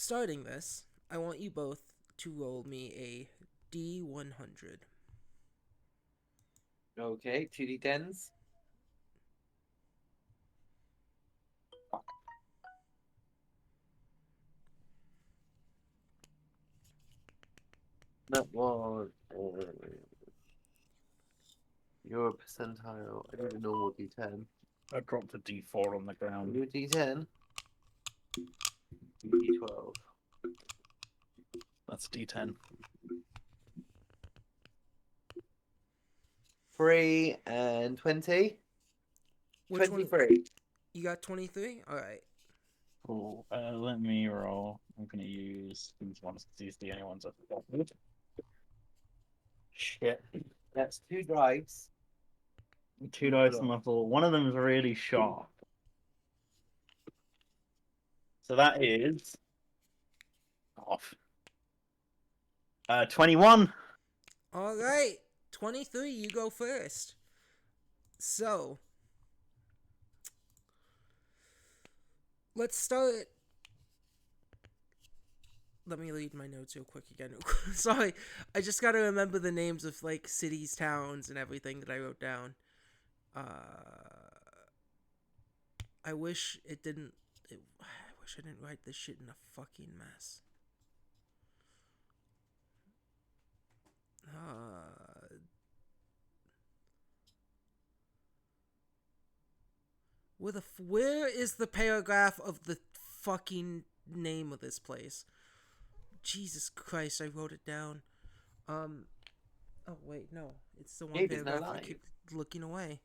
Starting this, I want you both to roll me a D100. Okay, 2d10s. That was your percentile. I need a normal d10. I dropped a D4 on the ground. Your d10. D12. That's a D10. 3 and 20. Which one? 23. You got 23? Alright. Cool. Let me roll. I'm going to use these ones because these are the only ones I've got. Shit. That's 2 dice. Two dice on the floor. One of them is really sharp. So that is off. 21. Alright. 23, you go first. So, let's start. Let me read my notes real quick again. Sorry, I just gotta remember the names of like cities, towns, and everything that I wrote down. I wish it didn't. I wish I didn't write this shit in a fucking mess. Where is the paragraph of the fucking name of this place? Jesus Christ, I wrote it down. Oh wait, no, it's the one Gabe is now paragraph I live. keep looking away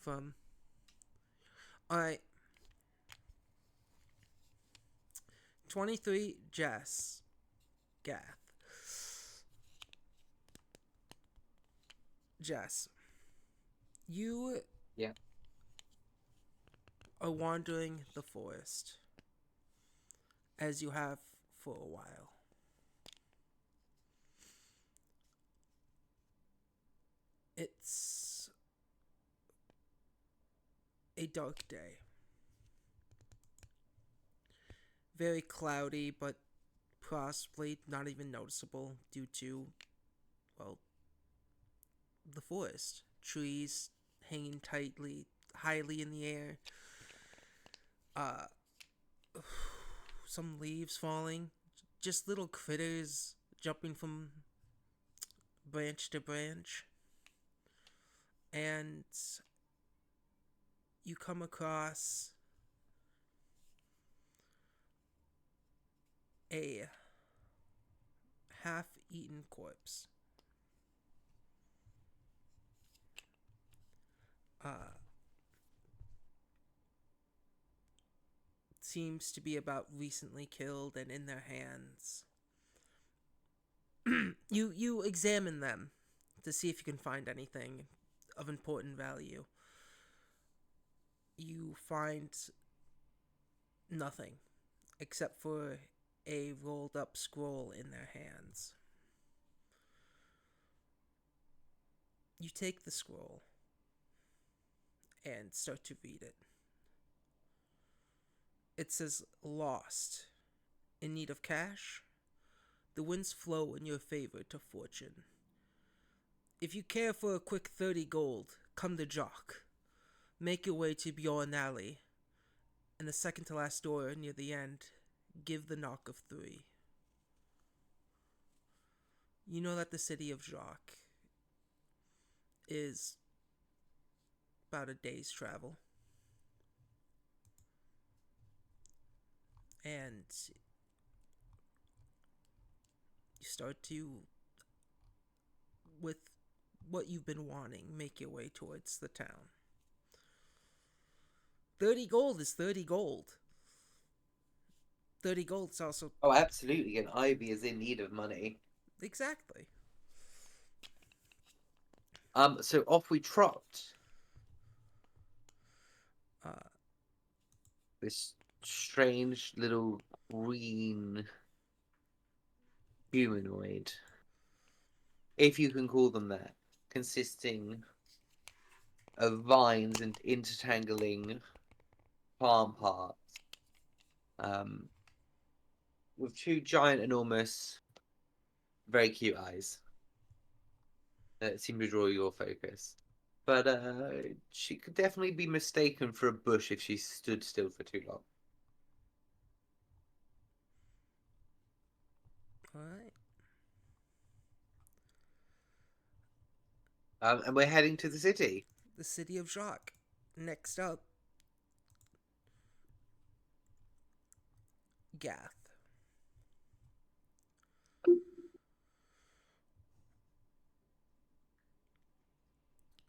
from. All right. 23, Jess. Gath. Jess. You Yeah. are wandering the forest as you have for a while. It's a dark day. Very cloudy, but possibly not even noticeable due to, well, the forest. Trees hanging highly in the air. Uh, some leaves falling. Just little critters jumping from branch to branch. And you come across a half-eaten corpse. Seems to be about recently killed and in their hands. You examine them to see if you can find anything of important value. You find nothing except for a rolled up scroll in their hands. You take the scroll and start to read it. It says, "Lost. In need of cash? The winds flow in your favor to fortune. If you care for a quick 30 gold, come to Jock. Make your way to Bjorn Alley. In the second to last door near the end, give the knock of 3. You know that the city of Jock is about a day's travel. And you start to, with what you've been wanting, make your way towards the town. 30 gold is 30 gold. 30 gold is also. Oh, absolutely. And Ivy is in need of money. Exactly. So off we trot. This strange little green humanoid, if you can call them that, consisting of vines and intertangling palm parts, with two giant, enormous, very cute eyes that seem to draw your focus. But she could definitely be mistaken for a bush if she stood still for too long. Alright. And we're heading to the city. The city of Jacques. Next up, Gath.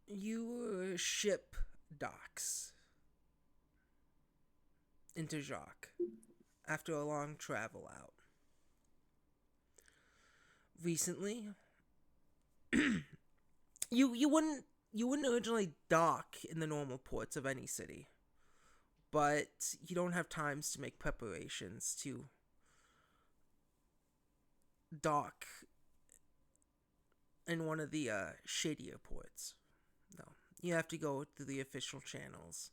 Your ship docks into Jacques after a long travel out. Recently, you wouldn't originally dock in the normal ports of any city, but you don't have times to make preparations to dock in one of the shadier ports. No, you have to go through the official channels.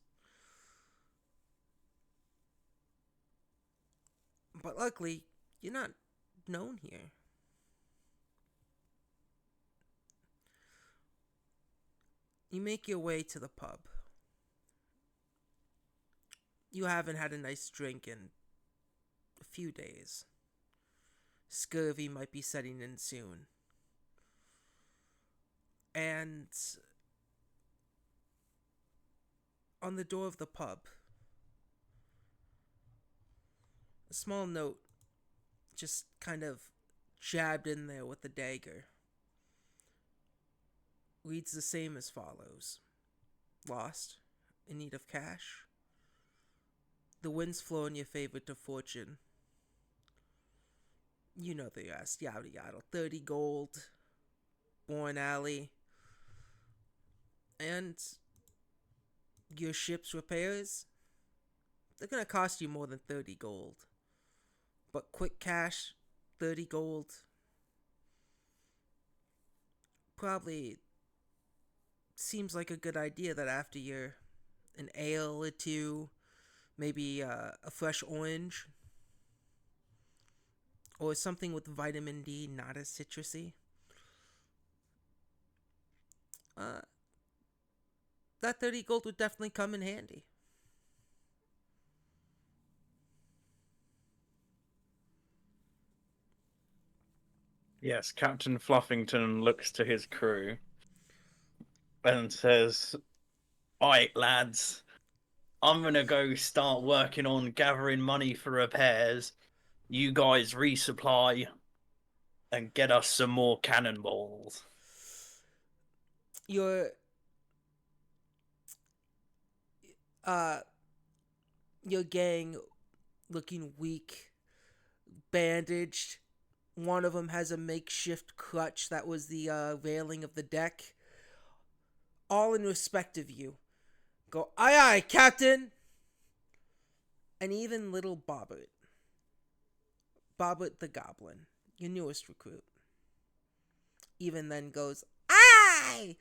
But luckily, you're not known here. You make your way to the pub. You haven't had a nice drink in a few days. Scurvy might be setting in soon. And on the door of the pub, a small note just kind of jabbed in there with a dagger reads the same as follows: Lost, in need of cash. The winds flow in your favor to fortune. You know the rest, yada yada. 30 gold, Bourne Alley, and your ship's repairs, they're gonna cost you more than 30 gold. But quick cash, 30 gold, probably seems like a good idea that after you're an ale or two, maybe a fresh orange, or something with vitamin D, not as citrusy. That 30 gold would definitely come in handy. Yes, Captain Fluffington looks to his crew and says, "Alright, lads, I'm gonna go start working on gathering money for repairs. You guys resupply and get us some more cannonballs." Your uh your gang looking weak, bandaged. One of them has a makeshift crutch that was the railing of the deck. All in respect of you. Go, aye aye, Captain! And even little Bobbert. Bobbert the Goblin, your newest recruit, even then goes, aye!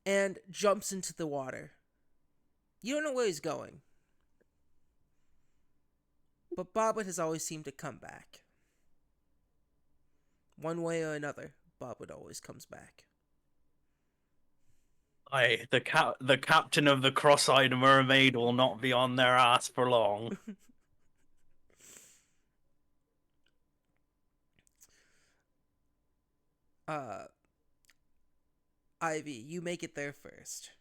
And jumps into the water. You don't know where he's going. But Bobbert has always seemed to come back. One way or another, Bobbert always comes back. Aye, the captain of the cross-eyed mermaid will not be on their ass for long. Ivy, you make it there first.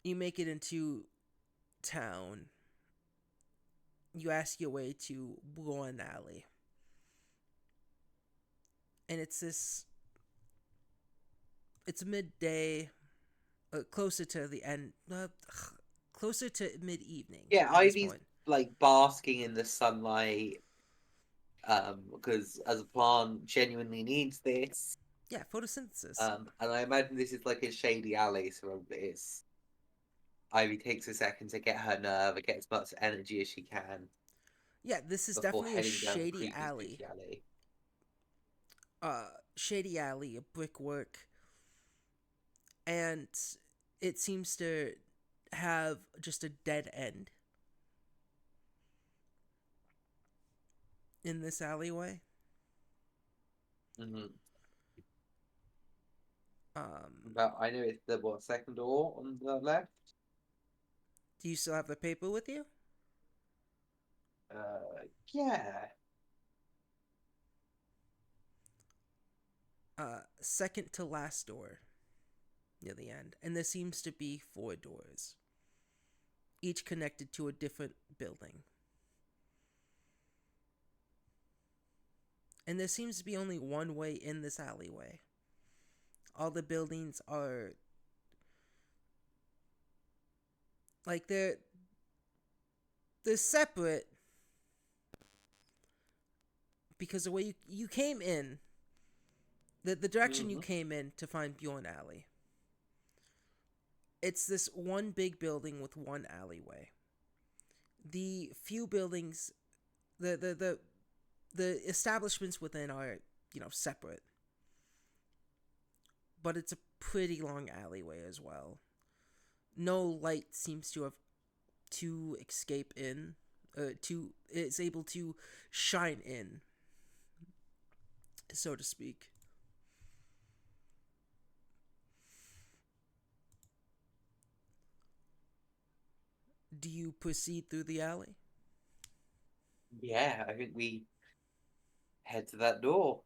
You make it into town. You ask your way to Bourne Alley. And it's midday, closer to the end, closer to mid-evening. Yeah, at this Ivy's point. like basking in the sunlight, because as a plant genuinely needs this. Yeah, photosynthesis. And I imagine this is like a shady alley, so it's Ivy takes a second to get her nerve and get as much energy as she can Yeah, this is before definitely a heading down the shady creepy, alley. spooky alley. Shady alley, a brickwork, and it seems to have just a dead end. in this alleyway. Mm-hmm. Um, But I know it's the second door on the left. do you still have the paper with you? Yeah. Second to last door near the end. And there seems to be 4 doors, each connected to a different building. And there seems to be only one way in this alleyway. All the buildings are like they're separate because the way you came in, the direction you Mhm. came in to find Bjorn Alley. It's this one big building with one alleyway. The few buildings, the establishments within are, separate. But it's a pretty long alleyway as well. No light seems to have to escape in, it's able to shine in, so to speak. Do you proceed through the alley? Yeah, I think we head to that door.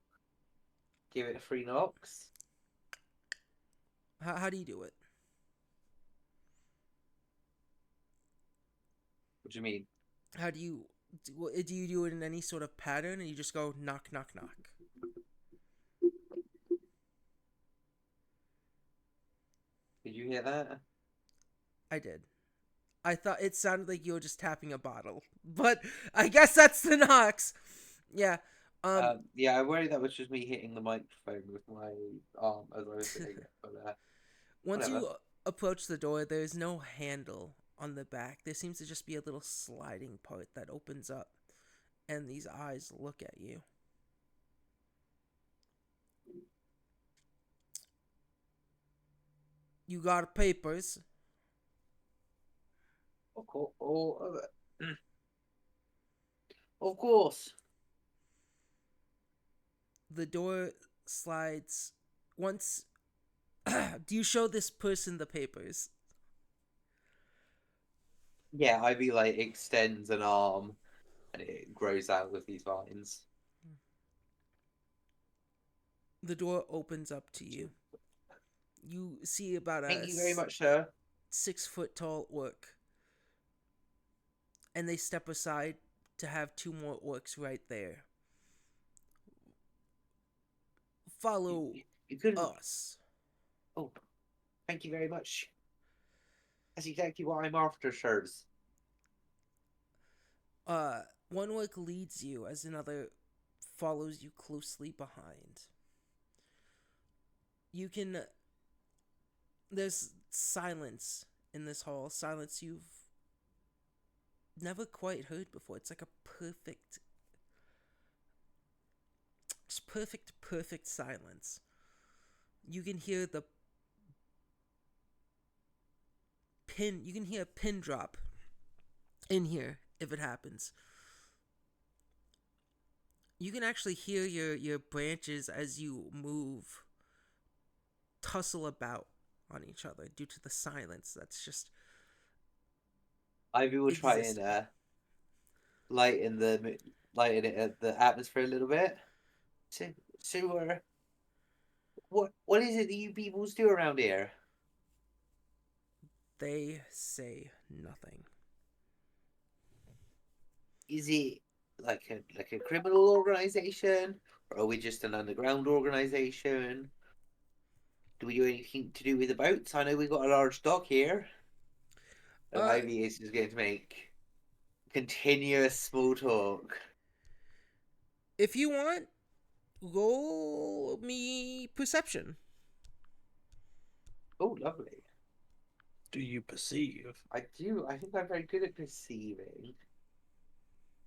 Give it 3 knocks. How do you do it? What do you mean? How do you do you do it in any sort of pattern, and you just go knock, knock, knock? Did you hear that? I did. I thought it sounded like you were just tapping a bottle, but I guess that's the knocks. Yeah. Yeah, I worry that was just me hitting the microphone with my arm as I was doing it. But Once whatever. you approach the door, there's no handle on the back. There seems to just be a little sliding part that opens up, and these eyes look at you. You got papers? Of course. Of course. The door slides once. Do you show this person the papers? Yeah, Ivy like extends an arm and it grows out with these vines. The door opens up to you. You see about Thank a you very much, sir. 6-foot tall orc, and they step aside to have 2 more orcs right there. Follow You couldn't. us. Oh, thank you very much. That's exactly what I'm after, sirs. One orc leads you as another follows you closely behind. You can. There's silence in this hall. Silence you've never quite heard before. It's like a perfect. Just perfect silence. You can hear the pin. You can hear a pin drop in here if it happens. You can actually hear your branches as you move tussle about on each other due to the silence that's just Ivy will try existing. and lighten the atmosphere a little bit. So, what is it that you peoples do around here? They say nothing. Is it like a criminal organization, or are we just an underground organization? Do we do anything to do with the boats? I know we got a large dock here. And Uh, Ivy is just going to make continuous small talk. if you want, roll me perception. Oh, lovely. Do you perceive? I do. I think I'm very good at perceiving.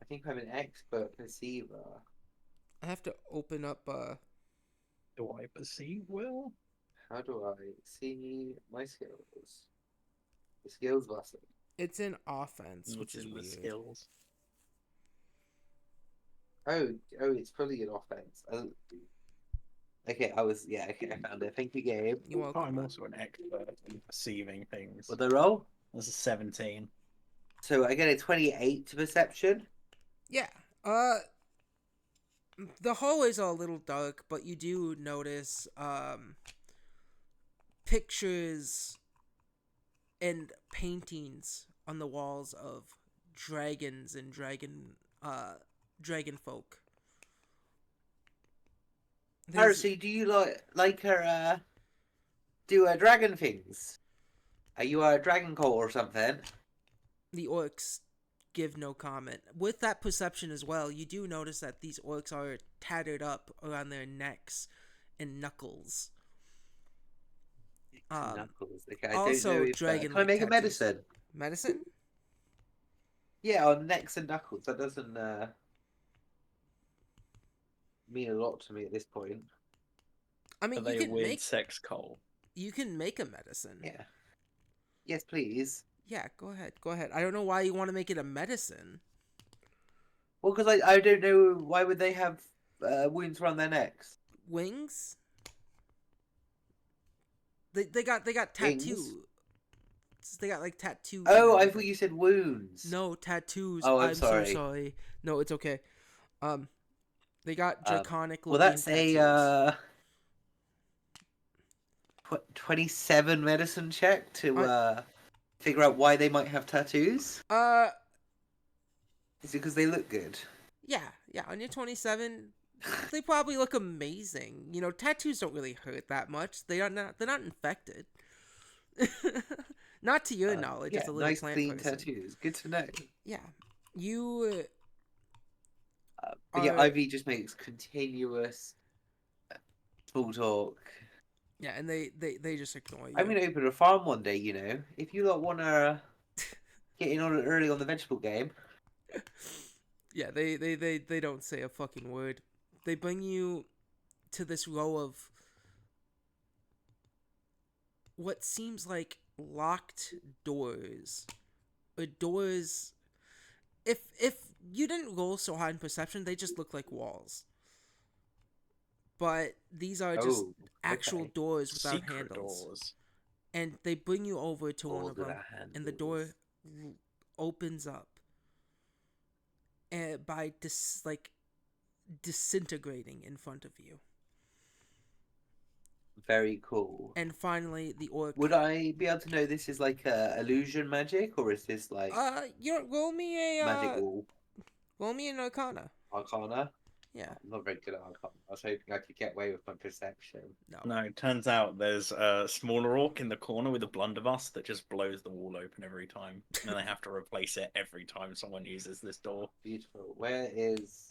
I think I'm an expert perceiver. I have to open up. Do I perceive well? How do I see my skills? The skills button. It's in offense, which What's is in the weird. skills? it's fully an offense. Okay, okay, I found it. Thank you, Gabe. You're welcome. I'm also an expert in perceiving things. What the roll? That's a 17. So I get a 28 to perception. Yeah. The hallways are a little dark, but you do notice pictures and paintings on the walls of dragons and dragon folk. There's- Heresy, do you like her do dragon things? Are you a dragon cult or something? the orcs give no comment. With that perception as well, you do notice that these orcs are tattered up around their necks and knuckles. Knuckles. Okay, I also don't know if, dragon-like can I make a tattoos. medicine? Medicine? Yeah, on necks and knuckles. That doesn't mean a lot to me at this point. I mean, Are they you a can weird make sex cult? you can make a medicine. Yeah. Yes, please. Yeah, go ahead. Go ahead. I don't know why you want to make it a medicine. Well, because I don't know why would they have wounds around their necks. Wings? They got Wings? tattoo. They got like tattoos. Oh, and I thought everything. you said wounds. No, tattoos. Oh, I'm I'm sorry. so sorry. No, it's okay. They got draconic Well, looking that's tattoos. a 27 medicine check to figure out why they might have tattoos. Is it because they look good? Yeah. On your 27, they probably look amazing. You know, tattoos don't really hurt that much. They're not infected. Not to your knowledge, Yeah, as a little nice plant clean person. tattoos. Good to know. Yeah. You But yeah, are- Ivy just makes continuous small talk. Yeah, and they just ignore you. I'm gonna open a farm one day. You know, if you lot wanna get in on it early on the vegetable game. Yeah, they don't say a fucking word. They bring you to this row of what seems like locked doors. Or doors, if you didn't roll so high in perception, they just look like walls. But these are just actual okay. doors without Secret handles. doors. And they bring you over to one Doors of them, without and the door handles. opens up, and by disintegrating in front of you. Very cool. And finally, the orc. Would I be able to know this is like illusion magic, or is this like Roll me a magical roll me an Arcana. arcana? Yeah. I'm not very good at arcana. I was hoping I could get away with my perception. No, it turns out there's a smaller orc in the corner with a blunderbuss that just blows the wall open every time. And then they have to replace it every time someone uses this door. Beautiful. Where is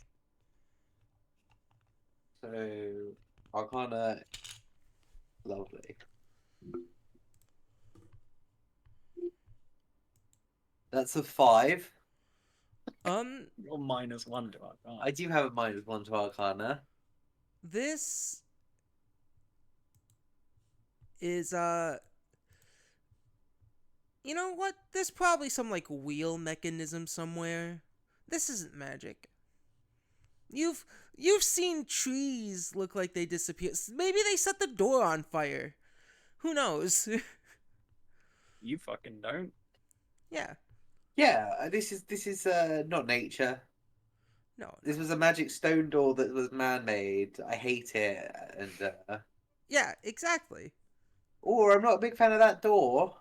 so arcana? Lovely. That's a 5. You're -1 to Arcana. I do have a -1 to arcana. This is you know what? There's probably some like wheel mechanism somewhere. This isn't magic. You've seen trees look like they disappear. Maybe they set the door on fire. Who knows? You fucking don't. Yeah. Yeah, this is not nature. No. This was a magic stone door that was man-made. I hate it, and Yeah, exactly. or I'm not a big fan of that door.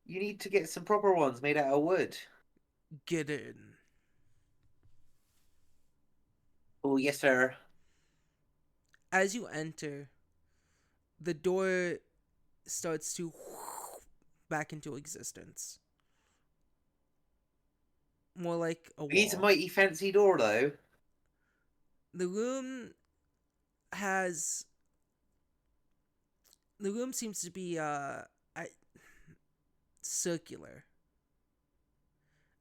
You need to get some proper ones made out of wood. Get in. Oh yes, sir. As you enter, the door starts to back into existence. More like a wall. It needs a mighty fancy door, though. The room seems to be circular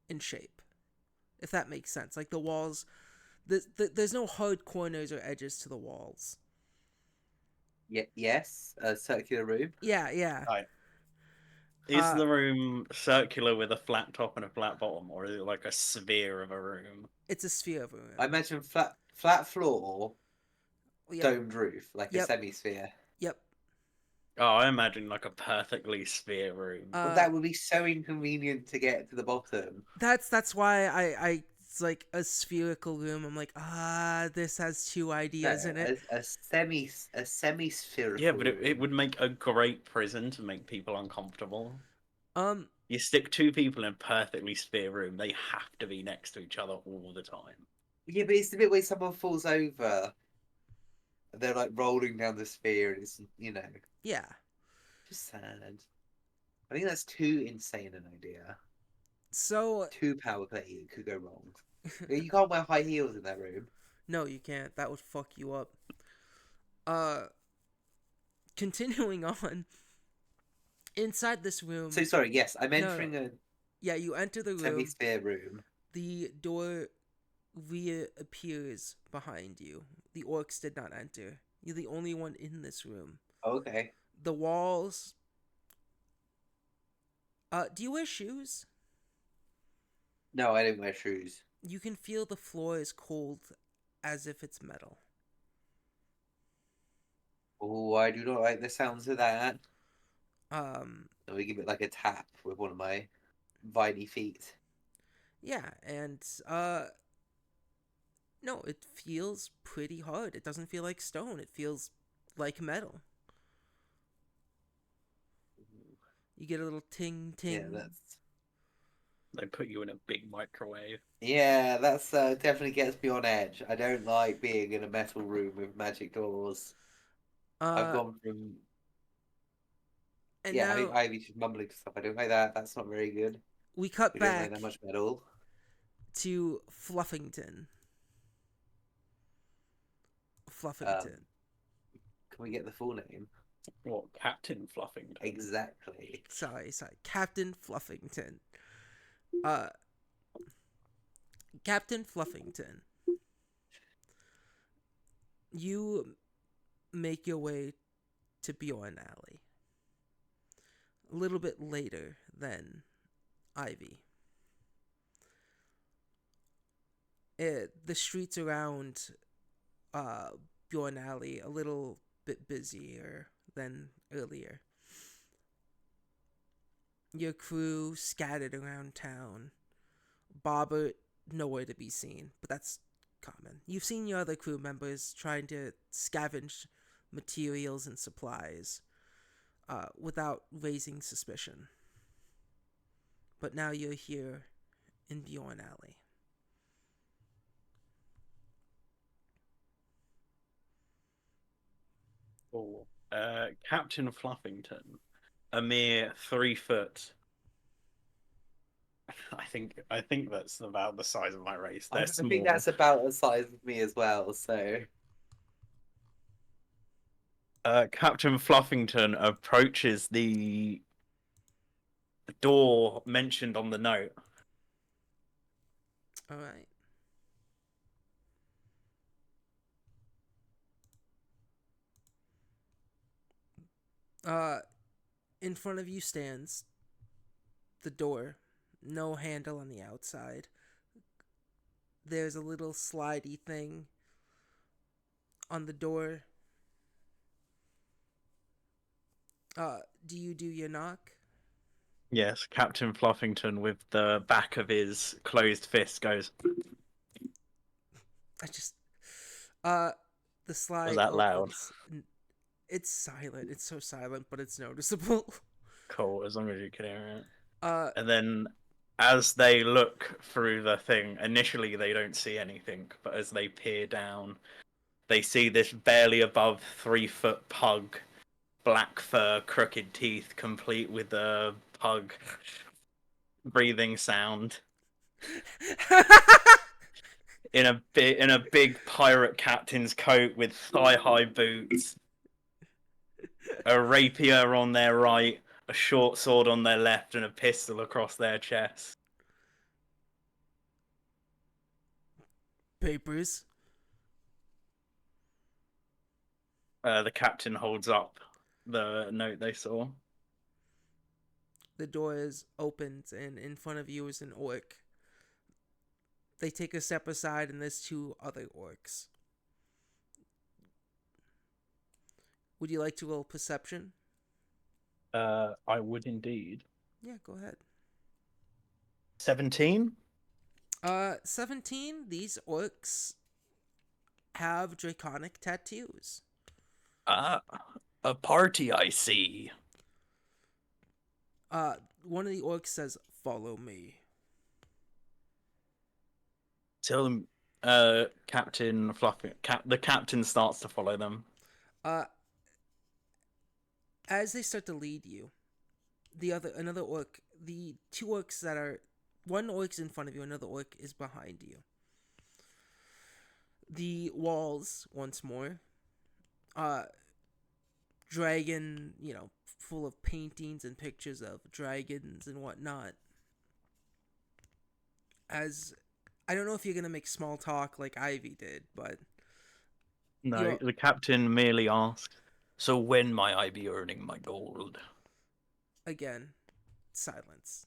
in shape, if that makes sense. Like the walls, there's no hard corners or edges to the walls. Yes, a circular room. Yeah. Right. Is Uh, the room circular with a flat top and a flat bottom, or is it like a sphere of a room? It's a sphere of a I room. imagine flat floor, Yep. domed roof, like a Yep. semi-sphere. Yep. Oh, I imagine like a perfectly sphere room. Well, that would be so inconvenient to get to the bottom. That's why I it's like a spherical room. I'm like, this has two ideas in it. A semi-spherical Yeah, but it room. would make a great prison to make people uncomfortable. Um, You stick two people in a perfectly sphere room, they have to be next to each other all the time. Yeah, but it's the bit where someone falls over. They're like rolling down the sphere, and it's yeah. just sad. I think that's too insane an idea. So Too power play could go wrong. You can't wear high heels in that room. no, you can't. That would fuck you up. Uh, continuing on. Inside this room, So sorry. Yes, I'm no, entering a yeah, you enter the room. semi-sphere room. The door reappears behind you. The orcs did not enter. You're the only one in this room. Okay. The walls. Do you wear shoes? No, I didn't wear shoes. You can feel the floor is cold, as if it's metal. Oh, I do not like the sounds of that. Um, Let me give it like a tap with one of my viney feet. yeah, and no, it feels pretty hard. It doesn't feel like stone. It feels like metal. You get a little ting ting. Yeah, that's They put you in a big microwave. that's definitely gets me on edge. I don't like being in a metal room with magic doors. I've Uh, gone from and yeah, I think now Ivy's just mumbling stuff. I don't like that. That's not very good. we cut We don't like back that much metal. to Fluffington. Um, Fluffington. can we get the full name? What, Captain Fluffington? Exactly. Sorry, Captain Fluffington. Uh, Captain Fluffington. You make your way to Bjorn Alley. A little bit later than Ivy. The streets around Bjorn Alley a little bit busier than earlier. Your crew scattered around town. Bobbert nowhere to be seen, but that's common. You've seen your other crew members trying to scavenge materials and supplies without raising suspicion. But now you're here in Bjorn Alley. Oh, Captain Fluffington, a mere 3 foot. I think that's about the size of my race. I They're think small. that's about the size of me as well. So Captain Fluffington approaches the door mentioned on the note. All right. In front of you stands the door. No handle on the outside. There's a little slidey thing on the door. Do you do your knock? Yes, Captain Fluffington, with the back of his closed fist, goes. I just, the slide Was that loud? opens. It's silent. It's so silent, but it's noticeable. Cool, as long as you can hear it. Uh, And then, as they look through the thing, initially they don't see anything, but as they peer down, they see this barely above 3 foot pug, black fur, crooked teeth, complete with a pug breathing sound. In a big pirate captain's coat with thigh-high boots, a rapier on their right, a short sword on their left, and a pistol across their chest. Papers. The captain holds up the note they saw. the door is opened, and in front of you is an orc. They take a step aside, and there's two other orcs. Would you like to roll perception? I would indeed. Yeah, go ahead. 17? 17, these orcs have draconic tattoos. Ah, a party, I see. One of the orcs says, "Follow me." Tell them, Captain Fluffy. The captain starts to follow them. As they start to lead you, another orc, the two orcs that are, one orc's in front of you, another orc is behind you. The walls, once more, dragon, full of paintings and pictures of dragons and whatnot. As, I don't know if you're gonna make small talk like Ivy did, but No, the captain merely asks, "So when might I be earning my gold?" again, silence.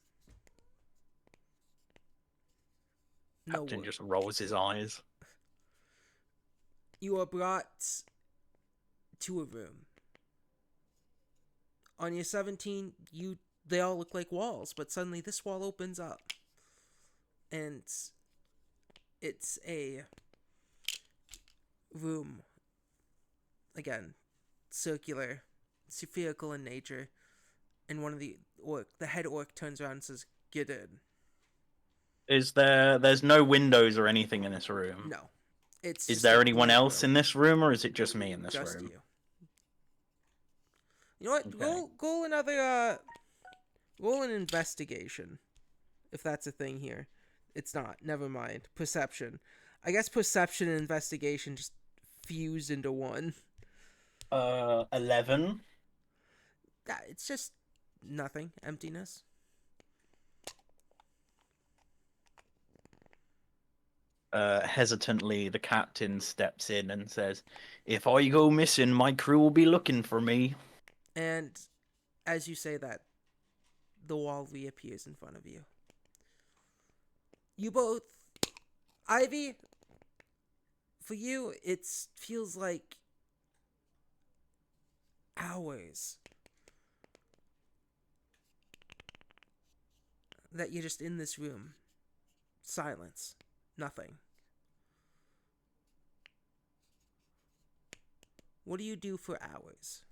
No Captain word. just rolls his eyes. You are brought to a room. On your 17, they all look like walls, but suddenly this wall opens up. And it's a room, again, circular, spherical in nature, and one of the head orc turns around and says, "Get in." There's no windows or anything in this room? No. It's Is just there a anyone blank else room. in this room, or is it just me in this Just room? you. You know what? Okay. Roll an investigation. If that's a thing here. It's not. Never mind. Perception. I guess perception and investigation just fused into one. 11. Yeah, it's just nothing. Emptiness. Hesitantly, the captain steps in and says, "If I go missing, my crew will be looking for me." And as you say that, the wall reappears in front of you. You both, Ivy, for you, it feels like hours that you're just in this room. Silence. Nothing. What do you do for hours?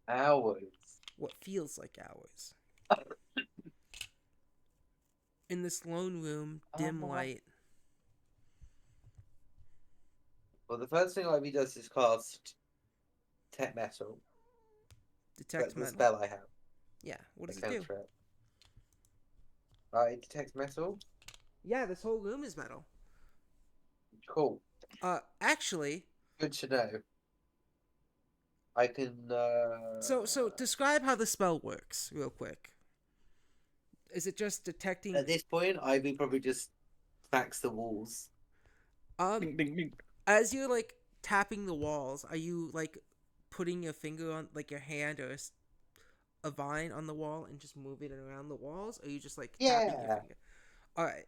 Hours. What feels like hours? In this lone room, dim light. Well, the first thing Ivy does is cast Detect Metal. Detect That's the metal. spell I have. Yeah, what does I it do? cantrip. It detects metal. Yeah, this whole room is metal. Cool. Actually, Good to know. I can. So describe how the spell works, real quick. Is it just detecting? At this point, Ivy probably just smacks the walls. Ding, ding, ding. As you're like tapping the walls, are you like putting your finger on, like your hand or a vine on the wall and just moving it around the walls? Or are you just like tapping your Yeah. finger? All right.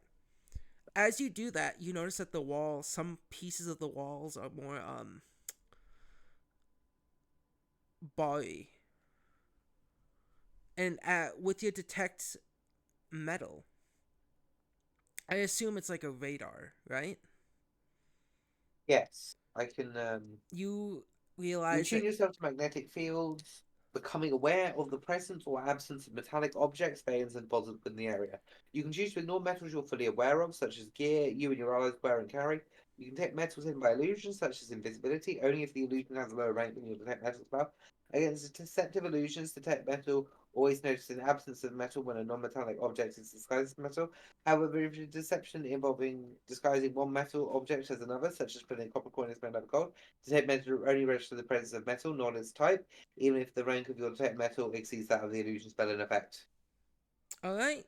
As you do that, you notice that the walls, some pieces of the walls are more body. And with your detect metal, I assume it's like a radar, right? Yes, I can. You You realize tune that yourself to magnetic fields, becoming aware of the presence or absence of metallic objects, beings, and deposits in the area. You can choose to ignore metals you're fully aware of, such as gear you and your allies wear and carry. You can detect metals hidden by illusions, such as invisibility, only if the illusion has a lower rank than your detect metal spell. Against deceptive illusions, detect metal always notices an absence of metal when a non-metallic object is disguised as metal. However, if a deception involving disguising one metal object as another, such as putting a copper coin as made out of gold, detect metal only register the presence of metal, not its type, even if the rank of your detect metal exceeds that of the illusion spell in effect. all right.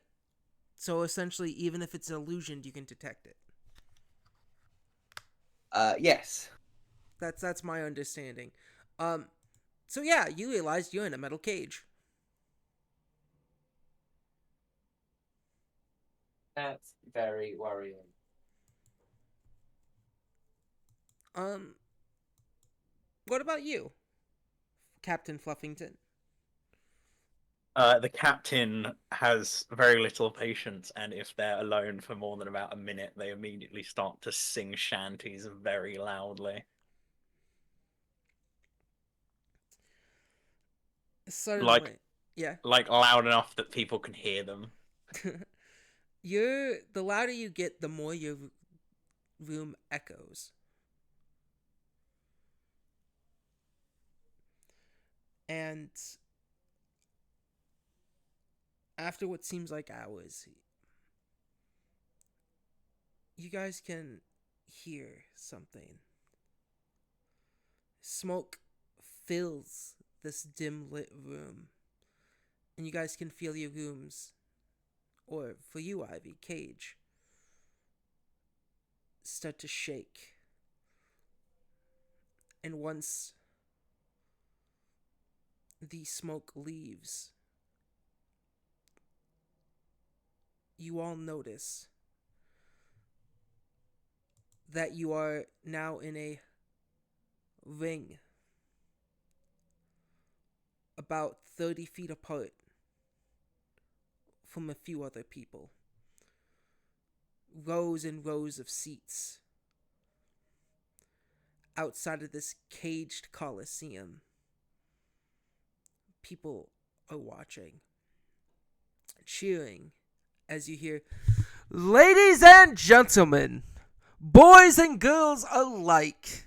So essentially, even if it's illusioned, you can detect it. Yes. That's my understanding. Um, So yeah, you realize you're in a metal cage. That's very worrying. Um, what about you, Captain Fluffington? The captain has very little patience, and if they're alone for more than about a minute, they immediately start to sing shanties very loudly. Suddenly, yeah. Like loud enough that people can hear them. The louder you get, the more your room echoes. And after what seems like hours, you guys can hear something. Smoke fills this dim lit room, and you guys can feel your rooms, or for you, Ivy, cage, start to shake. And once the smoke leaves, you all notice that you are now in a ring about 30 feet apart from a few other people. Rows and rows of seats outside of this caged coliseum. People are watching, cheering as you hear, "Ladies and gentlemen, boys and girls alike,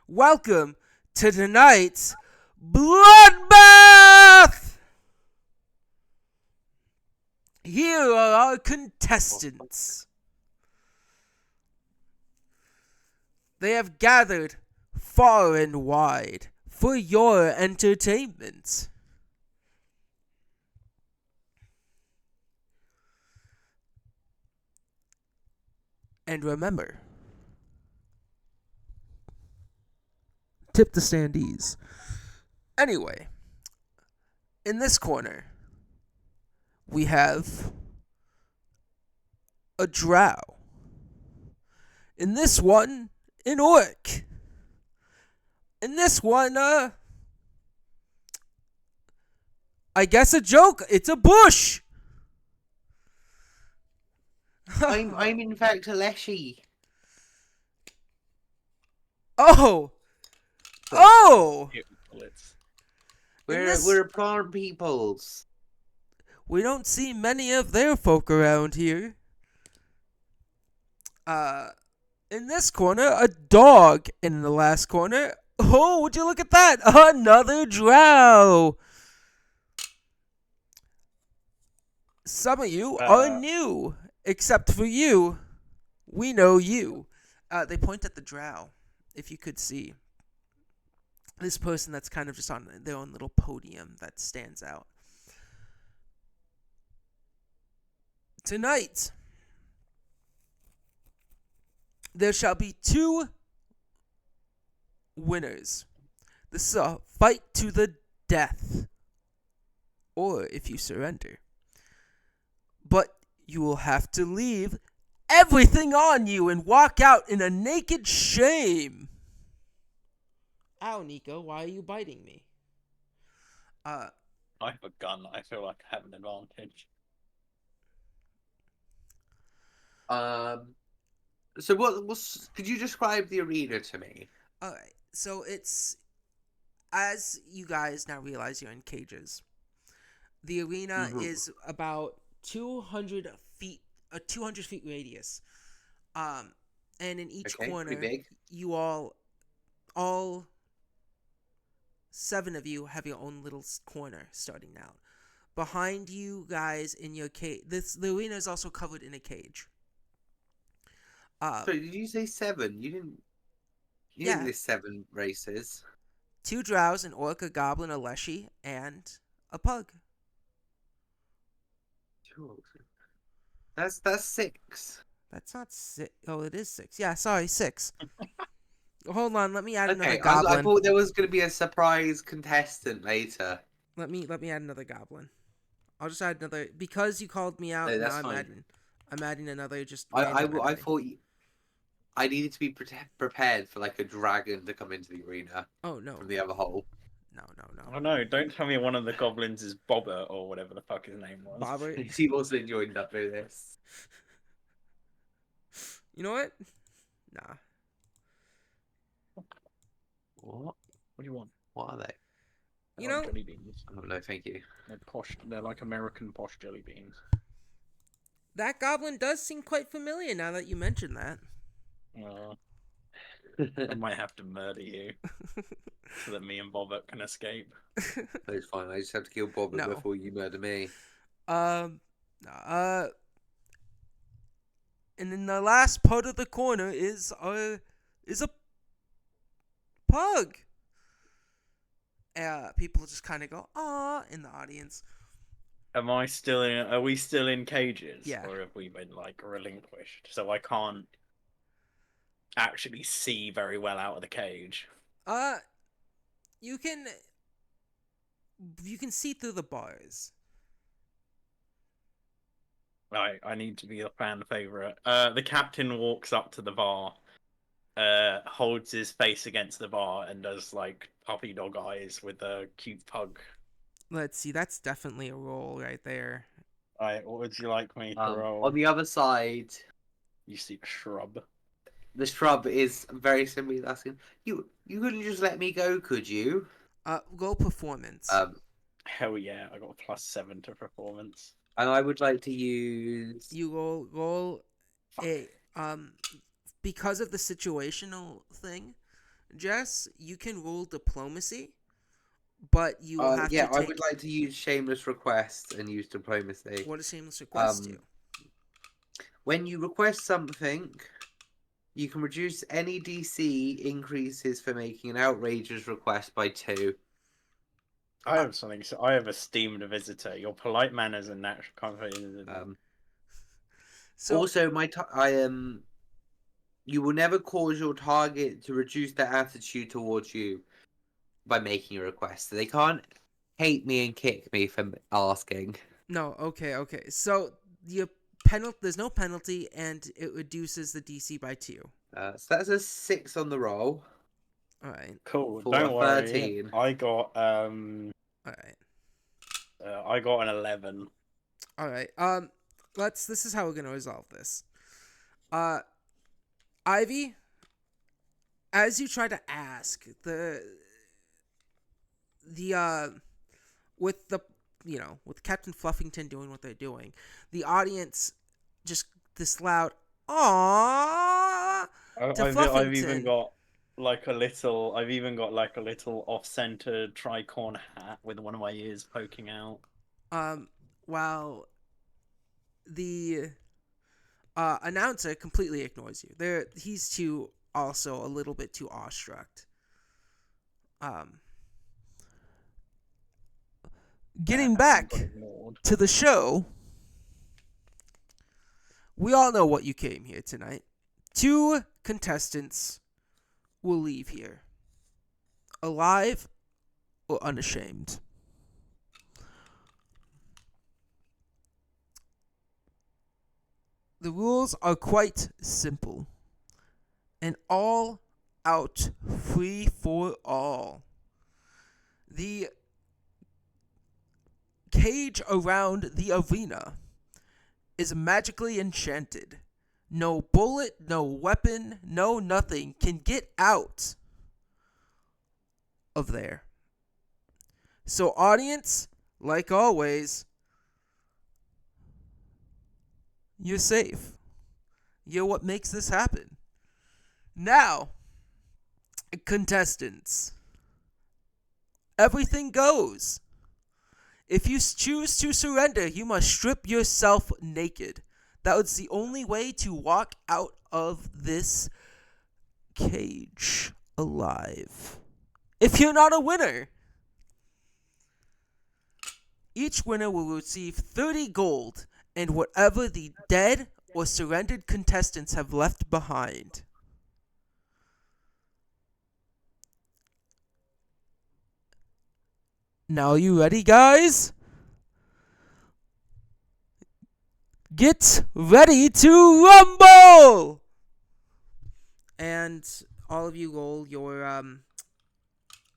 welcome to tonight's Bloodbath! Here are our contestants. They have gathered far and wide for your entertainment. And remember, tip the standees. Anyway, in this corner, we have a drow. In this one, an orc. In this one, I guess a joke. It's a bush. I'm in fact a Leshy. Oh. Oh. Bullets. We're plant peoples. We don't see many of their folk around here. In this corner, a dog. In the last corner, oh, would you look at that? Another drow. Some of you are new, except for you. We know you. They point at the drow, if you could see. This person that's kind of just on their own little podium that stands out. Tonight, there shall be 2 winners. This is a fight to the death. Or if you surrender. But you will have to leave everything on you and walk out in a naked shame. Ow, Nico, why are you biting me? I have a gun. I feel like I have an advantage. So could you describe the arena to me? Alright, so it's, as you guys now realize you're in cages, the arena is about 200 feet, a 200 feet radius. And in each corner, you all 7 of you have your own little corner starting out. Behind you guys in your cage, the arena is also covered in a cage. So did you say 7? You didn't. You didn't list 7 races. 2 drows, an orc, a goblin, a leshy, and a pug. That's 6. That's not 6. Oh, it is 6. Yeah, sorry, 6. Hold on, let me add another Okay, I goblin. thought there was going to be a surprise contestant later. Let me add another goblin. I'll just add another because you called me out. No, Now that's fine. I'm adding another just I random enemy. thought I needed to be prepared for like a dragon to come into the arena Oh no. from the other hole. No. Oh no, don't tell me one of the goblins is Bobber or whatever the fuck his name was. Bobber. He also joined up with this. You know what? Nah. What? What do you want? What are they? You They're know, jelly beans. Oh no, thank you. They're posh. They're like American posh jelly beans. that goblin does seem quite familiar now that you mention that. I might have to murder you so that me and Bobber can escape. It's fine. I just have to kill Bob No. before you murder me. And then the last part of the corner is a pug. People just kind of go, "Ah," in the audience. Am I still in? Are we still in cages? Yeah. Or have we been like relinquished? So I can't actually see very well out of the cage. You can see through the bars. Right, I need to be a fan favorite. The captain walks up to the bar, holds his face against the bar, and does like puppy dog eyes with a cute pug. Let's see, that's definitely a roll right there. Alright, what would you like me to roll? On the other side, You see a shrub. the shrub is very simply asking, you couldn't just let me go, could you? Roll performance. Hell yeah, I got a +7 to performance. And I would like to use. You roll a because of the situational thing, Jess, you can roll diplomacy, but you will have to take... I would like to use shameless request and use diplomacy. What does shameless request do? When you request something, you can reduce any DC increases for making an outrageous request by 2. I have something. So I have esteemed visitor. Your polite manners and natural confidence. So Also, you will never cause your target to reduce their attitude towards you by making a request. So they can't hate me and kick me for asking. no, okay. So there's no penalty, and it reduces the DC by 2. So that's a 6 on the roll. All right. Cool. For Don't worry. 13. I got All right. I got an 11. All right. This is how we're gonna resolve this. Ivy, as you try to ask with Captain Fluffington doing what they're doing, the audience just this loud "Aww" to Fluffington. I've even got like a little off-center tricorn hat with one of my ears poking out. While the announcer completely ignores you. He's also a little bit too awestruck. Getting back to the show, we all know what you came here tonight. 2 contestants will leave here, alive or unashamed. The rules are quite simple. An all-out free-for-all. The cage around the arena is magically enchanted. No bullet, no weapon, no nothing can get out of there. So, audience, like always, you're safe. You're what makes this happen. Now, contestants, everything goes. If you choose to surrender, you must strip yourself naked. That was the only way to walk out of this cage alive. If you're not a winner, each winner will receive 30 gold and whatever the dead or surrendered contestants have left behind. Now, you ready, guys? Get ready to rumble! And all of you roll your,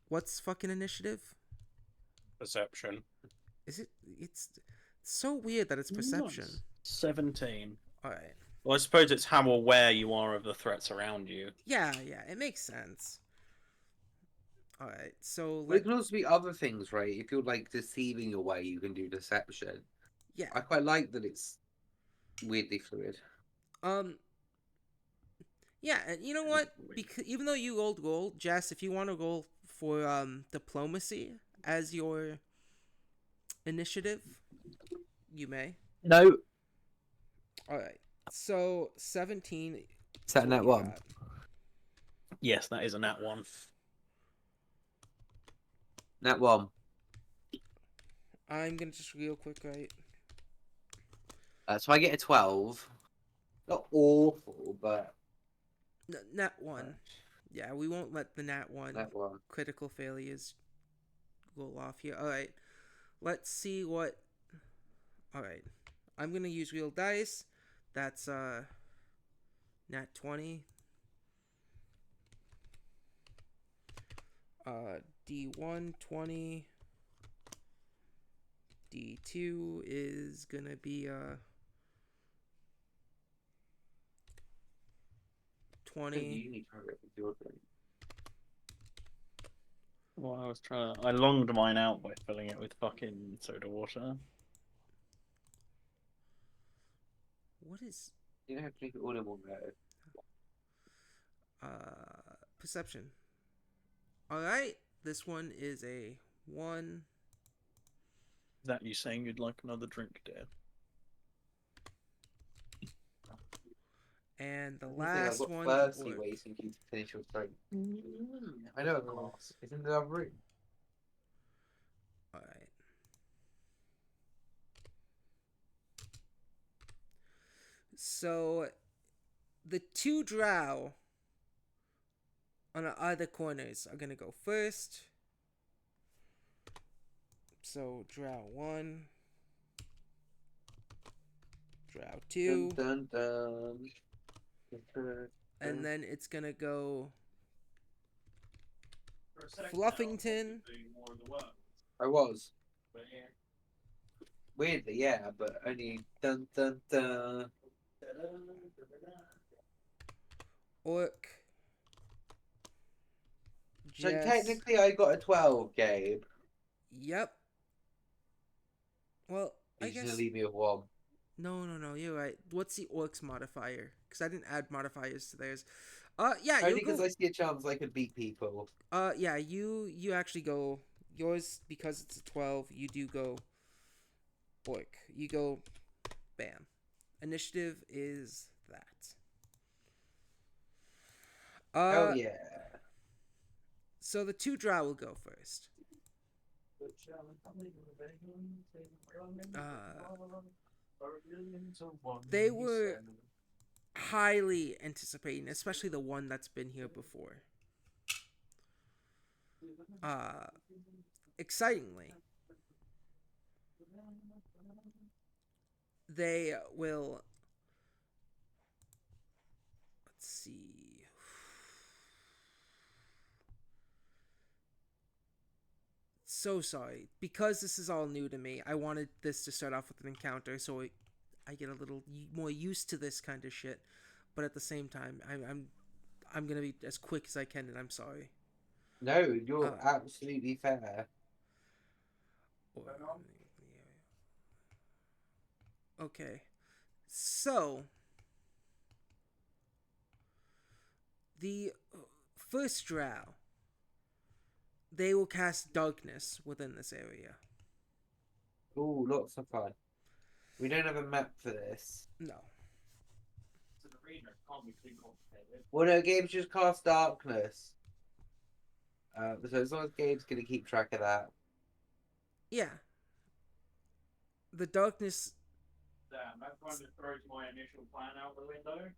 what's fucking initiative? Perception. Is it? It's so weird that it's perception. Nice. 17. Alright. Well, I suppose it's how aware you are of the threats around you. Yeah, it makes sense. Alright, so But it can also be other things, right? If you're like deceiving your way, you can do deception. yeah. I quite like that it's weirdly fluid. Yeah, and you know what? Because even though you rolled gold, Jess, if you want to roll for diplomacy as your initiative, you may. No. All right. So 17. Is that net one? Yes, that is a nat 1. Net one. I'm gonna just real quick, right? So I get a 12. Not awful, but Nat 1. Yeah, we won't let the nat 1 net one. critical failures roll off here. All right. Let's see what. All right. I'm gonna use real dice. That's nat 20. D1 20. D2 is gonna be 20. Well, I longed mine out by filling it with fucking soda water. What is You don't have to drink it all in one go. perception? All right, this one is a 1. Is that you saying you'd like another drink, dear? And the I've last got one. thirsty Orc. waiting for you to finish your drink. I know a glass. It's in the other room. All right. So, the 2 drow on either corners are gonna go first. So drow 1, drow 2, Dun, dun, dun. and then it's gonna go Fluffington. I was. Weirdly, yeah, but only dun dun dun. Orc. So Jess. technically, I got a 12, Gabe. Yep. Well, I You're just guess. gonna leave me with one. No, you're right. What's the orc's modifier? Because I didn't add modifiers to theirs. Yeah, Only you because go. I see a chance I could beat people. Yeah, you actually go yours because it's a 12. You do go orc. You go, bam. Initiative is that. Oh yeah. So the 2 drow will go first. They were highly anticipating, especially the one that's been here before. Excitingly, they will. Let's see. So sorry. Because this is all new to me, I wanted this to start off with an encounter so I get a little more used to this kind of shit. But at the same time, I'm gonna be as quick as I can, and I'm sorry. No, you're absolutely fair. Okay. So, the first drow, they will cast darkness within this area. Ooh, lots of fun. We don't have a map for this. No. Well, no, Gabe's just cast darkness. So as long as Gabe's gonna keep track of that. Yeah. The darkness. Damn, that kind of throws my initial plan out the window.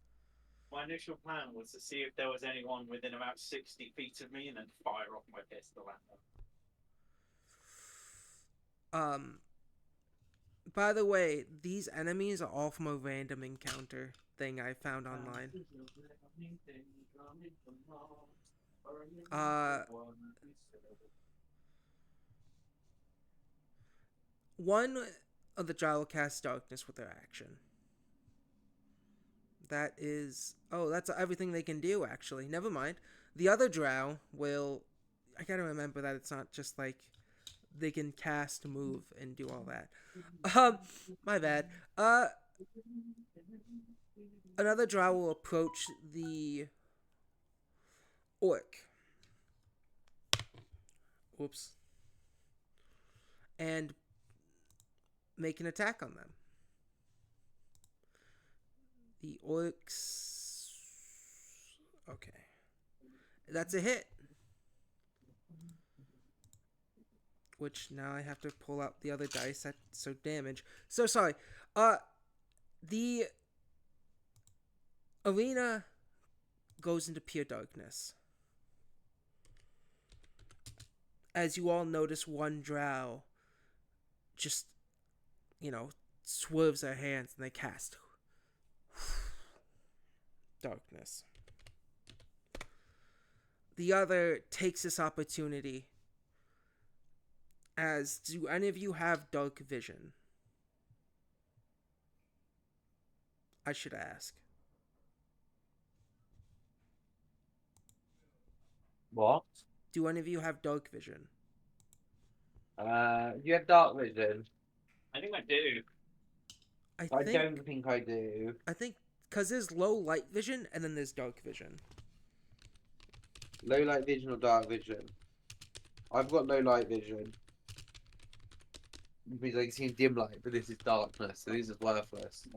My initial plan was to see if there was anyone within about 60 feet of me and then fire off my pistol at them. Um, by the way, these enemies are all from a random encounter thing I found online. Uh, one of the drow will cast darkness with their action. That is... Oh, that's everything they can do, actually. Never mind. The other drow will... I gotta remember that it's not just like they can cast, move, and do all that. My bad. Another drow will approach the orc. Whoops. And make an attack on them. The orcs... Okay. That's a hit. Which now I have to pull out the other dice. So damage. So sorry. The arena goes into pure darkness. As you all notice, one drow just, swerves their hands and they cast darkness. The other takes this opportunity. As, do any of you have dark vision? I should ask. What? Do any of you have dark vision? You have dark vision. I think I do. I don't think I do. I think because there's low light vision and then there's dark vision. Low light vision or dark vision? I've got low light vision. Because I can see in dim light, but this is darkness, so this is worthless.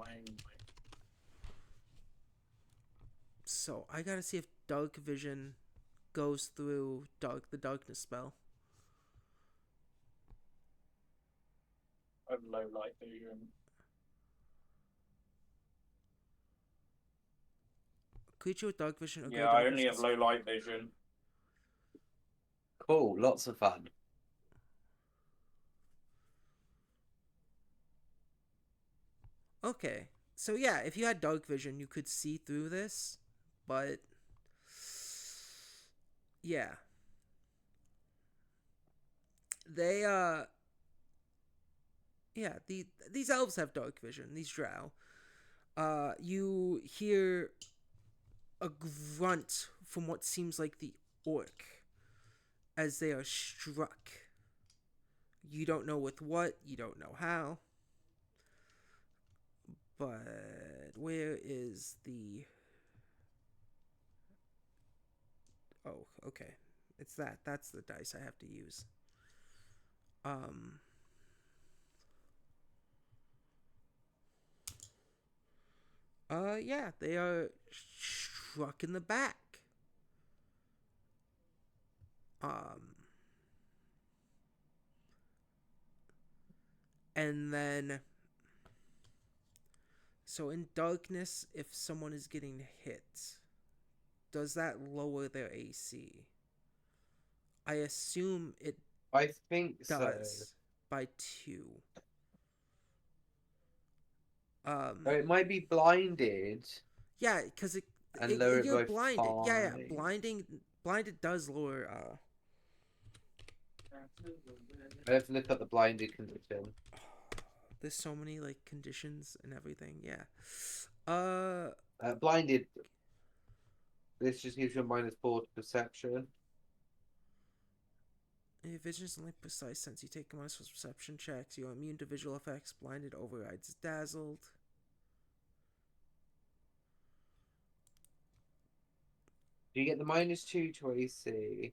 So I gotta see if dark vision goes through the darkness spell. I have low light vision. Creature with dark vision. Okay, Yeah, I only have low light vision. Cool, lots of fun. Okay, so yeah, if you had dark vision, you could see through this, but yeah, they these elves have dark vision. These drow. You hear a grunt from what seems like the orc as they are struck. You don't know with what. You don't know how. But where is the... Oh, okay. It's that. That's the dice I have to use. Yeah, they are struck in the back. And then... So in darkness, if someone is getting hit, does that lower their AC? I assume it I think does so. by 2. Oh, it might be blinded. Yeah, because And lower it you're by blinded. 5. Yeah, blinded does lower. I have to look up the blinded condition. There's so many like conditions and everything. Yeah. Blinded. This just gives you a -4 to perception. If vision is only precise sense, you take minus for perception checks. You are immune to visual effects. Blinded overrides dazzled. Do you get the -2 to AC?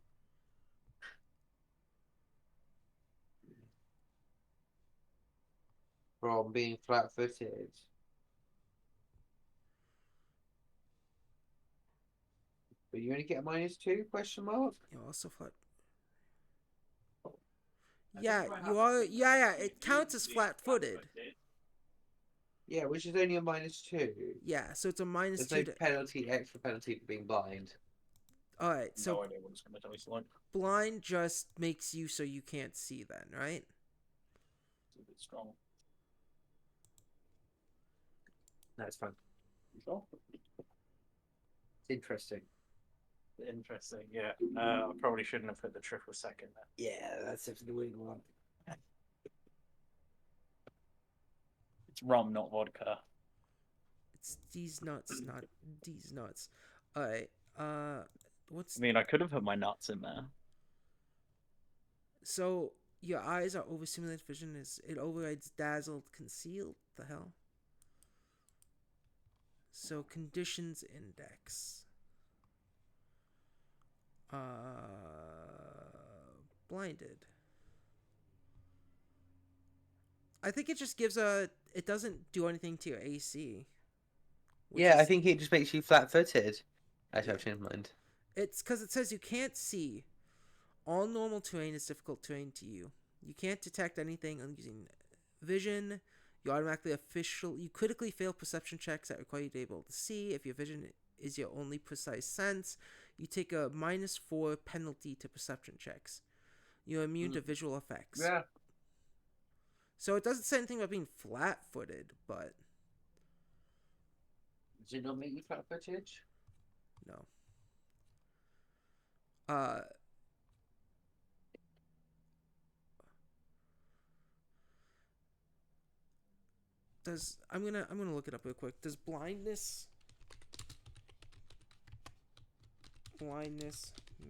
From being flat-footed. But you only get a -2? Question mark. You also flat. Yeah, you are. Yeah. It counts as flat-footed. Yeah, which is only a -2. Yeah, so it's a minus There's 2 no penalty, extra penalty for being blind. All right, so No idea what it's going to taste like. blind just makes you so you can't see then, right? strong. That's fun. Sure. It's interesting. Interesting, yeah. I probably shouldn't have put the triple second there. Yeah, that's definitely the one. It's rum, not vodka. It's these nuts, not these nuts. Alright, what's... I mean, I could have put my nuts in there. So, your eyes are overstimulated vision. It overrides dazzled, concealed? The hell? So, conditions index. Blinded. I think it just gives a... It doesn't do anything to your AC. Yeah, I think it just makes you flat-footed. Actually, I've changed my mind. It's because it says you can't see. All normal terrain is difficult terrain to you. You can't detect anything using vision. You you critically fail perception checks that require you to be able to see. If your vision is your only precise sense, you take a -4 penalty to perception checks. You're immune to visual effects. Yeah. So it doesn't say anything about being flat-footed, but Does it not make you flat-footed? no. I'm gonna look it up real quick. Does blindness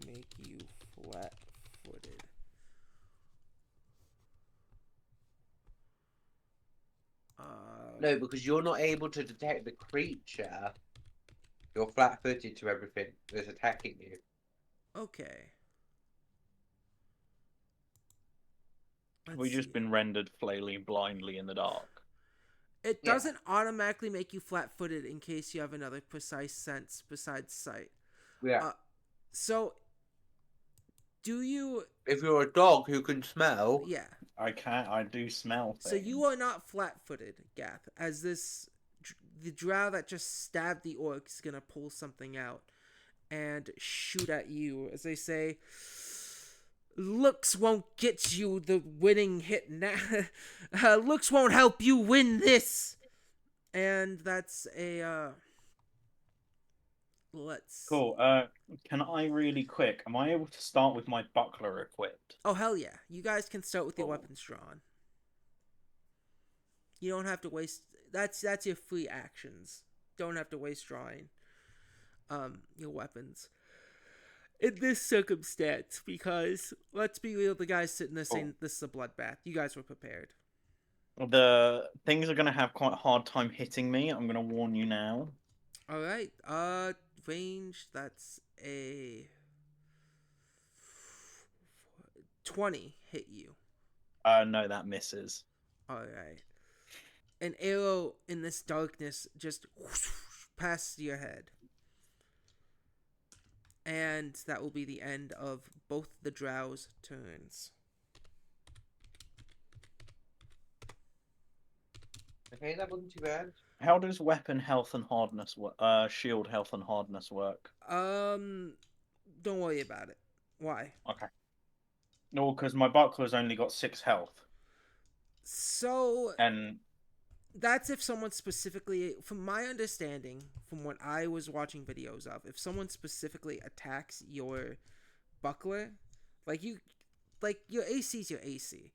make you flat-footed? No, because you're not able to detect the creature. You're flat-footed to everything that's attacking you. Okay. We've just been rendered flailing blindly in the dark. It Yeah. doesn't automatically make you flat-footed in case you have another precise sense besides sight. Yeah. So, do you... If you're a dog who can smell... Yeah. I do smell things. So you are not flat-footed, Gath, as the drow that just stabbed the orc is gonna pull something out and shoot at you. As they say, looks won't get you the winning hit now. Looks won't help you win this. And that's a Cool. Can I really quick? Am I able to start with my buckler equipped? Oh hell yeah! You guys can start with your Cool. weapons drawn. You don't have to waste. That's your free actions. Don't have to waste drawing. Your weapons. In this circumstance, because let's be real, the guys sitting there saying this is a bloodbath. You guys were prepared. The things are gonna have quite a hard time hitting me. I'm gonna warn you now. All right. Range. That's a 20 hit you. No, that misses. All right. An arrow in this darkness just past your head. And that will be the end of both the drow's turns. Okay, that wasn't too bad. How does weapon health and hardness work? Shield health and hardness work? Don't worry about it. Why? Okay. No, because my buckler's only got 6 health. So And that's if someone specifically, from my understanding, from what I was watching videos of, if someone specifically attacks your buckler, like your AC is your AC.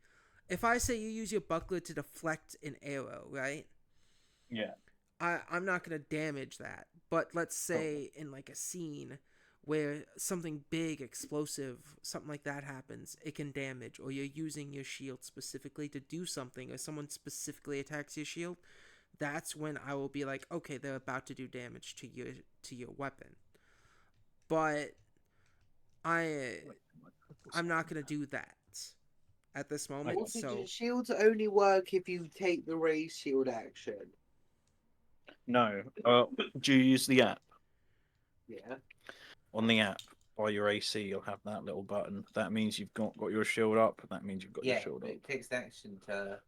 If I say you use your buckler to deflect an arrow, right? yeah. I'm not going to damage that. But let's say in like a scene where something big, explosive, something like that happens, it can damage, or you're using your shield specifically to do something, or someone specifically attacks your shield, that's when I will be like, okay, they're about to do damage to your weapon. But I'm not going to do that at this moment. What did So your shields only work if you take the raise shield action? No. Do you use the app? Yeah. On the app, by your AC, you'll have that little button. That means you've got your shield up. That means you've got your shield but up. it takes the action to...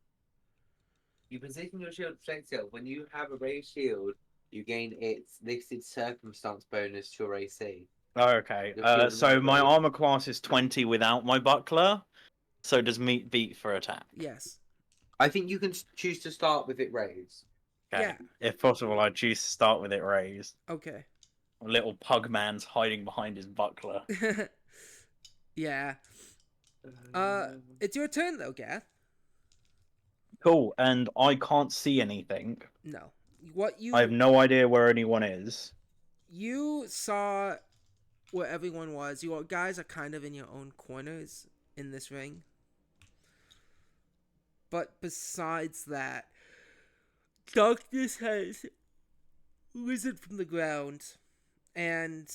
You position your shield to protect yourself. When you have a raised shield, you gain its listed circumstance bonus to your AC. Oh, okay. Your shield So remains my raised. armor class is 20 without my buckler. So does meat beat for attack? yes. I think you can choose to start with it raised. Okay. Yeah. If possible, I choose to start with it raised. Okay. Little pug man's hiding behind his buckler. Yeah. It's your turn though, Gath. Cool, and I can't see anything. No. What I have you no idea where anyone is. you saw where everyone was. You guys are kind of in your own corners in this ring. But besides that, darkness has risen from the ground and,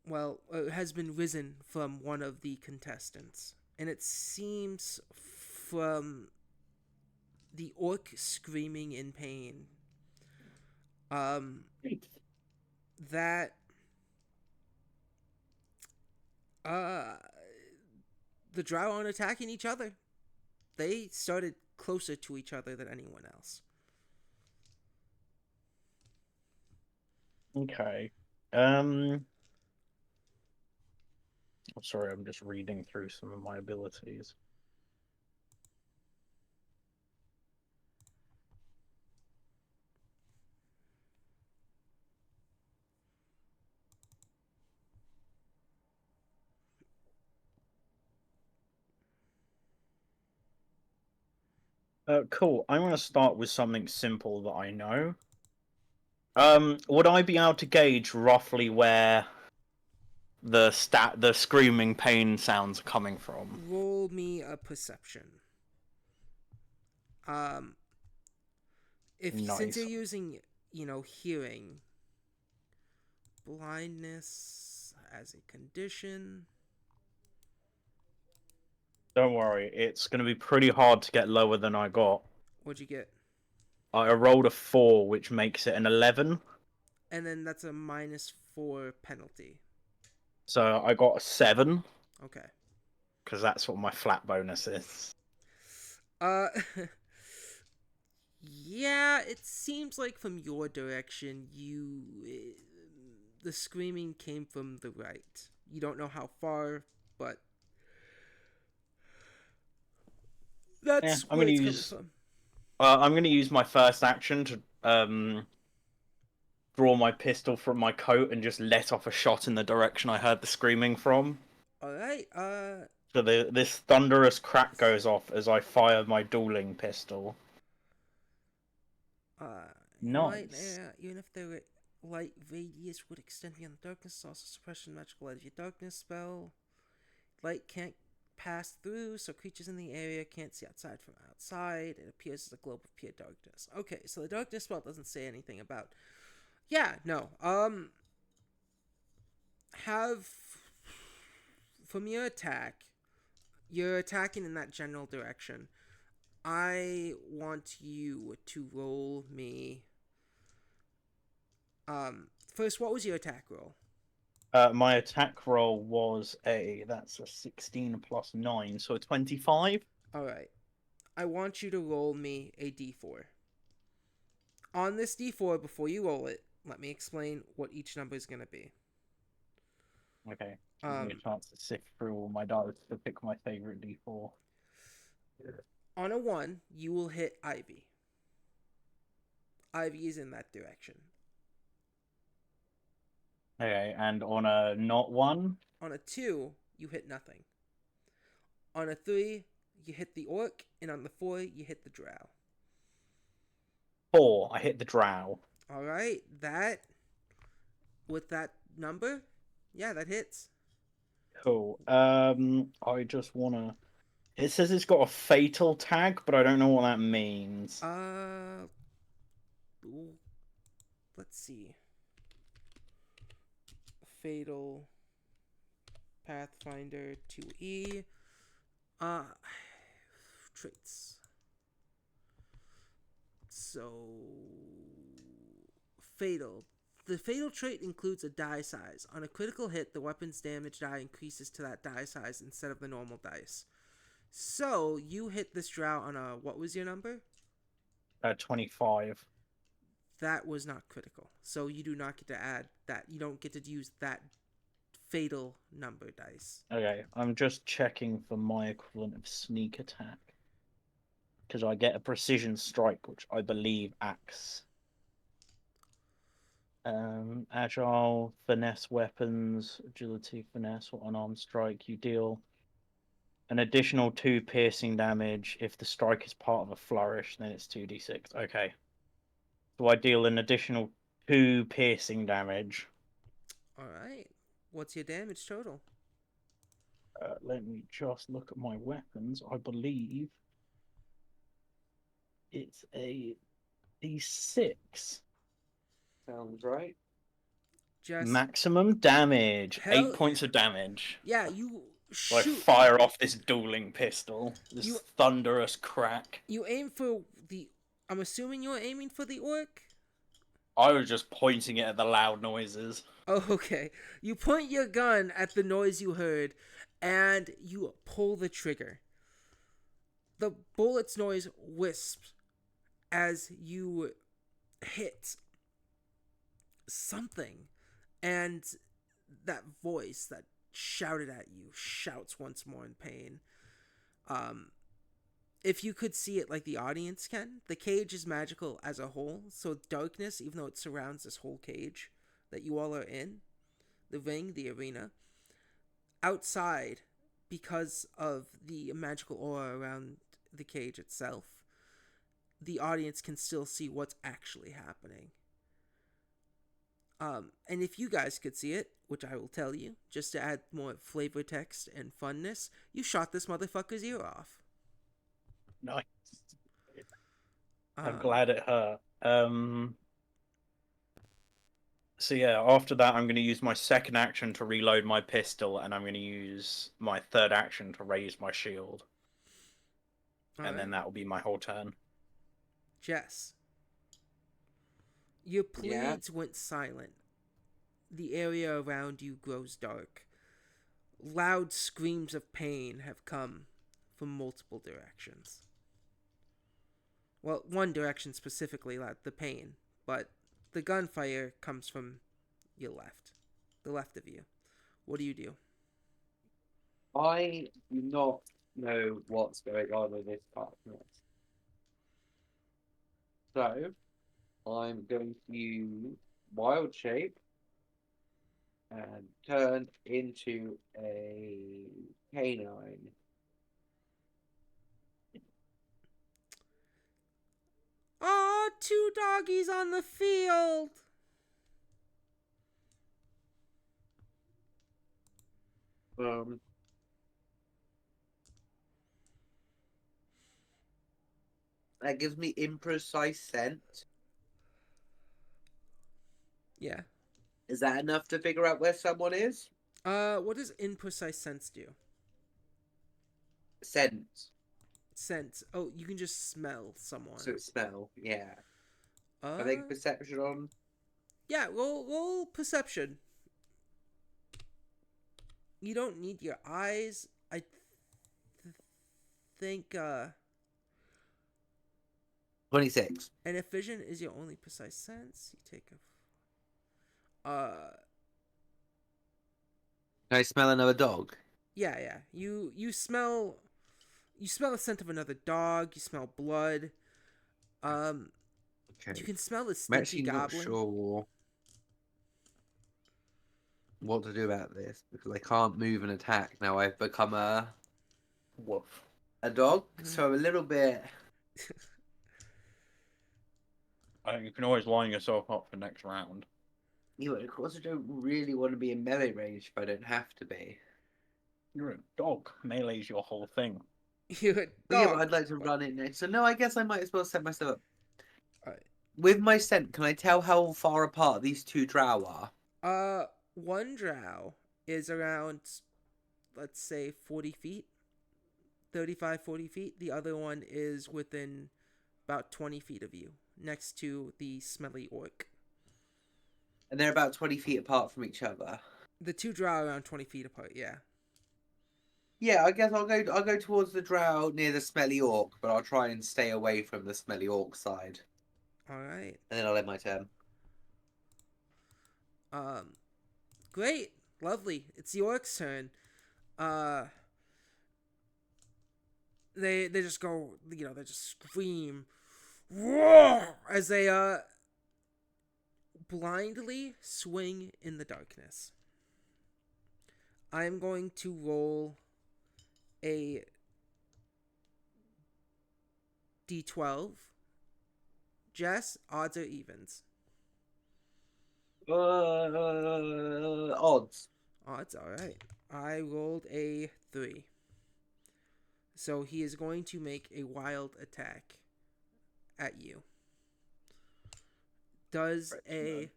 well, has been risen from one of the contestants. And it seems from the orc screaming in pain, that uh, the drow aren't attacking each other. They started closer to each other than anyone else. Okay. Sorry, I'm just reading through some of my abilities. Cool. I'm gonna start with something simple that I know. Would I be able to gauge roughly where the screaming pain sounds are coming from? Roll me a perception. Um, if since you're Nice. using, hearing, blindness as a condition. Don't worry, it's gonna be pretty hard to get lower than I got. What'd you get? I rolled a 4, which makes it an 11. And then that's a -4 penalty. So I got a 7, Okay. because that's what my flat bonus is. Uh, yeah, it seems like from your direction, the screaming came from the right. You don't know how far, but that's I'm where gonna it's coming use. from. I'm gonna use my first action to draw my pistol from my coat and just let off a shot in the direction I heard the screaming from. All right. So this thunderous crack goes off as I fire my dueling pistol. Nice. Even if the light radius would extend beyond the darkness, also suppression magical light of your darkness spell. Light can't pass through, so creatures in the area can't see outside from outside. It appears as a globe of pure darkness. Okay, so the darkness spell doesn't say anything about. Yeah, no. Have from your attack, you're attacking in that general direction. I want you to roll me. First, what was your attack roll? My attack roll was that's a 16 plus 9, so a 25. All right. I want you to roll me a d4. On this d4, before you roll it, let me explain what each number is going to be. Okay. Give me a chance to sift through all my dice to pick my favorite d4. On a 1, you will hit Ivy. Ivy is in that direction. Okay, and on a not 1? On a 2, you hit nothing. On a 3, you hit the orc, and on the 4, you hit the drow. 4, I hit the drow. Alright, with that number, yeah, that hits. Cool. I just wanna. It says it's got a fatal tag, but I don't know what that means. Let's see. Fatal Pathfinder 2E. Traits. So, fatal. The fatal trait includes a die size. On a critical hit, the weapon's damage die increases to that die size instead of the normal dice. So, you hit this drow on a, what was your number? 25. That was not critical. So, you do not get to add that. You don't get to use that fatal number dice. Okay, I'm just checking for my equivalent of sneak attack. Because I get a precision strike, which I believe acts. Agile, finesse weapons, agility, finesse, or unarmed strike. You deal an additional 2 piercing damage. If the strike is part of a flourish, then it's 2d6. Okay. So I deal an additional 2 piercing damage. All right. What's your damage total? Let me just look at my weapons. I believe it's a d6. Sounds right. Just Maximum damage. Hell 8 points of damage. yeah, you So I shoot. fire off this dueling pistol. This You- thunderous crack. You aim for the. I'm assuming you're aiming for the orc. I was just pointing it at the loud noises. Oh, okay. You point your gun at the noise you heard, and you pull the trigger. The bullet's noise wisps as you hit something, and that voice that shouted at you shouts once more in pain. If you could see it like the audience can, the cage is magical as a whole, so darkness, even though it surrounds this whole cage that you all are in, the ring, the arena, outside, because of the magical aura around the cage itself, the audience can still see what's actually happening. And if you guys could see it, which I will tell you, just to add more flavor text and funness, you shot this motherfucker's ear off. Nice. I'm Um, glad it hurt. So yeah, after that, I'm going to use my second action to reload my pistol, and I'm going to use my third action to raise my shield, and then that will be my whole turn. Jess, your Yeah? pleads went silent. The area around you grows dark. Loud screams of pain have come from multiple directions. Well, one direction specifically, the pain, but the gunfire comes from your left, the left of you. What do? I do not know what's going on in this darkness. So, I'm going to use Wild Shape and turn into a canine. Aw, 2 doggies on the field! That gives me imprecise scent. Yeah. Is that enough to figure out where someone is? What does imprecise sense do? Scent. Sense. Oh, you can just smell someone. So smell. Yeah. I think perception on. Yeah, roll perception. You don't need your eyes. I think 26. and if vision is your only precise sense, you take Can I smell another dog? yeah. You smell the scent of another dog, you smell blood. Okay. You can smell the I'm stinky actually goblin. not sure what to do about this because I can't move and attack. Now I've become a Woof. dog, so I'm a little bit. I think you can always line yourself up for next round. Yeah, but of course I don't really want to be in melee range if I don't have to be. You're a dog. Melee's your whole thing. You're a But yeah, dog. but I'd like to run it next. So no, I guess I might as well set myself up. Alright. With my scent, can I tell how far apart these two drow are? One drow is around, let's say, 40 feet. 35, 40 feet. The other one is within about 20 feet of you, next to the smelly orc. And they're about 20 feet apart from each other. The 2 drow are around 20 feet apart, yeah. Yeah, I guess I'll go towards the drow near the smelly orc, but I'll try and stay away from the smelly orc side. Alright. And then I'll end my turn. Great. Lovely. It's the orc's turn. Uh, they just go, they just scream, roar, as they blindly swing in the darkness. I'm going to roll a d12. Jess, odds or evens? Odds. Odds, alright. I rolled a 3. So he is going to make a wild attack at you. Does a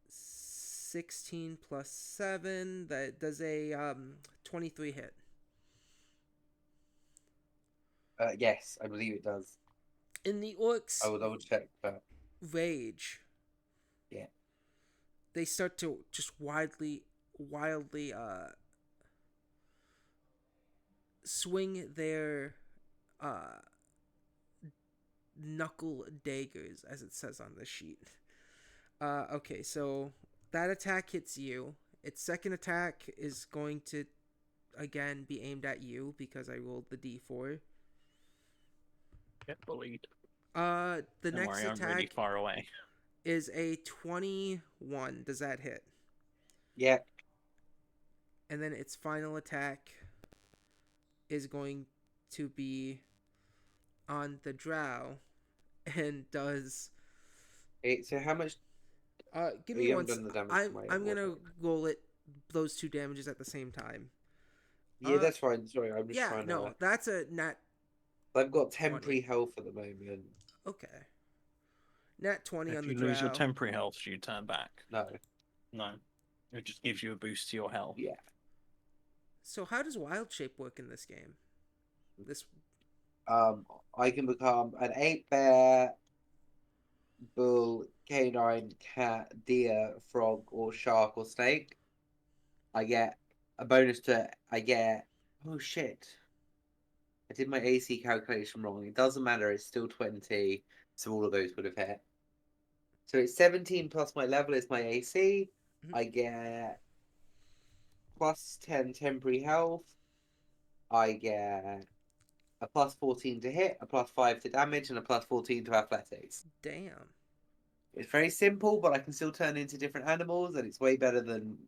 16 plus 7, that does a 23 hit. Yes, I believe it does. In the orcs' I will double check, but rage, yeah, they start to just wildly swing their knuckle daggers, as it says on the sheet. Okay, so that attack hits you. Its second attack is going to again be aimed at you because I rolled the d4. Get bullied. The Don't next worry, I'm really attack far away. is a 21. Does that hit? yeah. And then its final attack is going to be on the drow and does So how much? give You me one haven't done the damage to my I'm gonna water. roll those two damages at the same time. Yeah, that's fine. Sorry, I'm just Yeah, trying no, to. that's a nat. I've got temporary health at the moment. Okay, nat 20 on If the you lose your drow. temporary health, you turn back. No. No. It just gives you a boost to your health. Yeah. So how does wild shape work in this game? This I can become an 8-bear, bull, canine, cat, deer, frog, or shark or snake. I get a bonus to it. I get. Oh shit! I did my AC calculation wrong. It doesn't matter. It's still 20, so all of those would have hit. So it's 17 plus my level is my AC. Mhm. I get plus 10 temporary health. I get a plus 14 to hit, a plus 5 to damage, and a plus 14 to athletics. damn. It's very simple, but I can still turn into different animals, and it's way better than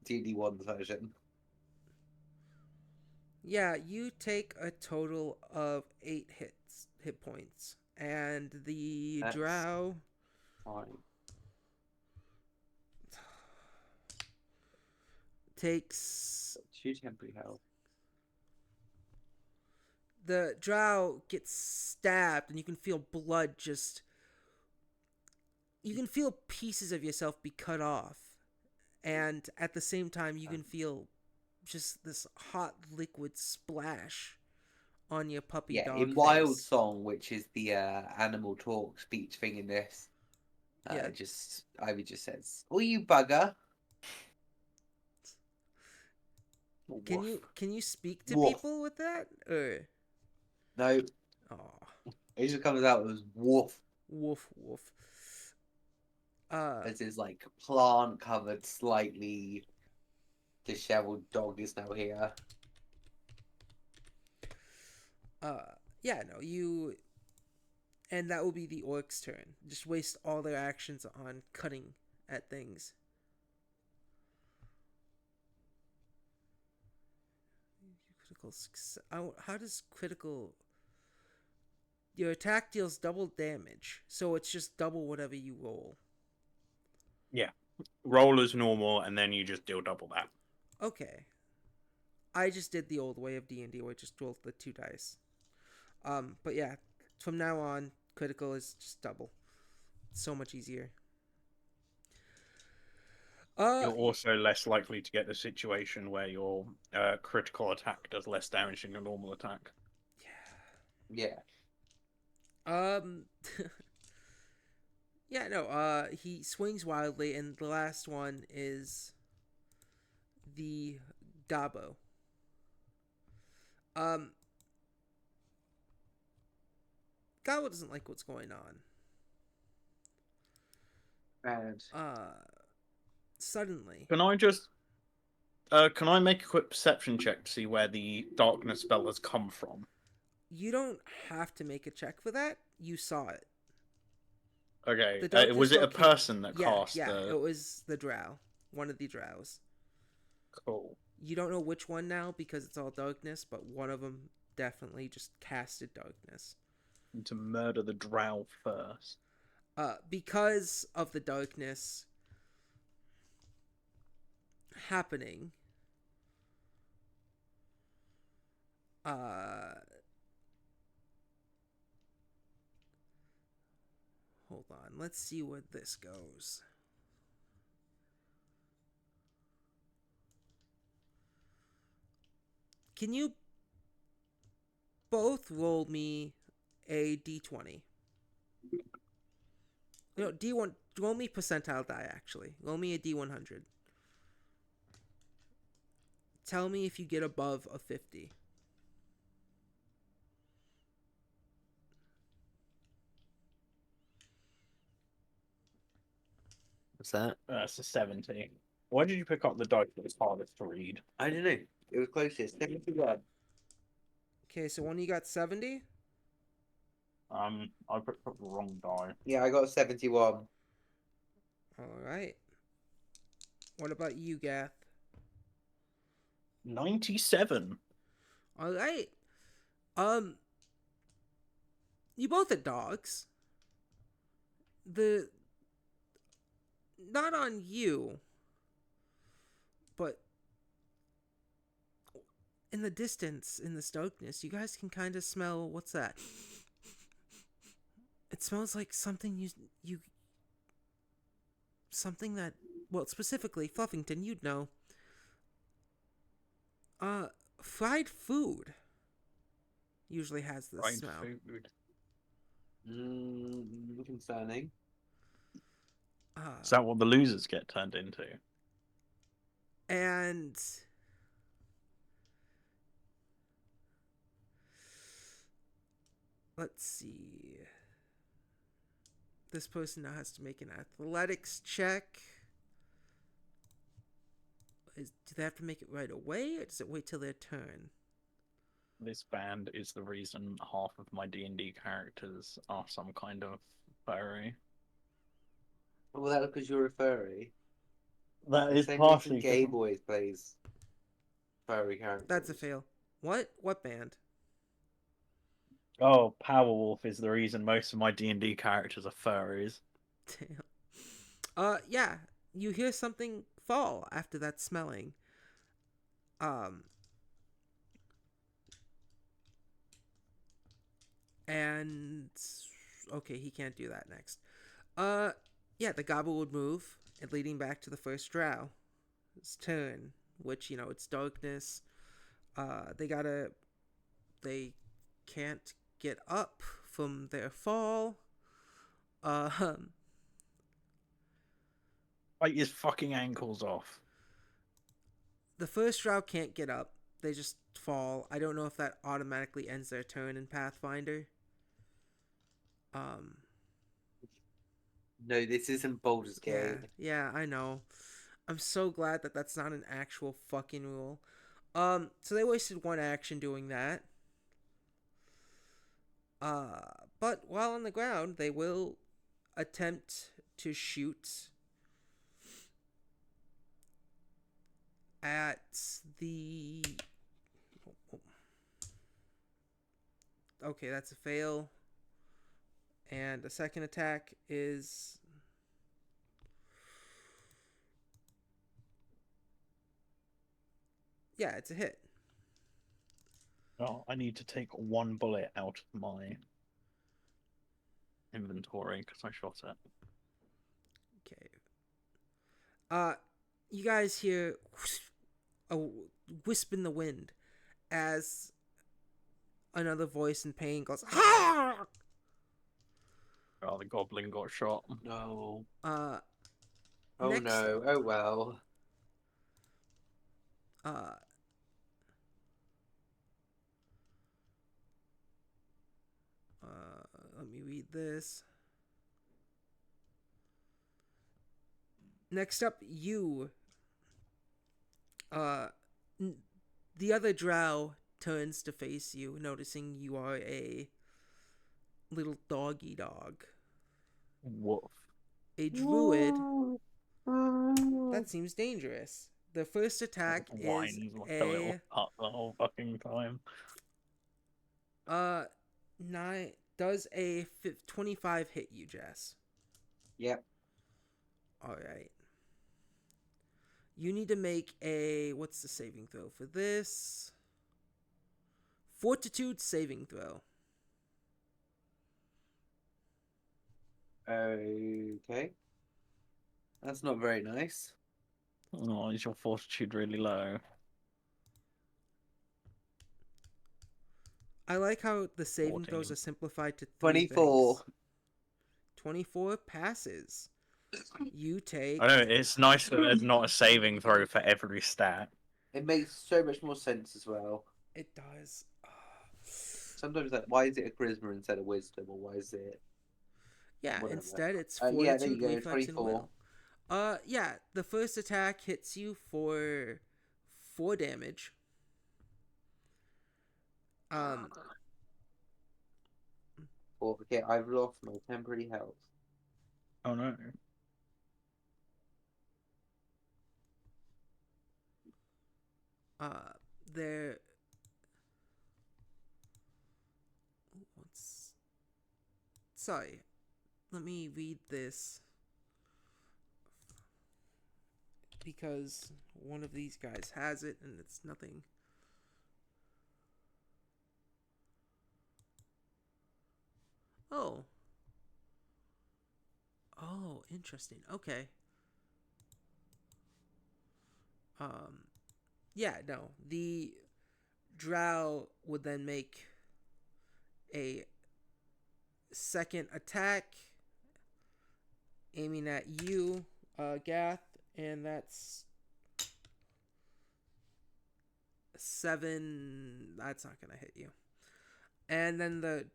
D&D1's version. Yeah, you take a total of 8 hit points, and the That's drow fine. takes. 2 temporary health. The drow gets stabbed, and you can feel blood just. You can feel pieces of yourself be cut off, and at the same time, you can feel just this hot liquid splash on your puppy Yeah, dog in Wild face. Song, which is the animal talk speech thing in this, Yeah. Ivy just says, "Oh, you bugger." Can you speak to Woof. people with that? Or No, oh, it just comes out as woof. woof woof. As his like plant covered, slightly disheveled dog is now here. Yeah, no, you. And that will be the orc's turn. Just waste all their actions on cutting at things. Critical success. How does critical. Your attack deals double damage, so it's just double whatever you roll. Yeah. Roll as normal, and then you just deal double that. Okay. I just did the old way of D&D where I just rolled the 2 dice. But yeah, from now on, critical is just double. It's so much easier. You're also less likely to get the situation where your critical attack does less damage than your normal attack. Yeah. Yeah, no, he swings wildly, and the last one is the Gabo. Gabo doesn't like what's going on. And suddenly. Can I just can I make a quick perception check to see where the darkness spell has come from? You don't have to make a check for that. You saw it. Okay. The darkness Was it a spell person that Yeah, cast yeah. the? It was the drow. One of the drows. Cool. You don't know which one now because it's all darkness, but one of them definitely just casted darkness. And to murder the drow first. Because of the darkness happening, hold on, let's see where this goes. Can you both roll me a d20? No, d1. Roll me percentile die, actually. Roll me a d100. Tell me if you get above a 50. What's that? That's a 70. Why did you pick up the dice that was hardest to read? I don't know. It was closest. 71. Okay, so one of you got 70? I picked up the wrong die. Yeah, I got 71. Alright. What about you, Gath? 97. Alright. You both are dogs. Not on you, but in the distance, in the darkness, you guys can kind of smell, what's that? It smells like something you something that, well, specifically Fluffington, you'd know. Fried food usually has this Fried smell. food. Concerning. Is that what the losers get turned into? And let's see. This person now has to make an athletics check. Do they have to make it right away, or does it wait till their turn? This band is the reason half of my D&D characters are some kind of furry. Well, that's because you're a furry. That The is same partially reason Gay Boys plays furry characters. That's a fail. What band? Oh, Powerwolf is the reason most of my D&D characters are furries. Damn. Yeah. You hear something fall after that smelling. And okay, he can't do that next. Yeah, the gobble would move, and leading back to the first drow. His turn, which, it's darkness. They can't get up from their fall. Bite his fucking ankles off. The first drow can't get up. They just fall. I don't know if that automatically ends their turn in Pathfinder. No, this isn't Baldur's Gate. Yeah, I know. I'm so glad that that's not an actual fucking rule. So they wasted one action doing that. But while on the ground, they will attempt to shoot at the... Okay, that's a fail. And the second attack is... Yeah, it's a hit. Oh, I need to take one bullet out of my inventory because I shot it. Okay. You guys hear a wisp in the wind as another voice in pain goes, "Ah!" Oh, the goblin got shot. No. Uh, Oh next, no. Oh well. Let me read this. Next up, you. Uh, the other drow turns to face you, noticing you are a little doggy dog. Woof. A druid. That seems dangerous. The first attack is Whines like a little a pup the whole fucking time. 9. Does a 25 hit you, Jess? Yep. All right. You need to make a, what's the saving throw for this? Fortitude saving throw. Okay. That's not very nice. Oh, is your fortitude really low? I like how the saving 14. throws are simplified to 24. things. 24 passes. You take. I know, it's nice that there's not a saving throw for every stat. It makes so much more sense as well. It does. Sometimes, like, why is it a charisma instead of wisdom, or why is it? Yeah, Whatever. instead it's Yeah, fortitude, there you go. reflex, and 24. will. Yeah, the first attack hits you for 4 damage. Well, okay, I've lost my temporary health. Oh no. There. What's. Sorry. Let me read this. Because one of these guys has it and it's nothing. Oh. Oh, interesting. Okay. Yeah, no. The drow would then make a second attack aiming at you, Gath, and that's 7. That's not gonna hit you. And then the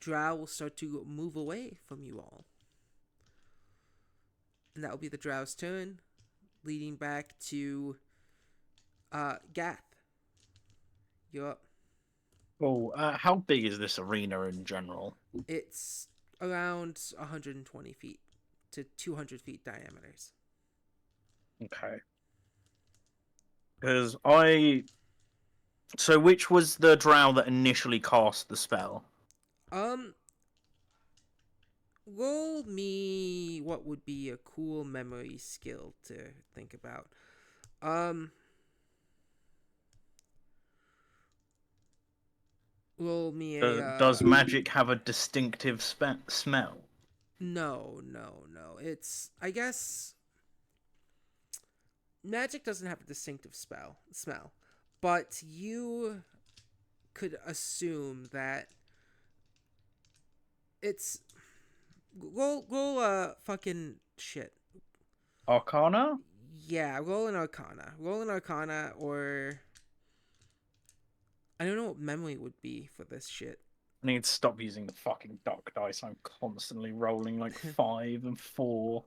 drow will start to move away from you all. And that will be the drow's turn, leading back to Gath. You're up. Well, how big is this arena in general? It's around 120 feet to 200 feet diameters. Okay. Because I... So which was the drow that initially cast the spell? Roll me what would be a cool memory skill to think about. Roll me a. Does magic have a distinctive smell? No. It's, I guess, magic doesn't have a distinctive smell, but you could assume that it's roll fucking shit. Arcana? Yeah, roll an arcana, or I don't know what memory would be for this shit. I need to stop using the fucking duck dice. I'm constantly rolling like 5 and 4.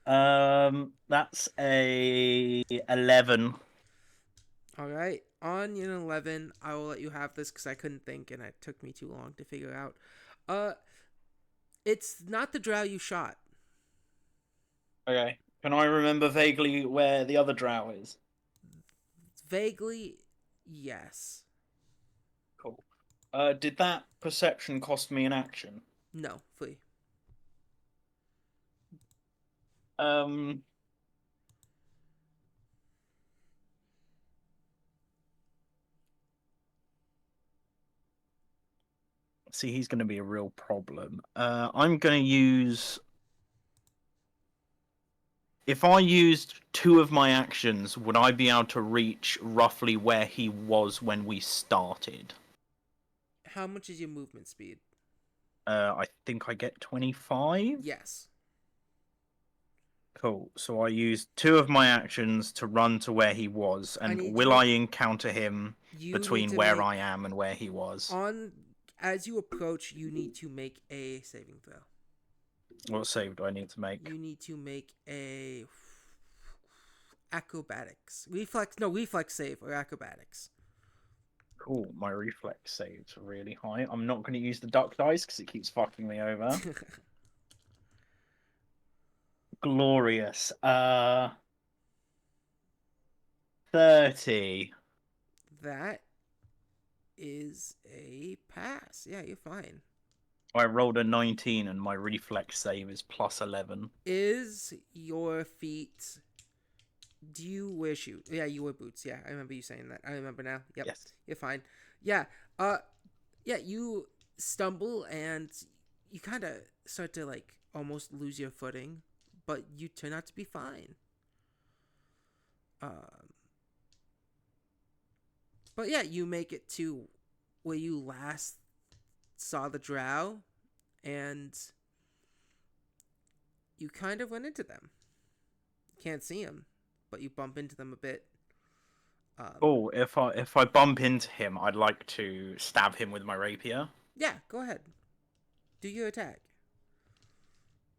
That's a 11. All right, on an 11, I will let you have this because I couldn't think and it took me too long to figure out. It's not the drow you shot. Okay. Can I remember vaguely where the other drow is? Vaguely, yes. Cool. Did that perception cost me an action? No, free. See, he's going to be a real problem. I'm going to use... If I used 2 of my actions, would I be able to reach roughly where he was when we started? How much is your movement speed? I think I get 25? Yes. Cool. So I used 2 of my actions to run to where he was, and will I encounter him between where I am and where he was? As you approach, you need to make a saving throw. What save do I need to make? You need to make a acrobatics. Reflex save or acrobatics. Cool, my reflex save's really high. I'm not going to use the duck dice because it keeps fucking me over. Glorious. 30. That is a pass. Yeah, you're fine. I rolled a 19 and my reflex save is plus 11. Is your feet... Do you wear shoes? Yeah, you wear boots. Yeah, I remember you saying that. I remember now. Yep. Yes. You're fine. Yeah. Yeah, you stumble and you kind of start to like almost lose your footing, but you turn out to be fine. But yeah, you make it to where you last saw the drow, and you kind of run into them. You can't see them, but you bump into them a bit. Oh, if I bump into him, I'd like to stab him with my rapier. Yeah, go ahead. Do your attack.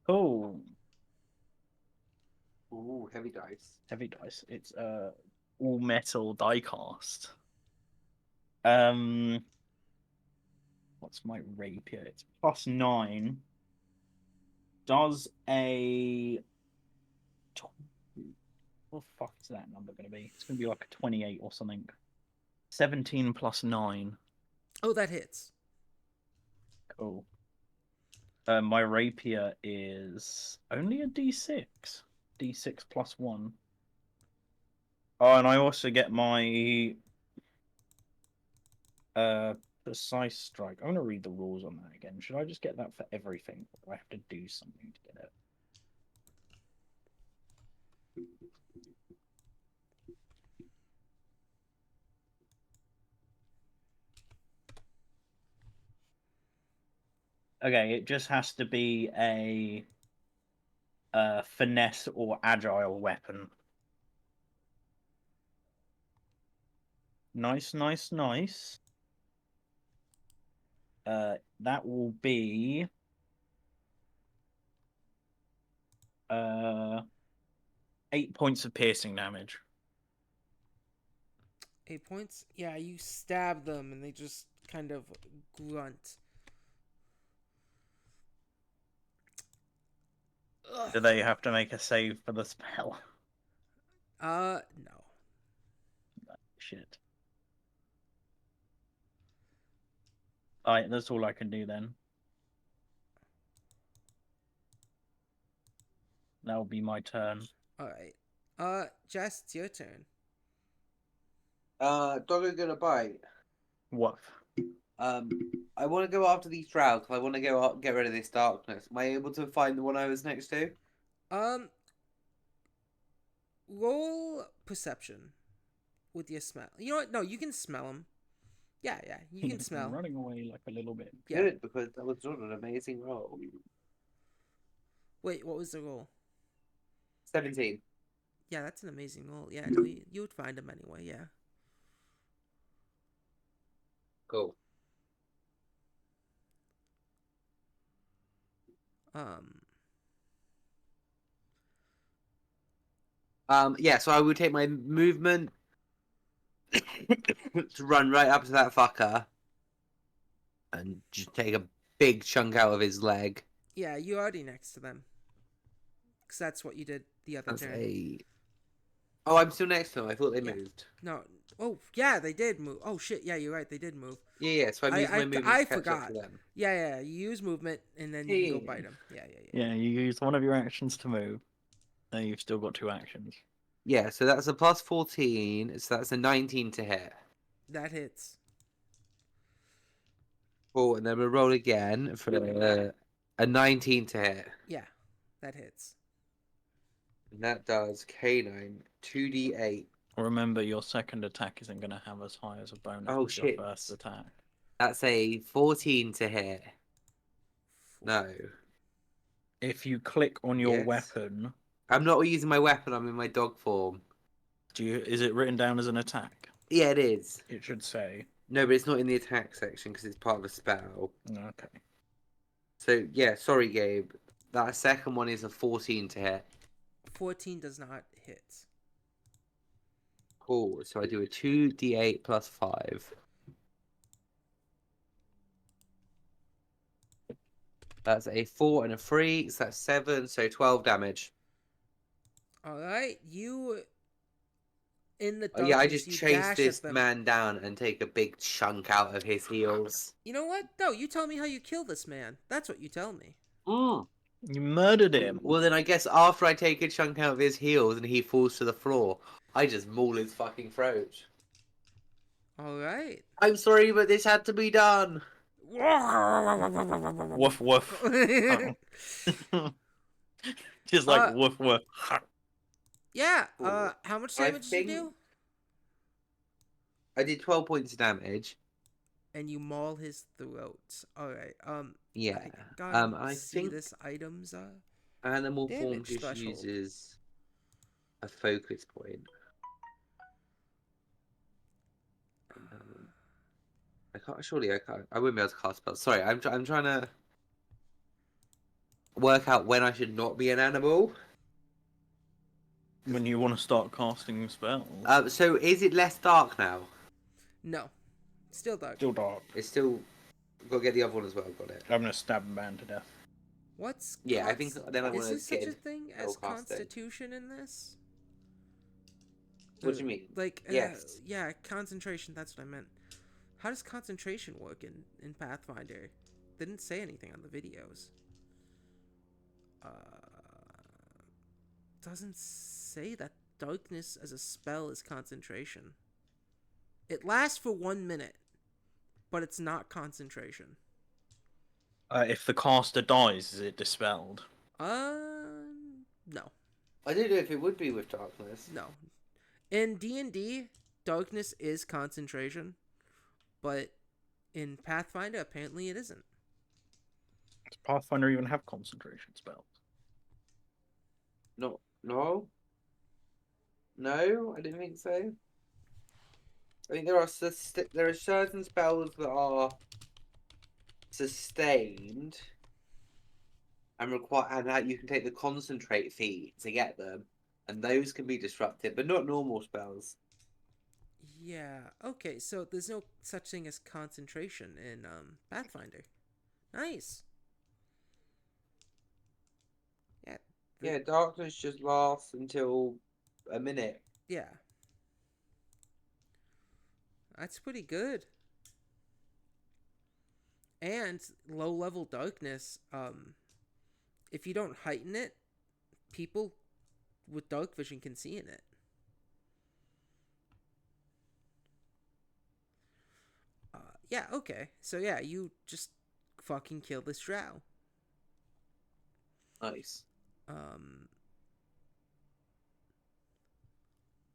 Oh, Ooh, heavy dice. heavy dice. It's all metal die cast. What's my rapier? It's plus 9. Does a what the fuck is that number going to be? It's going to be like a 28 or something. 17 plus 9. Oh, that hits. Cool. My rapier is only a d6. D6 plus 1. Oh, and I also get my precise strike. I'm going to read the rules on that again. Should I just get that for everything? Or do I have to do something to get it? Okay, it just has to be a finesse or agile weapon. Nice, nice, nice. That will be 8 points of piercing damage. 8 points? Yeah, you stab them and they just kind of grunt. Ugh. Do they have to make a save for the spell? No. Shit. Alright, that's all I can do then. That'll be my turn. Alright. Jess, it's your turn. Doggo gonna bite. What? I want to go after these drow because I want to go get rid of this darkness. Am I able to find the one I was next to? Roll perception with your smell. You know what? No, you can smell them. Yeah, you can smell. I'm running away like a little bit. Yeah. Good, because that was not an amazing roll. Wait, what was the roll? 17. Yeah, that's an amazing roll. Yeah, no, you would find them anyway. Yeah. Cool. Yeah, so I would take my movement to run right up to that fucker and just take a big chunk out of his leg. Yeah, you're already next to them. Because that's what you did the other That's turn. Oh, I'm still next to him. I thought they Yeah. moved. No. Oh, yeah, they did move. Oh, shit. Yeah, you're right. They did move. Yeah, so I'm using my movement I to catch up forgot. to them. Yeah, you use movement and then you can go bite them. Yeah. Yeah, you use one of your actions to move. Then you've still got 2 actions. Yeah, so that's a plus 14, so that's a 19 to hit. That hits. Cool, and then we'll roll again for a 19 to hit. Yeah, that hits. And that does K9, 2d8. Remember, your second attack isn't going to have as high as a bonus Oh, as your shit. first attack. That's a 14 to hit. No. If you click on your Yes. weapon, I'm not using my weapon, I'm in my dog form. is it written down as an attack? Yeah, it is. It should say. No, but it's not in the attack section because it's part of a spell. Okay. So, yeah, sorry, Gabe. That second one is a 14 to hit. 14 does not hit. Cool. So I do a 2d8 plus 5. That's a 4 and a 3. So that's 7. So 12 damage. Alright, you... In the Oh, yeah, I darkness, just you chase dash this at them. man down and take a big chunk out of his heels. You know what? No, you tell me how you kill this man. That's what you tell me. You murdered him. Well, then I guess after I take a chunk out of his heels and he falls to the floor, I just maul his fucking throat. Alright. I'm sorry, but this had to be done. Woof woof. Oh. Just like woof woof. Yeah, Cool. how much I damage did you think- do? I did 12 points of damage. And you maul his throat. Alright, Yeah. I gotta I see think this item's, animal form damage just threshold. uses a focus point. I can't. Surely I can't. I wouldn't be able to cast spells. Sorry, I'm trying to work out when I should not be an animal. When you want to start casting spells. So is it less dark now? No. Still dark. Still dark. It's still. Got to get the other one as well. Got it. I'm gonna stab a man to death. What's Yeah, I think then I is wanna there such a get thing as spellcasting. constitution in this? What do you mean? Like, Yes. yeah, concentration. That's what I meant. How does concentration work in Pathfinder? They didn't say anything on the videos. Doesn't say that darkness as a spell is concentration. It lasts for 1 minute, but it's not concentration. If the caster dies, is it dispelled? No. I don't know if it would be with darkness. No. In D&D, darkness is concentration, but in Pathfinder, apparently it isn't. Does Pathfinder even have concentration spells? No. I didn't think so. I think there are certain spells that are sustained and require, and that you can take the concentrate feat to get them, and those can be disrupted, but not normal spells. Yeah, okay, so there's no such thing as concentration in Pathfinder. Nice. Yeah, darkness just lasts until a minute. Yeah. That's pretty good. And low level darkness, if you don't heighten it, people with dark vision can see in it. Yeah, okay. So yeah, you just fucking kill this drow. Nice.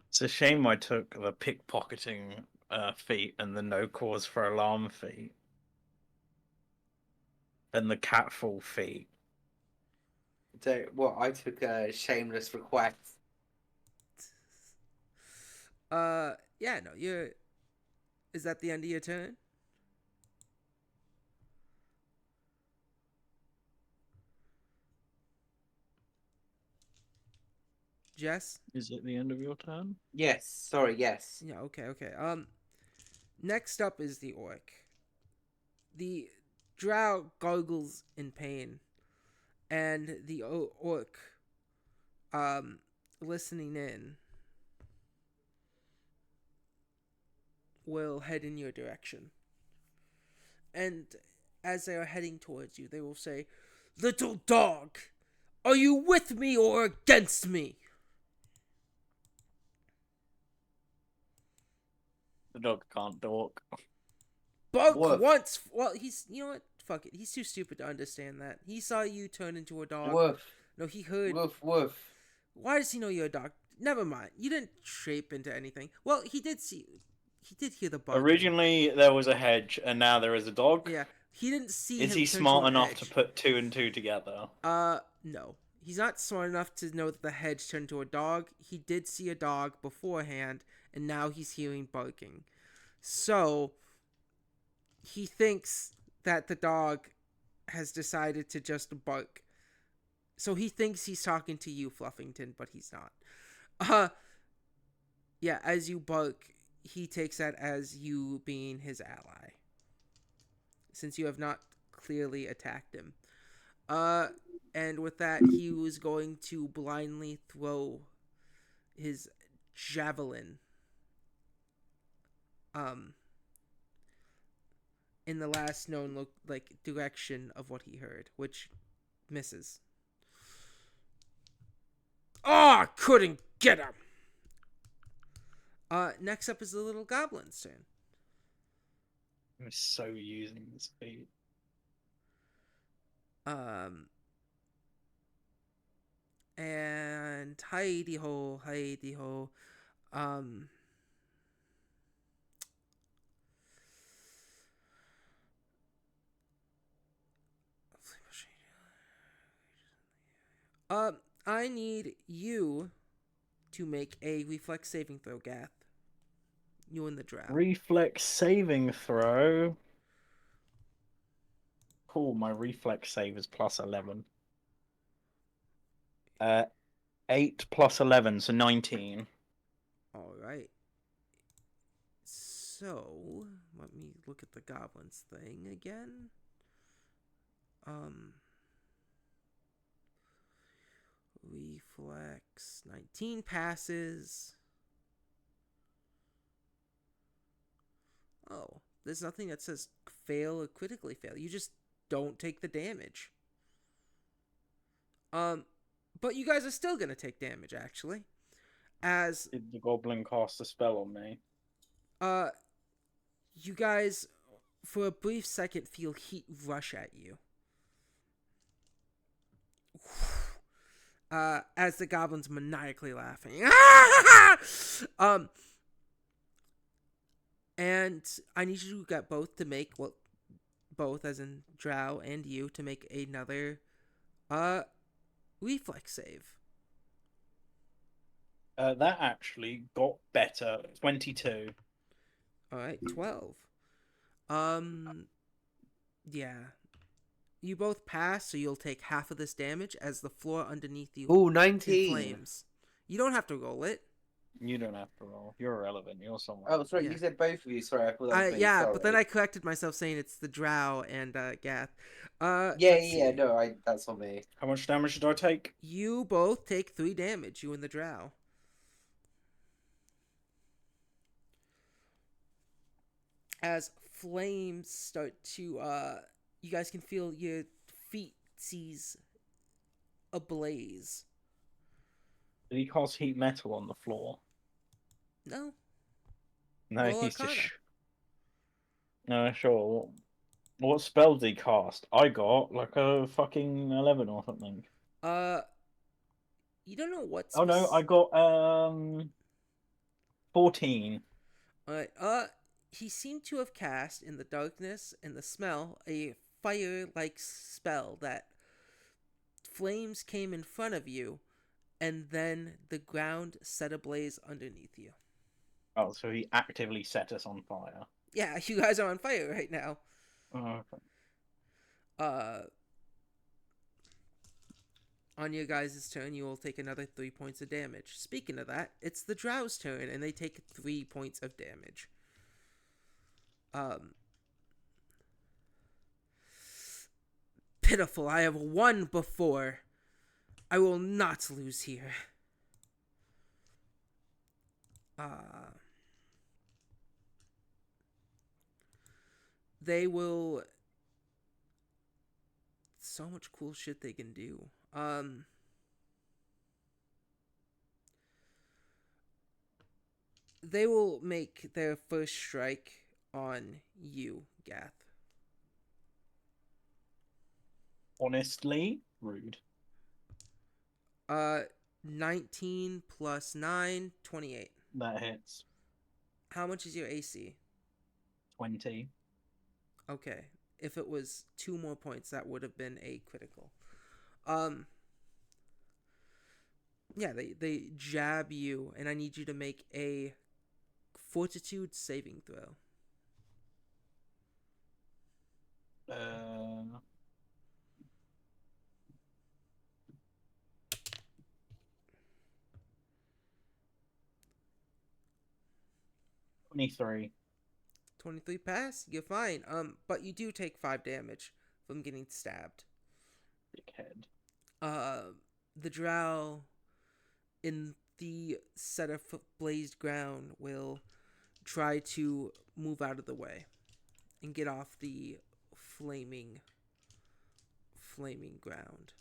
It's a shame I took the pickpocketing feat and the no cause for alarm feat. And the catfall feat. So, I took a shameless request. Yeah, no, you're... Is that the end of your turn? Jess? Is it the end of your turn? Yes, sorry, yes. Yeah, okay. Next up is the orc. The drow gargles in pain, and the orc, listening in, will head in your direction. And as they are heading towards you, they will say, "Little dog, are you with me or against me?" The dog can't talk. Bark Woof. once. Well, he's, you know what? Fuck it. He's too stupid to understand that. He saw you turn into a dog. Woof. No, he heard. Woof, woof. Why does he know you're a dog? Never mind. You didn't shape into anything. Well, he did see. He did hear the barking. Originally, there was a hedge, and now there is a dog. Yeah, he didn't see. Is him he turn smart to an enough edge. to put 2 and 2 together? No. He's not smart enough to know that the hedge turned into a dog. He did see a dog beforehand, and now he's hearing barking. So, he thinks that the dog has decided to just bark. So he thinks he's talking to you, Fluffington, but he's not. Uh, yeah, as you bark, he takes that as you being his ally, since you have not clearly attacked him. And with that, he was going to blindly throw his javelin, in the last known direction of what he heard, which misses. Oh, couldn't get him. Next up is the little goblin's turn. I'm so using this beat. And Heidi ho, Heidi ho. I need you to make a reflex saving throw, Gath. You and the drow. Reflex saving throw. Cool, my reflex save is plus 11. 8 plus 11, so 19. Alright. So, let me look at the goblin's thing again. Reflex 19 passes. Oh, there's nothing that says fail or critically fail. You just don't take the damage. But you guys are still gonna take damage, actually. As Did the goblin cast a spell on me? you guys, for a brief second, feel heat rush at you. As the goblin's maniacally laughing. And I need you to get both to make, well, both as in drow and you, to make another reflex save. That actually got better. 22. Alright, 12. Yeah. You both pass, so you'll take half of this damage as the floor underneath you Ooh, 19. flames. You don't have to roll it. You don't have to roll. You're irrelevant. You're somewhere. Oh, sorry, Yeah. you said both of you. Sorry, I thought that was me. Yeah, Sorry. but then I corrected myself saying it's the drow and Gath. Yeah, no, that's on me. How much damage should I take? You both take 3 damage, you and the drow. As flames start to, you guys can feel your feet seize ablaze. Did he cast heat metal on the floor? No? No, Roll he's Arcana. just. No, sure. What spell did he cast? I got like a fucking 11 or something. You don't know what. Oh no, I got 14. Alright, he seemed to have cast in the darkness and the smell a fire-like spell that flames came in front of you, and then the ground set ablaze underneath you. Oh, so he actively set us on fire. Yeah, you guys are on fire right now. Oh, okay. On your guys' turn, you will take another 3 points of damage. Speaking of that, it's the drow's turn, and they take 3 points of damage. Pitiful, I have won before. I will not lose here. They will... So much cool shit they can do. They will make their first strike on you, Gath. Honestly, rude. 19 plus 9, 28. That hits. How much is your AC? 20. Okay. If it was 2 more points, that would have been a critical. Yeah, they jab you, and I need you to make a fortitude saving throw. 23. 23 pass? You're fine. But you do take 5 damage from getting stabbed. Dickhead. The drow in the set of blazed ground will try to move out of the way and get off the flaming ground.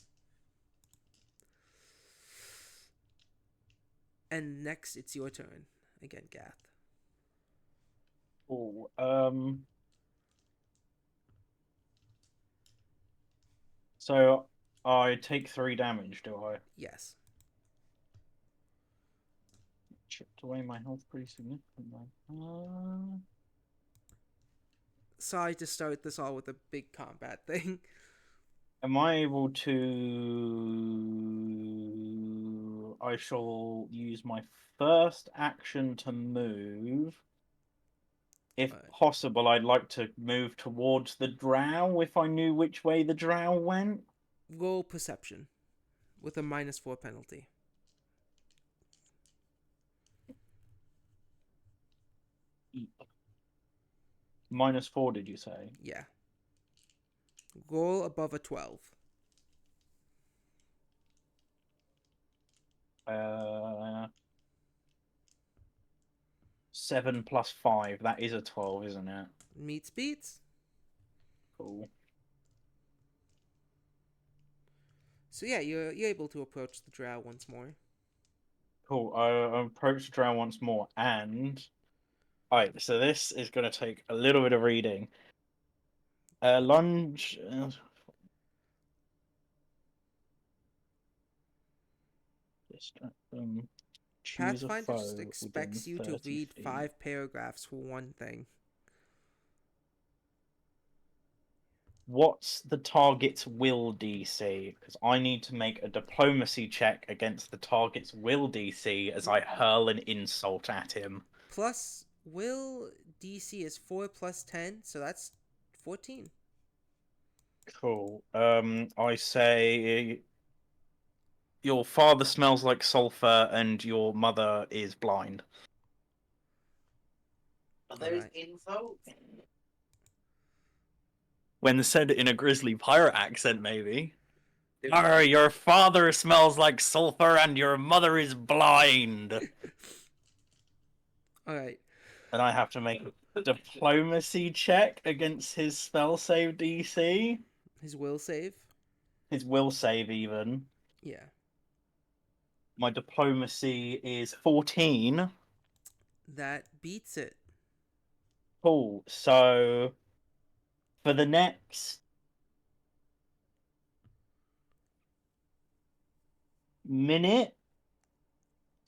And next, it's your turn again, Gath. Oh, so I take 3 damage, do I? Yes. Chipped away my health pretty significantly. Sorry to start this all with a big combat thing. Am I able to? I shall use my first action to move. If Alright. possible, I'd like to move towards the drow if I knew which way the drow went. Roll perception with a -4 penalty. -4, did you say? Yeah. Roll above a 12. 7 plus 5. That is a 12, isn't it? Meets beats. Cool. So yeah, you're able to approach the drow once more. Cool. I approach the drow once more, and alright. So this is going to take a little bit of reading. Lunge. Choose a Pathfinder foe just within expects you to 30 read feet. 5 paragraphs for one thing. What's the target's will DC? Because I need to make a diplomacy check against the target's will DC as I hurl an insult at him. Plus, will DC is 4 plus 10, so that's 14. Cool. I say your father smells like sulfur and your mother is blind. Are those Alright. insults? When said in a grizzly pirate accent, maybe. Your father smells like sulfur and your mother is blind. Alright. And I have to make a diplomacy check against his spell save DC. His will save? His will save, even. Yeah. My diplomacy is 14. That beats it. Cool. So, for the next minute,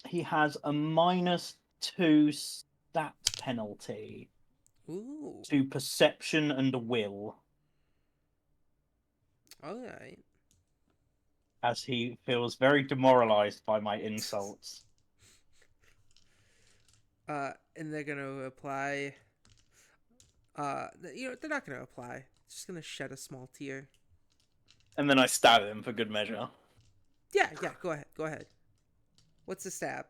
he has a -2 stat penalty Ooh. to perception and will, Alright. as he feels very demoralized by my insults. And they're gonna apply. They're not gonna apply. Just gonna shed a small tear. And then I stab him for good measure. Yeah, go ahead. What's the stab?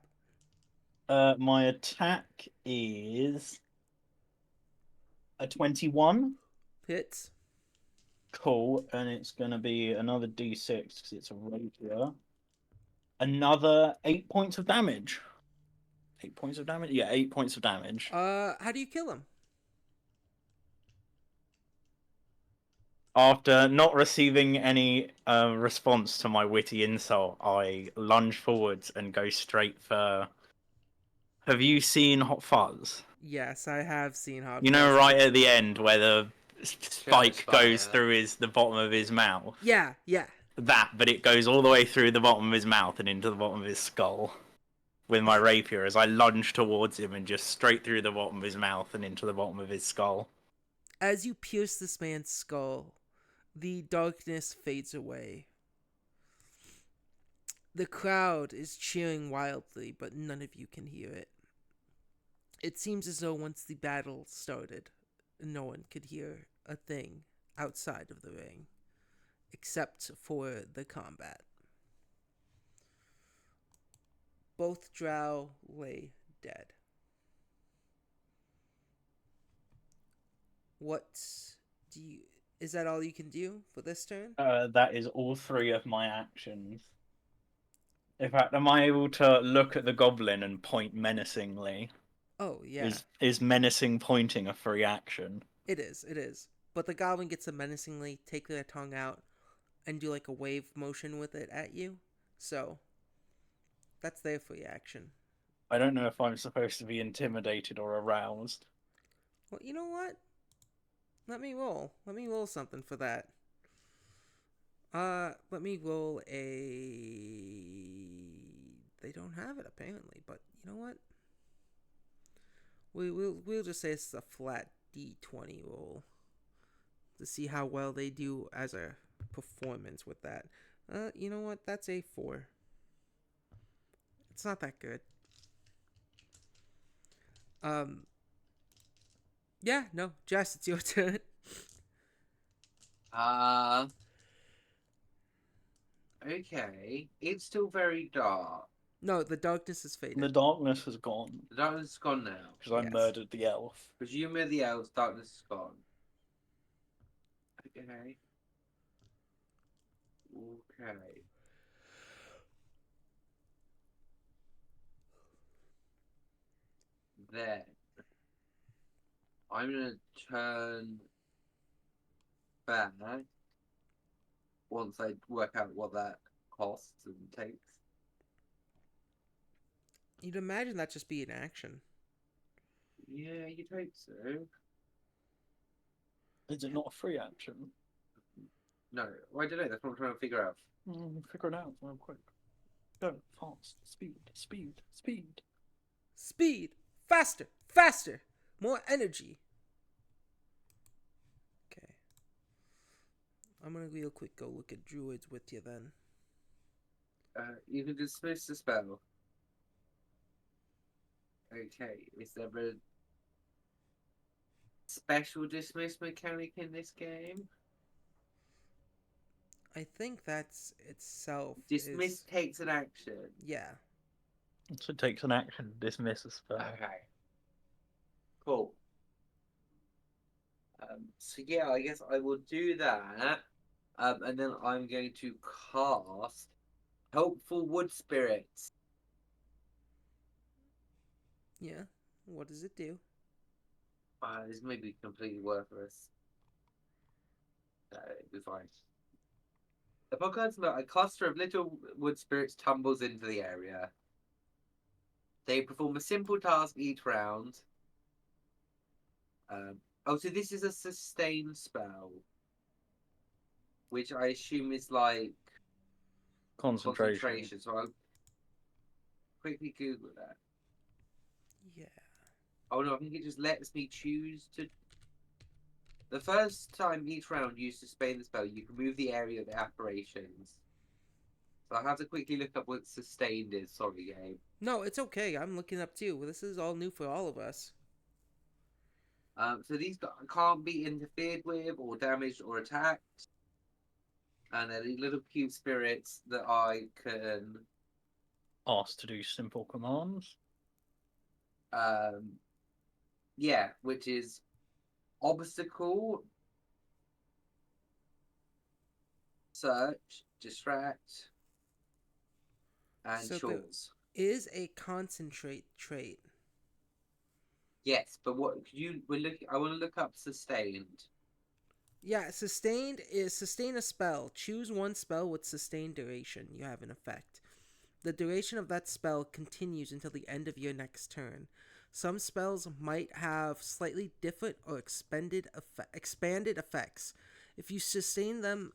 My attack is a 21. Hits. Cool, and it's gonna be another d6 because it's a rapier. Another 8 points of damage. 8 points of damage? Yeah, 8 points of damage. How do you kill him? After not receiving any response to my witty insult, I lunge forwards and go straight for. Have you seen Hot Fuzz? Yes, I have seen Hot You know, Fuzz. right at the end where the spike Spike, goes yeah. through the bottom of his mouth. Yeah. That, but it goes all the way through the bottom of his mouth and into the bottom of his skull. With my rapier, as I lunge towards him and just straight through the bottom of his mouth and into the bottom of his skull. As you pierce this man's skull, the darkness fades away. The crowd is cheering wildly, but none of you can hear it. It seems as though once the battle started, no one could hear a thing outside of the ring, except for the combat. Both drow lay dead. What do you? Is that all you can do for this turn? That is all 3 of my actions. In fact, am I able to look at the goblin and point menacingly? Oh yeah, Is menacing pointing a free action? it is. It is. But the goblin gets to menacingly take their tongue out and do like a wave motion with it at you. So that's their free action. I don't know if I'm supposed to be intimidated or aroused. Well, you know what? Let me roll. Let me roll something for that. Let me roll a. They don't have it apparently, but you know what? We'll just say it's a flat D20 roll to see how well they do as a performance with that. You know what? That's a 4. It's not that good. Yeah, no, Jess, it's your turn. Okay. It's still very dark. No, the darkness is faded. The darkness has gone The darkness is gone now. because I Yes. murdered the elf. Because you made the elves, darkness is gone. Okay. Okay. Then I'm gonna turn back once I work out what that costs and takes. You'd imagine that just be an action. Yeah, you'd hope so. Is it not a free action? No, well, I don't know. That's what I'm trying to figure out. Figure it out real quick. Go fast, speed, speed, speed. Speed! Faster! Faster! More energy! Okay. I'm gonna real quick go look at druids with you then. You can dismiss the spell. Okay, is there a special dismiss mechanic in this game? I think that's itself. Dismiss takes an action. Yeah. So it takes an action to dismiss a spell. Okay. Cool. So yeah, I guess I will do that. And then I'm going to cast Helpful Wood Spirits. Yeah. What does it do? This may be completely worthless. It'll be fine. The podcast about a cluster of little wood spirits tumbles into the area. They perform a simple task each round. So this is a sustain spell, which I assume is like Concentration. So I'll quickly Google that. Yeah. Oh no, I think it just lets me choose to. The first time each round you sustain the spell, you can move the area of the apparitions. So I have to quickly look up what sustained is. Sorry, Gabe. No, it's okay. I'm looking up too. This is all new for all of us. So these can't be interfered with or damaged or attacked. And they're these little cute spirits that I can Asked to do simple commands. yeah, which is obstacle, search, distract, and So chores. Is a concentrate trait. Yes, but what could you? I want to look up sustained. Yeah, sustained is sustain a spell. Choose one spell with sustained duration you have in effect. The duration of that spell continues until the end of your next turn. Some spells might have slightly different or expanded effects if you sustain them.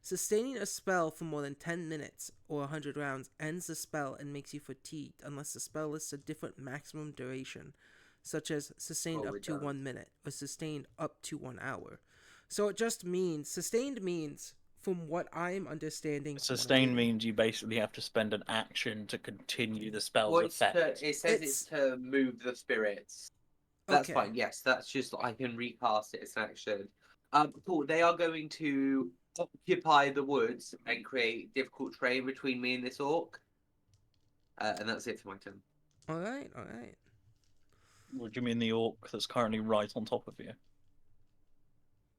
Sustaining a spell for more than 10 minutes or 100 rounds ends the spell and makes you fatigued unless the spell lists a different maximum duration, such as sustained up to 1 minute or sustained up to 1 hour. So it just means, sustained means, from what I'm understanding... Sustain means you basically have to spend an action to continue the spell's effect. It says it's to move the spirits. That's Okay. fine, yes, that's just, I can recast it as an action. Cool, they are going to occupy the woods and create difficult terrain between me and this orc. And that's it for my turn. Alright, alright. What do you mean the orc that's currently right on top of you?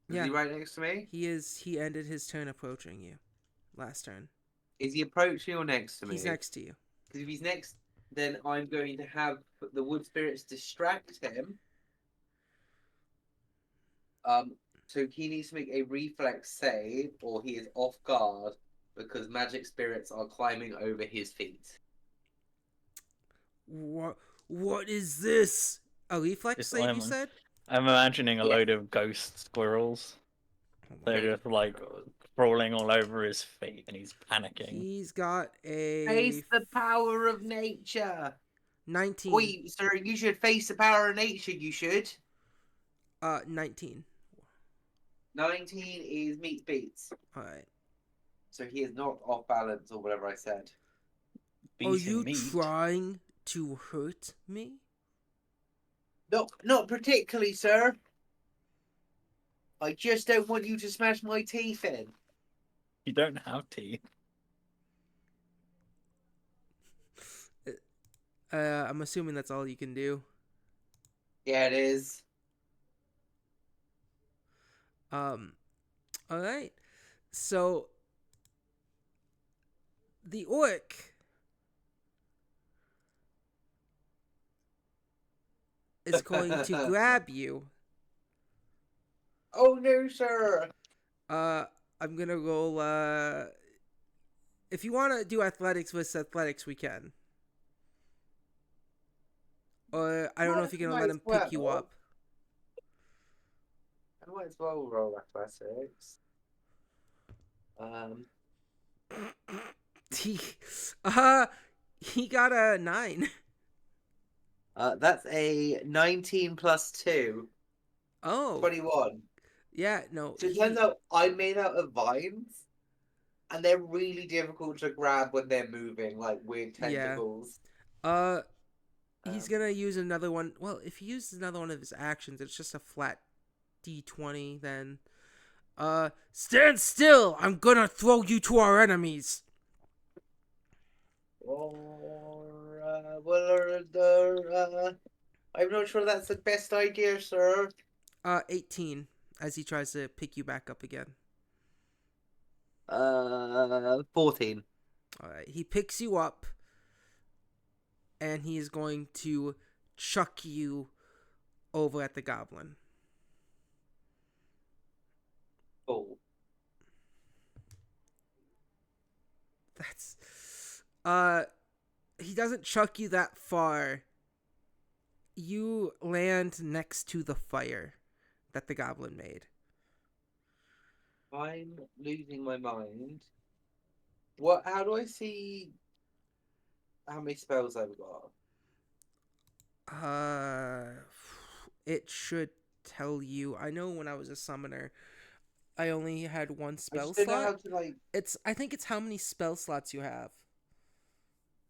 Is Yeah. he right next to me? He ended his turn approaching you. Last turn. Is he approaching or next to me? He's next to you. Because if he's next, then I'm going to have the wood spirits distract him. So he needs to make a reflex save, or he is off guard because magic spirits are climbing over his feet. What is this? A reflex It's save, you Lemon. said? I'm imagining a Yeah. load of ghost squirrels. They're just like crawling all over his feet, and he's panicking. He's got a Face the power of nature. 19. Wait, sir, you should face the power of nature. You should. 19. 19 is meat beats, All right. so he is not off balance or whatever I said. Are Beating you meat. trying to hurt me? No, not particularly, sir. I just don't want you to smash my teeth in. You don't have teeth. I'm assuming that's all you can do. Yeah, it is. All right. So the orc is going to grab you. Oh no, sir. I'm gonna roll. If you want to do athletics versus athletics, we can. Or I don't know if you're gonna let him pick you up. I might as well roll athletics. He got a 9. That's a 19 plus 2. Oh, 21. yeah, no. So it turns out I'm made out of vines, and they're really difficult to grab when they're moving, like weird tentacles. He's gonna use another one. Well, if he uses another one of his actions, it's just a flat D20. Then, stand still. I'm gonna throw you to our enemies. I'm not sure that's the best idea, sir. 18. As he tries to pick you back up again. 14. All right, he picks you up, and he is going to chuck you over at the goblin. Oh. That's he doesn't chuck you that far. You land next to the fire that the goblin made. I'm losing my mind. What? How do I see how many spells I've got? It should tell you. I know when I was a summoner, I only had one I spell just don't know how slot. to like. I think it's how many spell slots you have.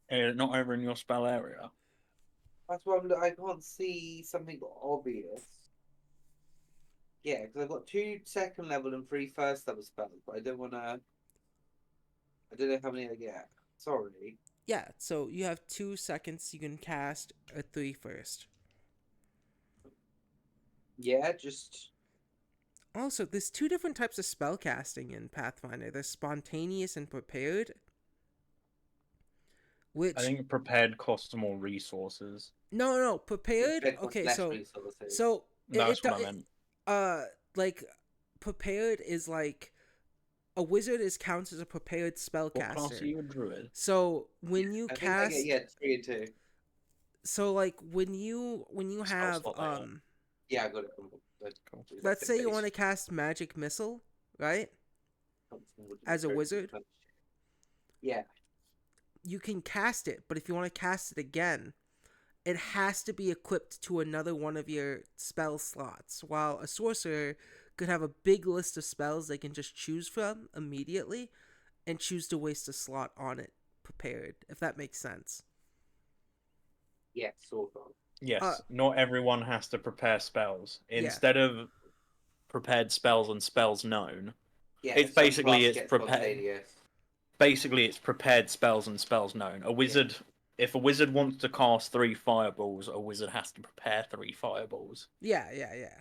Not over in your spell area. That's why I can't see something obvious. Yeah, because I've got 2 second level and 3 first level spells, but I don't want to. I don't know how many I get. Sorry. Yeah, so you have 2 seconds you can cast a 3 first. Yeah, just. Also, there's 2 different types of spell casting in Pathfinder. There's spontaneous and prepared. Which I think prepared costs more resources. no, prepared. It costs Okay, less so resources. That's what I meant. like prepared is like a wizard counts as a prepared What class spellcaster. are you, a druid? So when you I think cast, I get 3 and 2. so like when you Spell have slot layout. Yeah, I got it. Cool. let's say you want to cast magic missile, right? As a wizard? Yeah. You can cast it, but if you want to cast it again, it has to be equipped to another one of your spell slots. While a sorcerer could have a big list of spells they can just choose from immediately and choose to waste a slot on it prepared, if that makes sense. Yeah, sort of. Yes, not everyone has to prepare spells. Yeah. Instead of prepared spells and spells known, Yeah, It's some basically class it's gets prepared. spontaneous. basically it's prepared spells and spells known. A wizard if a wizard wants to cast 3 fireballs, a wizard has to prepare 3 fireballs. Yeah, yeah, yeah.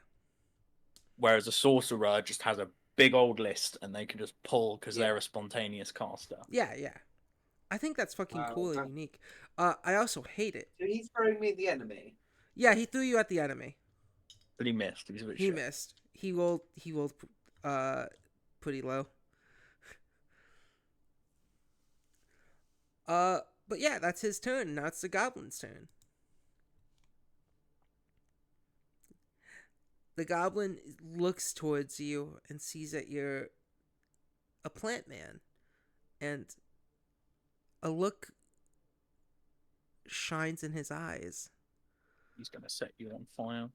Whereas a sorcerer just has a big old list and they can just pull because Yeah. they're a spontaneous caster. Yeah, yeah. I think that's fucking Wow, cool and okay. unique. I also hate it. So he's throwing me the enemy. Yeah, he threw you at the enemy. But he missed. He was a bit He shit. missed. He rolled uh pretty low. But yeah, that's his turn. Now it's the goblin's turn. The goblin looks towards you and sees that you're a plant man, and a look shines in his eyes. He's gonna set you on fire.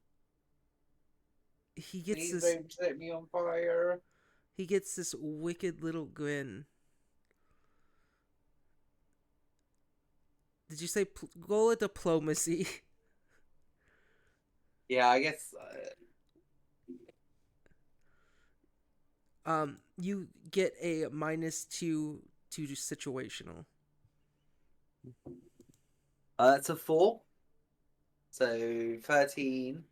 He gets Please this. don't set me on fire. He gets this wicked little grin. Did you say roll a diplomacy? Yeah, I guess. You get a -2 to situational. That's a 4. So 13.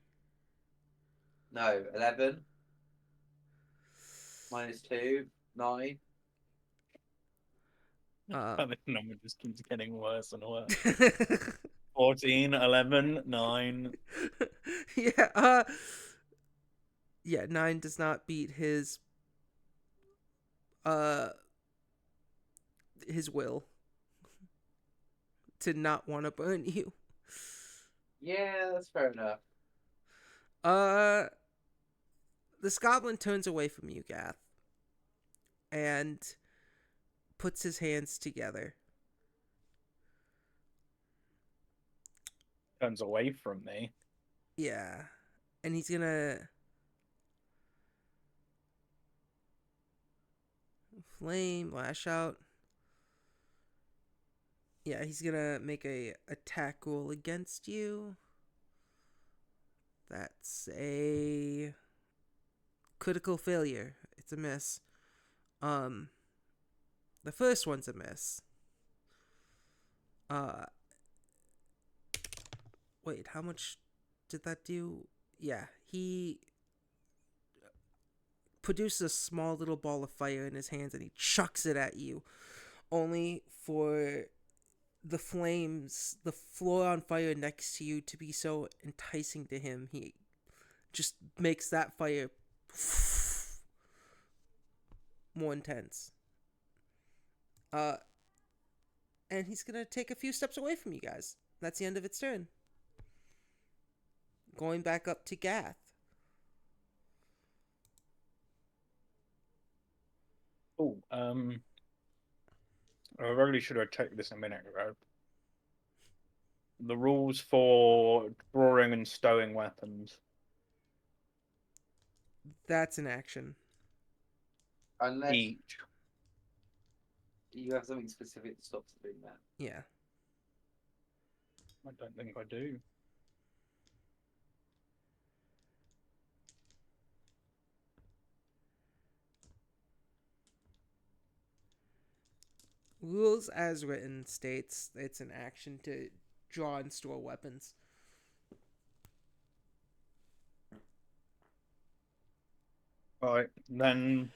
No, 11. -2. 9. And the number just keeps getting worse and worse. 14, 11, 9. Yeah, yeah, 9 does not beat uh his will to not want to burn you. Yeah, that's fair enough. This goblin turns away from you, Gath, and puts his hands together. Turns away from me. Yeah, and he's gonna flame lash out. Yeah, he's gonna make a attack roll against you. That's a critical failure. It's a miss. The first one's a miss. Wait, how much did that do? Yeah, he produces a small little ball of fire in his hands and he chucks it at you, only for the flames, the floor on fire next to you, to be so enticing to him. He just makes that fire more intense. And he's gonna take a few steps away from you guys. That's the end of its turn. Going back up to Gath. Oh, I really should have checked this a minute ago. The rules for drawing and stowing weapons. That's an action. Unless Each. you have something specific that stops it doing that. Yeah. I don't think I do. Rules as written states it's an action to draw and store weapons. Right, then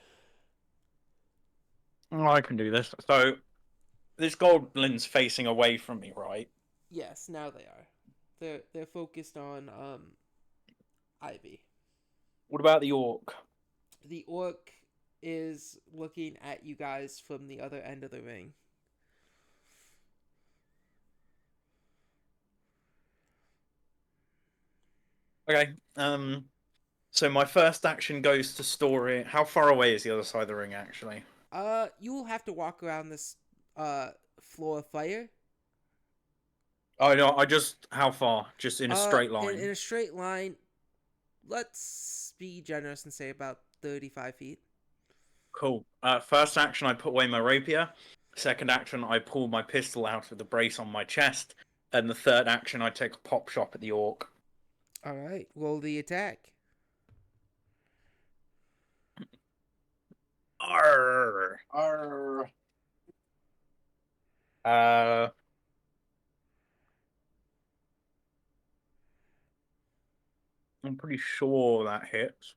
I can do this. So this goblin's facing away from me, right? Yes, now they are. They're focused on Ivy. What about the orc? The orc is looking at you guys from the other end of the ring. Okay. So my first action goes to store it. How far away is the other side of the ring, actually? You will have to walk around this floor of fire. Oh no, how far? Just in a straight line. In a straight line. Let's be generous and say about 35 feet. Cool. First action, I put away my rapier. Second action, I pull my pistol out of the brace on my chest. And the third action, I take a pop shot at the orc. All right, roll the attack. Arr. Arr. pretty sure that hits.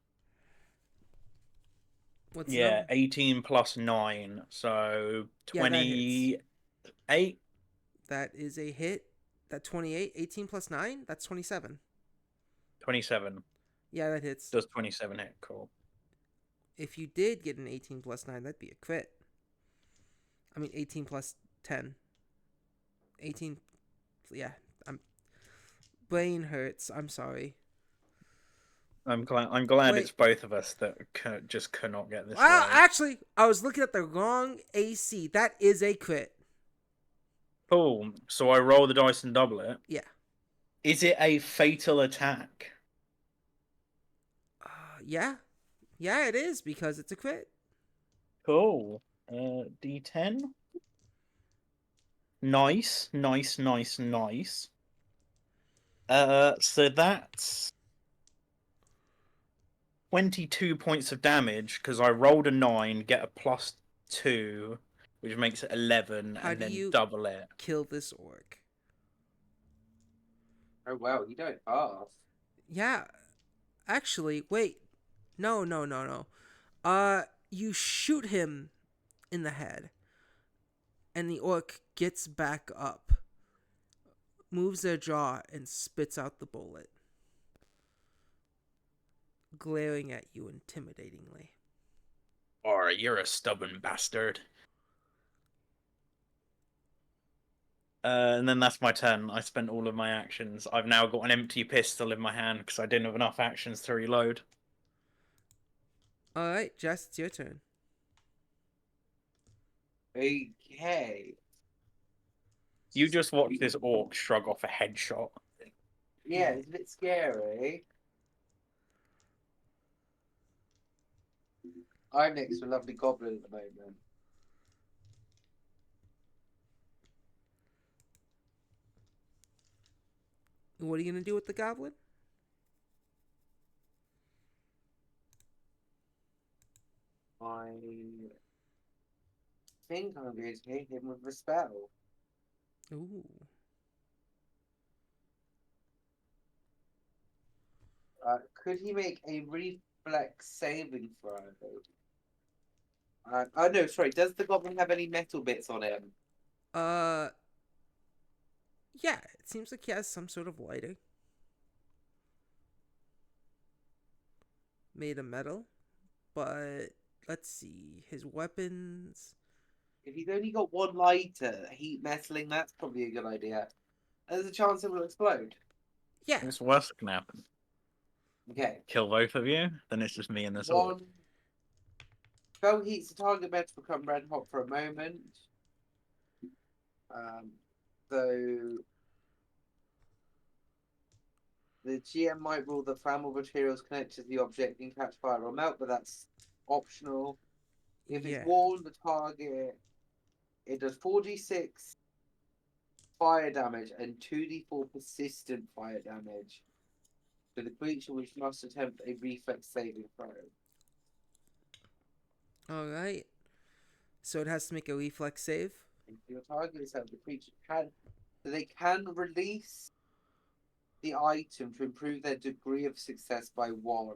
What's the Yeah, number? 18 plus 9, so Yeah, that hits. 28. That is a hit. That 28, 18 plus 9, that's 27. 27. Yeah, that hits. Does 27 hit? Cool. If you did get an 18 plus 9, that'd be a crit. I mean, 18 plus 10. 18. Yeah, I'm. Brain hurts. I'm sorry. I'm glad Wait. it's both of us that just cannot get this Well, right. actually, I was looking at the wrong AC. That is a crit. Cool. So I roll the dice and double it. Yeah. Is it a fatal attack? Yeah. Yeah, it is because it's a crit. Cool. D10. Nice. So that's 22 points of damage because I rolled a 9, get a +2, which makes it 11, How and do then you double it. kill this orc? Oh wow, you don't pass. Yeah. Actually, wait. No. You shoot him in the head, and the orc gets back up, moves their jaw, and spits out the bullet, glaring at you intimidatingly. Or you're a stubborn bastard. And then that's my turn. I spent all of my actions. I've now got an empty pistol in my hand because I didn't have enough actions to reload. All right, Jess, it's your turn. Okay. You just watch this orc shrug off a headshot. Yeah, it's a bit scary. I'm next to a lovely goblin at the moment. What are you gonna do with the goblin? I think I'm going to hit him with a spell. Ooh. Could he make a reflex saving throw? Oh no, sorry. Does the goblin have any metal bits on him? Yeah, it seems like he has some sort of lighter made of metal, but let's see his weapons. If he's only got one lighter, heat metaling, that's probably a good idea. There's a chance it will explode. Yeah, It's worse that can happen. Okay. Kill both of you, then it's just me and this orc. One. Spell heats the target meant to become red hot for a moment. So the GM might rule the flammable materials connected to the object can catch fire or melt, but that's optional. If yeah. it's warm, the target, it does 4d6 fire damage and 2d4 persistent fire damage to the creature, which must attempt a reflex saving throw. All right. So it has to make a reflex save. And your target is that the creature can, so they can release the item to improve their degree of success by 1.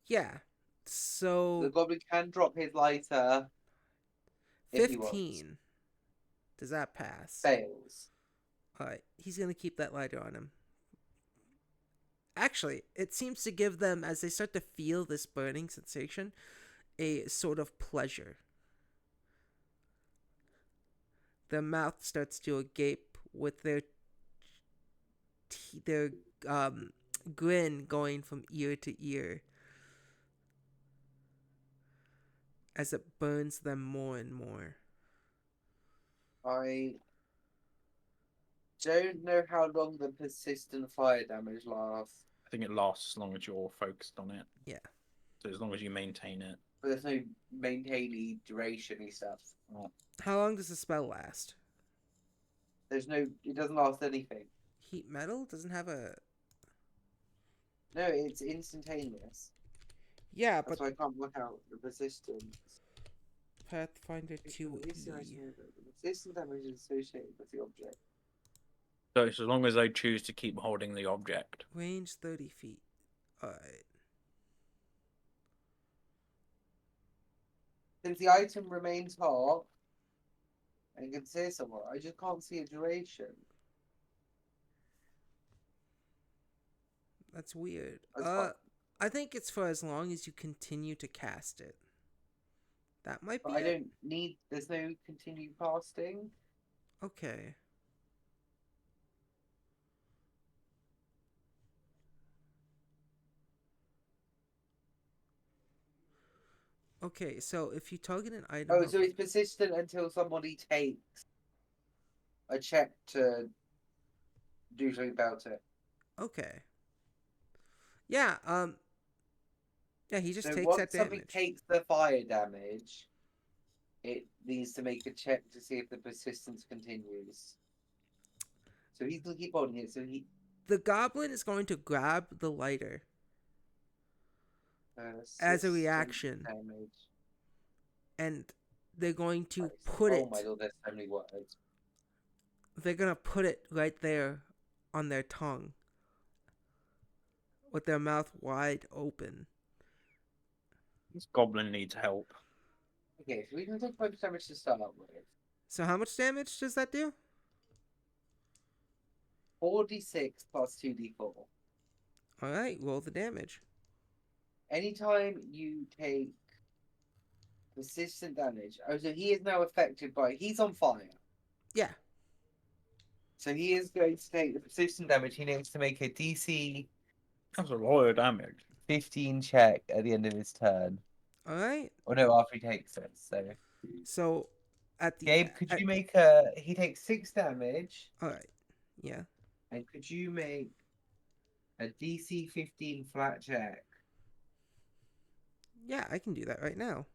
Yeah. The So goblin can drop his lighter if he wants. 15. Does that pass? Fails. All right. He's gonna keep that lighter on him. Actually, it seems to give them, as they start to feel this burning sensation, a sort of pleasure. Their mouth starts to agape with their grin going from ear to ear as it burns them more and more. I don't know how long the persistent fire damage lasts. I think it lasts as long as you're focused on it. Yeah. So as long as you maintain it. But there's no maintainy duration-y stuff. How long does the spell last? There's no, it doesn't last anything. Heat metal doesn't have a. No, it's instantaneous. Yeah, That's but why I can't work out the persistence. Pathfinder 2E. The persistent damage is associated with the object. So it's as long as they choose to keep holding the object. Range 30 feet. Alright. Since the item remains hot and can stay somewhere, I just can't see a duration. That's weird. That's fine. I think it's for as long as you continue to cast it. That might be But I it. don't need. There's no continued casting. Okay. Okay, so if you target an item... Oh, so it's persistent until somebody takes a check to do something about it. Okay. Yeah, yeah, he just So takes once that something damage. takes the fire damage, it needs to make a check to see if the persistence continues. So he's gonna keep holding it. So he The goblin is going to grab the lighter as a persistent reaction, damage. and they're going to Christ. put it... Oh my god, there's so many words. They're going to put it right there on their tongue with their mouth wide open. This goblin needs help. Okay, so we can take 5 damage to start with. So how much damage does that do? 4d6 plus 2d4. Alright, roll the damage. Anytime you take persistent damage, oh, so he is now affected by. He's on fire. Yeah. So he is going to take the persistent damage. He needs to make a DC That's a lot of damage. 15 check at the end of his turn. Alright. Or no, after he takes it. So at the... Gabe, could you make a... He takes 6 damage. Alright. Yeah. And could you make a DC 15 flat check? Yeah, I can do that right now.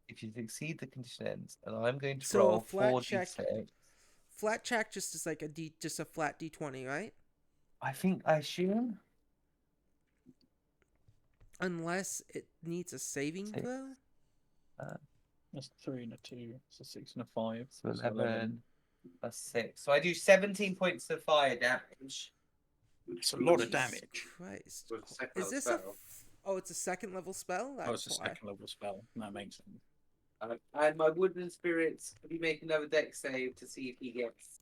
If you succeed, the condition ends. And I'm going to So roll a flat 4d6. Flat check just is like just a flat d20, right? I assume. Unless it needs a saving 6. throw. That's 3 and a 2. It's a 6 and a 5. So That's 11 plus 6. So I do 17 points of fire damage. It's a lot of Jesus damage. Christ. With a second Is this spell. Oh, it's a second level spell? Oh, it's a That's why. second level spell. That makes sense. And my woodland spirits, could you make another deck save to see if he gets...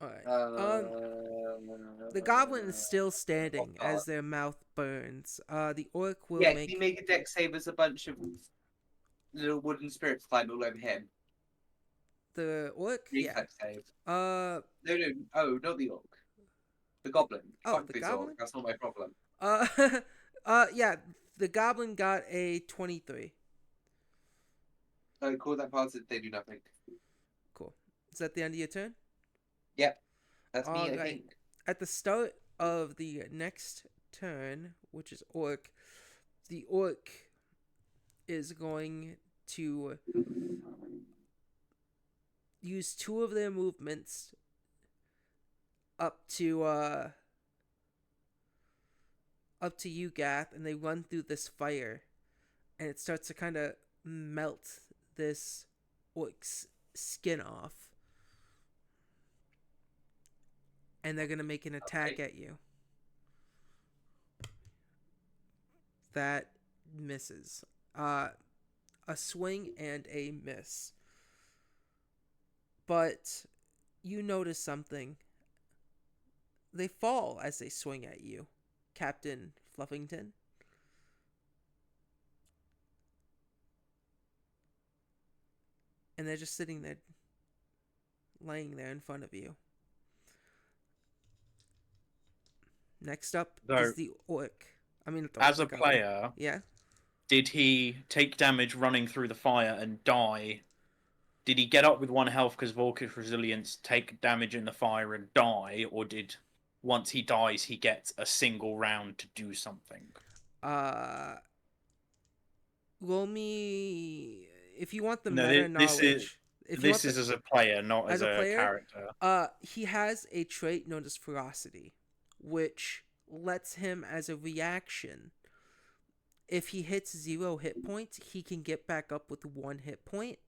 Alright. The The goblin is still standing as their mouth burns. The orc will Yeah, make... can you make a deck save as a bunch of little wooden spirits climb all over him? The orc? Yeah. Reflex save. Uh, No, oh, not the orc. The goblin. Oh, Fuck the this goblin? orc, that's not my problem. yeah, the goblin got a 23. So call that part, they do nothing. Cool. Is that the end of your turn? Yep. That's me, I Alright. think. At the start of the next turn, which is orc, the orc is going to use 2 of their movements up to you, Gath, and they run through this fire, and it starts to kind of melt this orc's skin off, and they're gonna make an attack at you. That misses. A swing and a miss. But you notice something. They fall as they swing at you, Captain Fluffington. And they're just sitting there, laying there in front of you. Next up is the orc. As a player, yeah. Did he take damage running through the fire and die? Did he get up with 1 health because of Orcish resilience, take damage in the fire and die, or did once he dies he gets a single round to do something? Roll me if you want the No, meta this knowledge. This is as a player, not as a player, character. He has a trait known as ferocity, which lets him, as a reaction, if he hits 0 hit points, he can get back up with 1 hit point,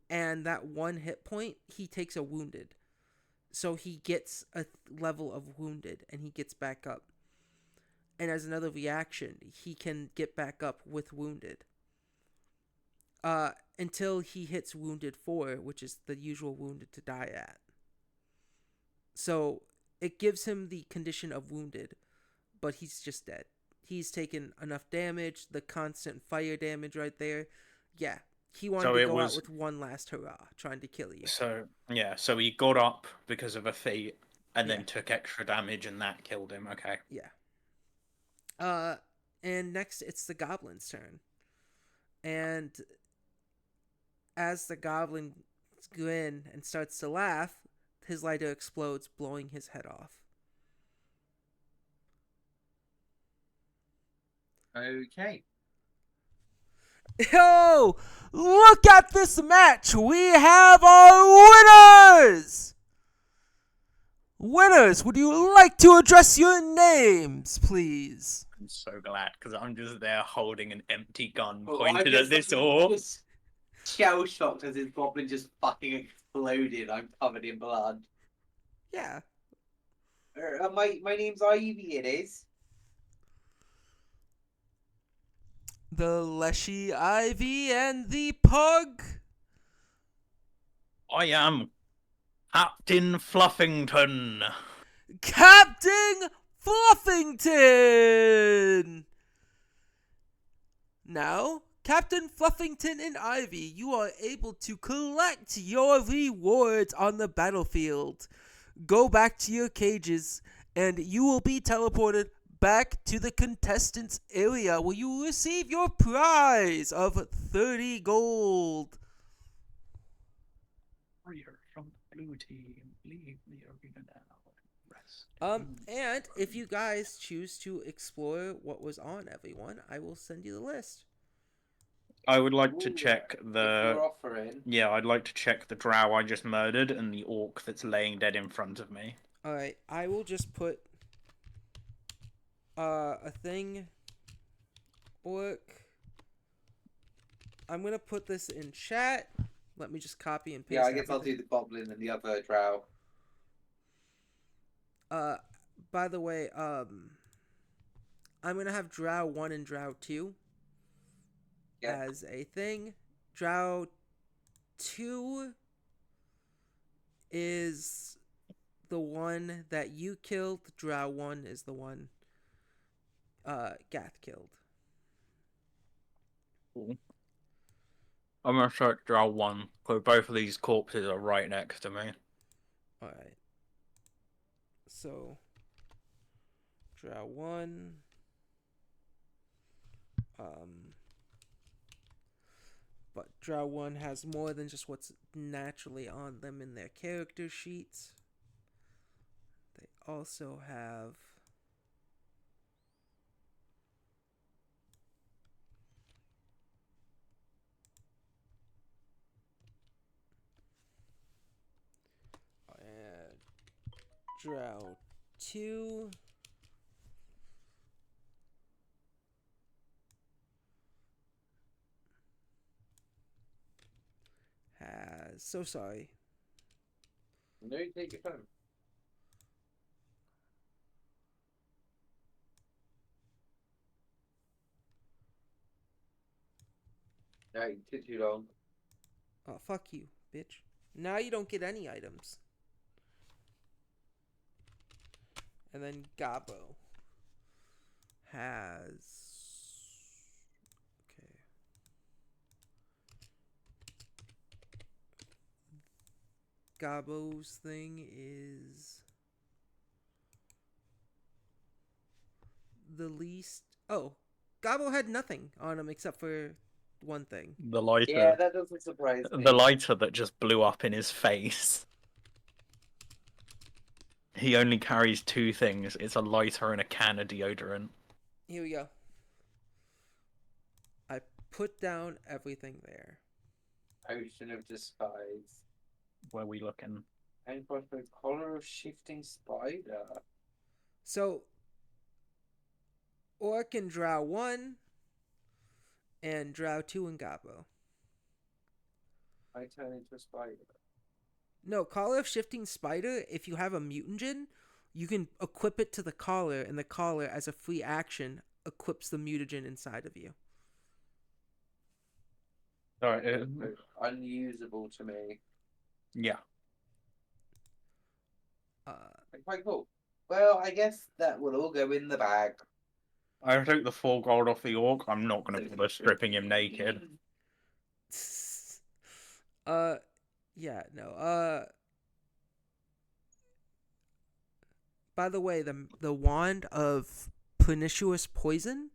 and that 1 hit point he takes a wounded. So he gets a level of wounded and he gets back up. And as another reaction, he can get back up with wounded. Until he hits wounded 4, which is the usual wounded to die at. So it gives him the condition of wounded, but he's just dead. He's taken enough damage, the constant fire damage right there. Yeah, he wanted to go out with one last hurrah, trying to kill you. So he got up because of a feat and Yeah. then took extra damage, and that killed him. Okay. Yeah. And next it's the goblin's turn. And as the goblin grins and starts to laugh, his lighter explodes, blowing his head off. Okay. Yo! Look at this match! We have our winners! Winners, would you like to address your names, please? I'm so glad, because I'm just there holding an empty gun Well, pointed at this orc. Just shell shocked as his goblin just fucking exploded. I'm covered in blood. Yeah. My name's Ivy. It is. The Leshy Ivy and the Pug. I am Captain Fluffington. Captain Fluffington! Now, Captain Fluffington and Ivy, you are able to collect your rewards on the battlefield. Go back to your cages, and you will be teleported back to the contestants area where you will receive your prize of 30 gold. Warrior from the blue team, leave the arena now. Rest. And if you guys choose to explore what was on everyone, I will send you the list. I would like to Ooh, check If the. you're offering. Yeah, I'd like to check the drow I just murdered and the orc that's laying dead in front of me. Alright, I will just put a thing. Orc. I'm gonna put this in chat. Let me just copy and paste. Yeah, I guess I'll do the goblin and the other drow. By the way, I'm gonna have Drow 1 and Drow 2 as a thing. Drow 2 is the one that you killed. Drow 1 is the one Gath killed. Cool. I'm gonna search drow 1, because both of these corpses are right next to me. Alright. So, Drow 1. But Drow 1 has more than just what's naturally on them in their character sheets. They also have Drow 2 has, so sorry. No, take your time. No, you took too long. Oh, fuck you, bitch. Now you don't get any items. And then Gabo has... Okay. Gabo's thing is... the least... Oh, Gabo had nothing on him except for one thing. The lighter. Yeah, that doesn't surprise me. The lighter that just blew up in his face. He only carries 2 things. It's a lighter and a can of deodorant. Here we go. I put down everything there. Potion of Disguise. Where we looking? And got the collar of Shifting Spider. So, Orc and Drow 1, and Drow 2 and Gabo. I turn into a spider. No, Collar of Shifting Spider, if you have a mutagen, you can equip it to the collar, and the collar, as a free action, equips the mutagen inside of you. Sorry. Unusable to me. Yeah. Uh, Quite cool. Well, I guess that will all go in the bag. I took the 4 gold off the orc. I'm not going to bother stripping him naked. yeah, no. By the way, the wand of Pernicious Poison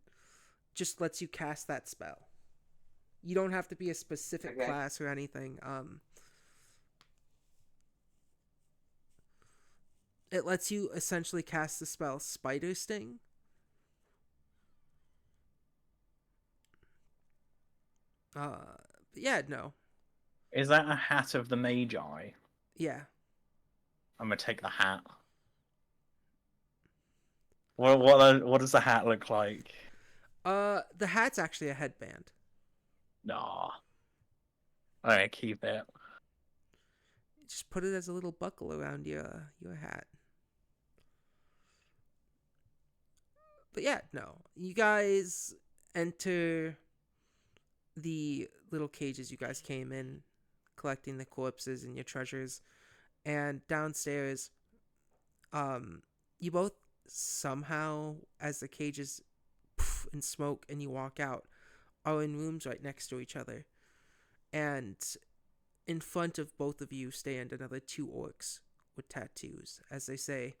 just lets you cast that spell. You don't have to be a specific class or anything. It lets you essentially cast the spell Spider Sting. Yeah, no. Is that a hat of the Magi? Yeah. I'm going to take the hat. What does the hat look like? The hat's actually a headband. Nah. Alright, keep it. Just put it as a little buckle around your hat. But yeah, no. You guys enter the little cages you guys came in, collecting the corpses and your treasures. And downstairs, you both somehow, as the cages poof and smoke and you walk out, are in rooms right next to each other. And in front of both of you stand another 2 orcs with tattoos, as they say,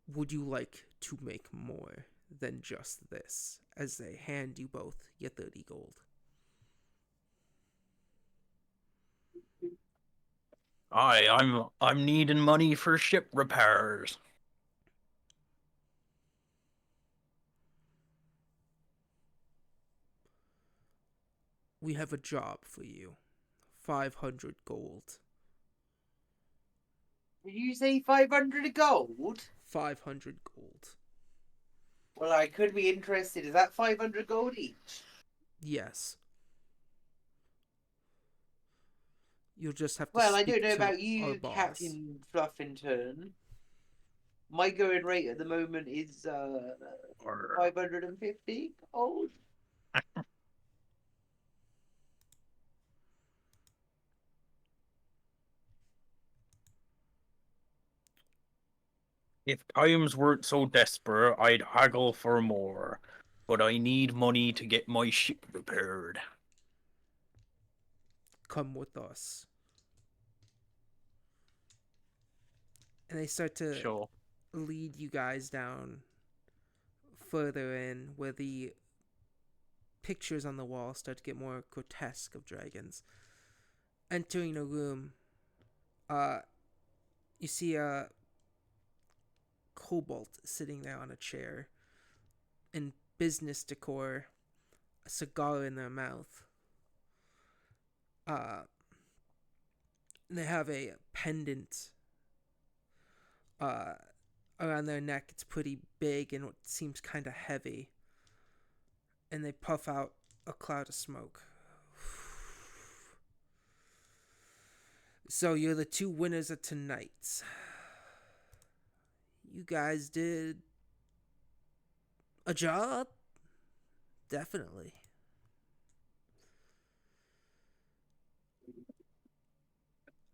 "Would you like to make more than just this?" as they hand you both your 30 gold. I'm needing money for ship repairs. We have a job for you. 500 gold. Did you say 500 gold? 500 gold. Well, I could be interested. Is that 500 gold each? Yes. You'll just have to Well, I speak don't know to about our you, boss. Captain Fluffington. My going rate at the moment is 550 gold. If times weren't so desperate, I'd haggle for more. But I need money to get my ship repaired. Come with us. And they start to Sure. lead you guys down further in, where the pictures on the wall start to get more grotesque of dragons. Entering a room, you see a kobold sitting there on a chair in business decor, a cigar in their mouth. They have a pendant around their neck. It's pretty big and it seems kind of heavy. And they puff out a cloud of smoke. So you're the 2 winners of tonight. You guys did a job? Definitely.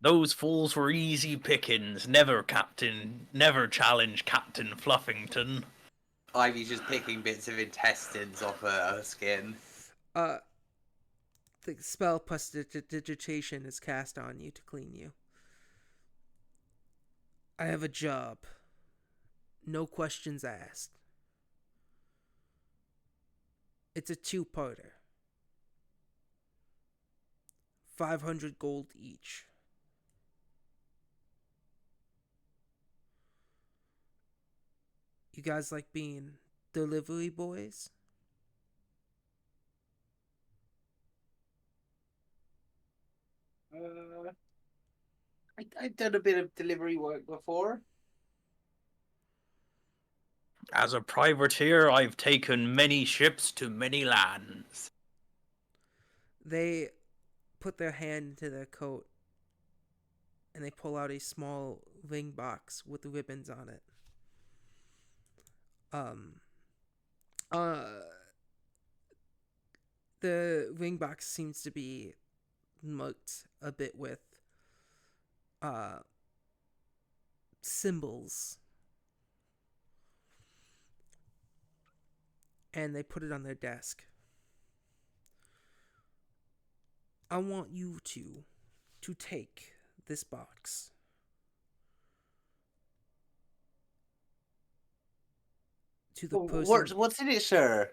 Those fools were easy pickings. Never challenge Captain Fluffington. Ivy's just picking bits of intestines off her skin. The spell prestidigitation is cast on you to clean you. I have a job. No questions asked. It's a 2-parter. 500 gold each. You guys like being delivery boys? I've done a bit of delivery work before. As a privateer, I've taken many ships to many lands. They put their hand into their coat and they pull out a small ring box with ribbons on it. Uh, the ring box seems to be marked a bit with symbols, and they put it on their desk. I want you to take this box. To the person. What's in it, sir?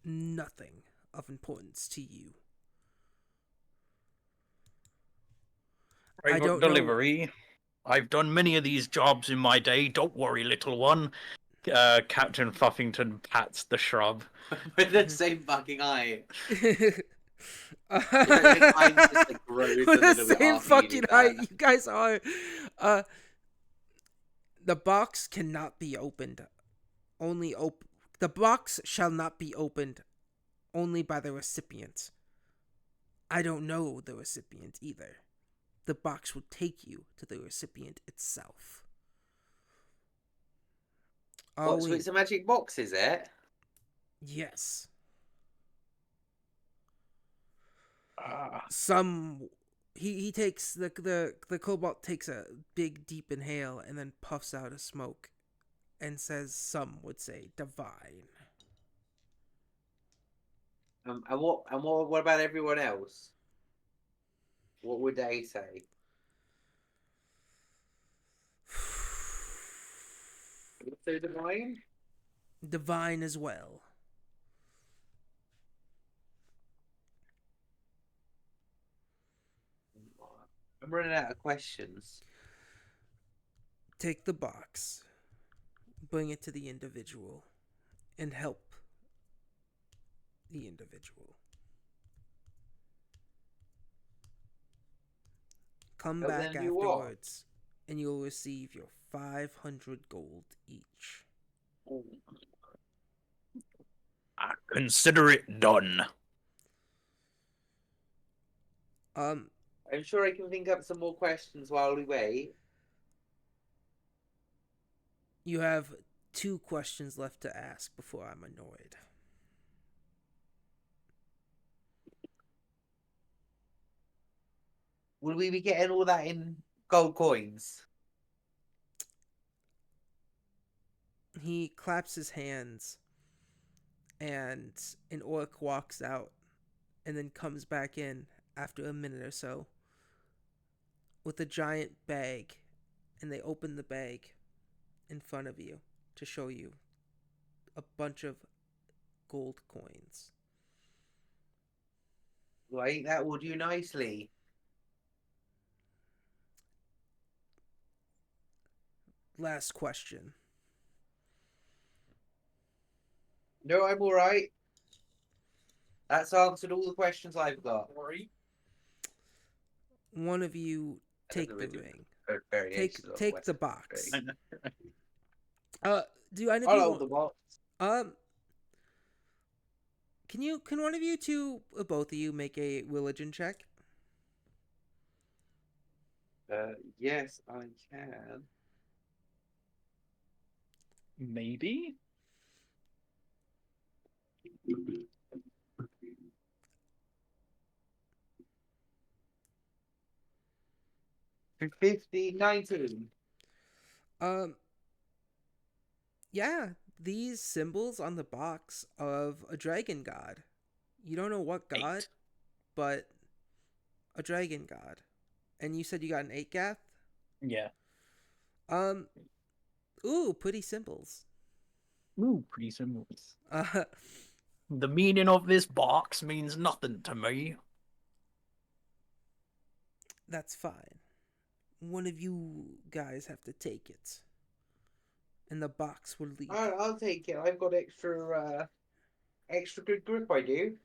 Nothing of importance to you. I don't know. Delivery. I've done many of these jobs in my day. Don't worry, little one. Captain Fluffington pats the shrub. With the same fucking eye. I'm just like grows a With the little bit same after fucking do height that. you guys are. The box cannot be opened. The box shall not be opened only by the recipient. I don't know the recipient either. The box will take you to the recipient itself. What, so it's a magic box, is it? Yes. Ah. He takes the cobalt takes a big deep inhale and then puffs out a smoke and says, some would say divine. And what about everyone else? What would they say? So divine? Divine as well. I'm running out of questions. Take the box, bring it to the individual, and help the individual. Come Help back them do what? afterwards, and you'll receive your 500 gold each. I consider it done. I'm sure I can think up some more questions while we wait. You have 2 questions left to ask before I'm annoyed. Will we be getting all that in gold coins? He claps his hands, and an orc walks out and then comes back in after a minute or so with a giant bag, and they open the bag in front of you to show you a bunch of gold coins. Well, I think that will do nicely. Last question. No, I'm all right. That's answered all the questions I've got. One of you take the Variations ring. of Take the Western box. trade. Do any of I'll you hold the box. Can one of you two, or both of you, make a religion check? Yes, I can. Maybe? 19. Yeah, these symbols on the box of a dragon god. You don't know what god, 8. but a dragon god. And you said you got an 8, Gath? Yeah. Ooh, pretty symbols. Ooh, pretty symbols. Uh, The meaning of this box means nothing to me. that's fine. One of you guys have to take it. And the box will leave. I'll take it. I've got extra good grip, I do.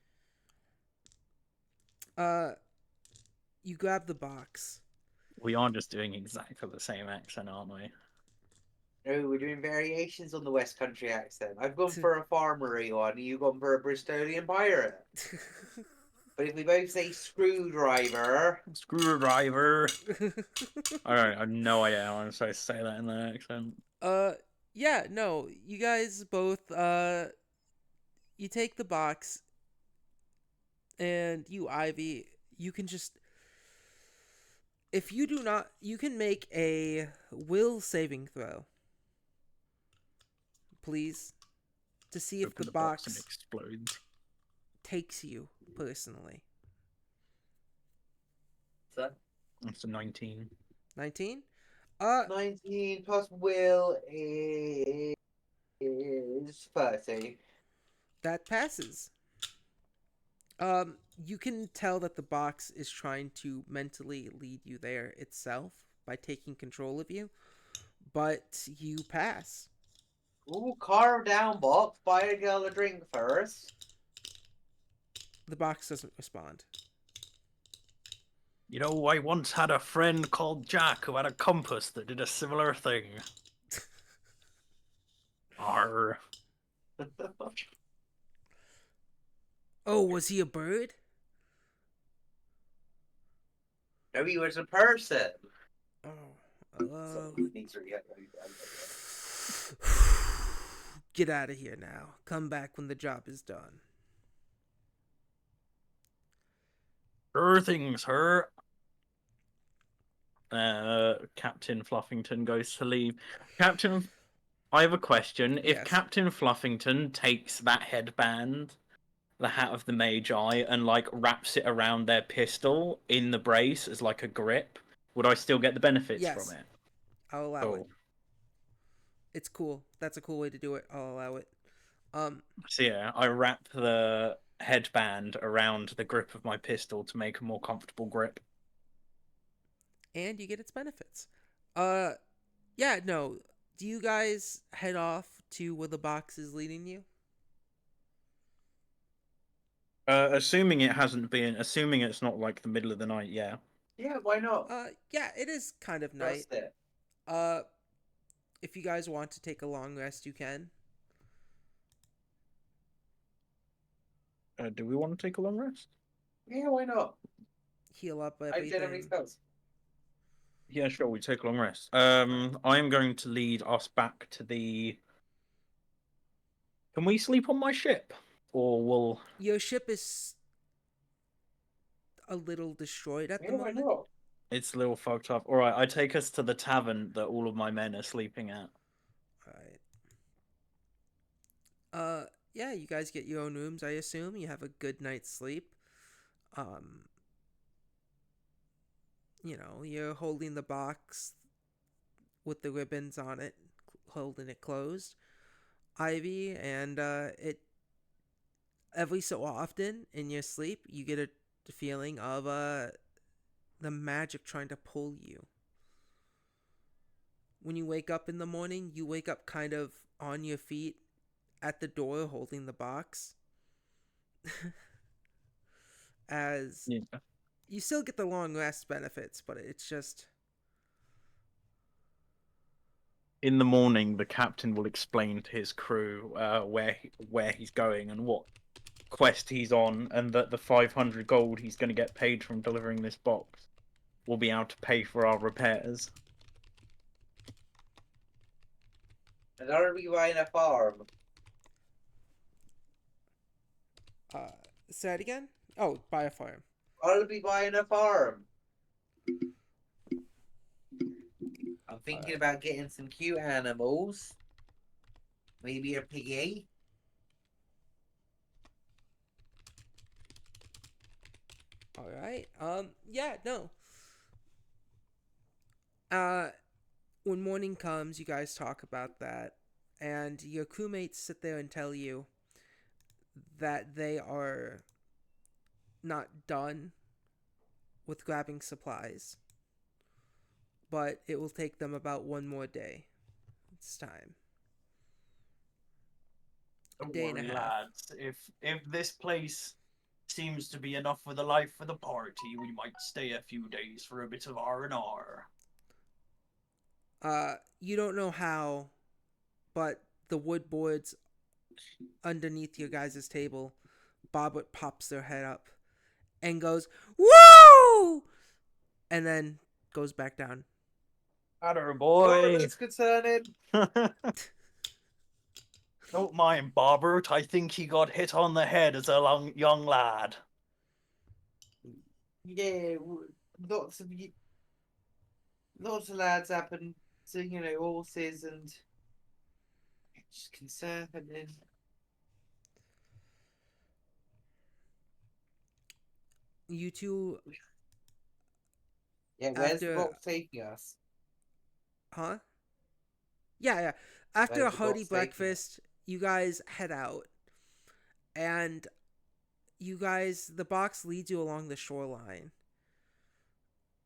You grab the box. We are just doing exactly the same accent, aren't we? No, we're doing variations on the West Country accent. I've gone for a farmery one, and you've gone for a Bristolian pirate. But if we both say screwdriver, Screwdriver. I have no idea how I'm supposed to say that in that accent. Yeah, no, you guys both, you take the box, and you, Ivy, you can just, if you do not, you can make a will saving throw, please, to see if Open the box and box explodes. takes you personally. so That's a 19. 19? 19 plus will is 30. That passes. You can tell that the box is trying to mentally lead you there itself by taking control of you, but you pass. Ooh, carve down box. Buy a girl a drink first. The box doesn't respond. You know, I once had a friend called Jack who had a compass that did a similar thing. Arr. Oh, was he a bird? No, he was a person. Oh, Needs to get get out of here now. Come back when the job is done. Sure thing, sir. Captain Fluffington goes to leave. Captain, I have a question. If Yes. Captain Fluffington takes that headband, the hat of the Magi, and like wraps it around their pistol in the brace as like a grip, would I still get the benefits Yes. from it? I'll allow Cool. it. It's cool. That's a cool way to do it. I'll allow it. So yeah, I wrap the headband around the grip of my pistol to make a more comfortable grip. And you get its benefits. Yeah, no. Do you guys head off to where the box is leading you? Assuming it's not like the middle of the night, yeah. Yeah, why not? Yeah, it is kind of night. Trust it. If you guys want to take a long rest, you can. Do we want to take a long rest? Yeah, why not? Heal up I generally everything. spells. Yeah, sure, we take a long rest. I'm going to lead us back to the... Can we sleep on my ship? Or will... Your ship is a little destroyed at the Yeah, why moment. not? It's a little fucked up. Alright, I take us to the tavern that all of my men are sleeping at. Alright. Yeah, you guys get your own rooms, I assume. You have a good night's sleep. You know, you're holding the box with the ribbons on it, holding it closed, Ivy, and it every so often in your sleep you get a feeling of the magic trying to pull you. When you wake up in the morning, you wake up kind of on your feet at the door holding the box. As Yeah. you still get the long rest benefits, but it's just... In the morning, the captain will explain to his crew where he's going and what quest he's on, and that the 500 gold he's going to get paid from delivering this box will be able to pay for our repairs. And are we buying a farm? Say it again? Oh, buy a farm. Are we buying a farm? I'm thinking about getting some cute animals. Maybe a piggy. Alright. Yeah, no. When morning comes, you guys talk about that, and your crewmates sit there and tell you that they are not done with grabbing supplies, but it will take them about one more day. It's time. Don't day and a worry, half. lads. If this place seems to be enough for the life of the party, we might stay a few days for a bit of R&R. You don't know how but the wood boards underneath your guys' table, Bobbert pops their head up and goes, "Woo!" and then goes back down. Atta Oh, boy. that's concerning. Don't mind Bobbert. I think he got hit on the head as a young lad. Yeah, lots of lots of lads happen to horses and just concerning. You two, Yeah, where's the after, box taking us? huh? Yeah. After a Where's the hearty box taking us? breakfast, you guys head out, and the box leads you along the shoreline,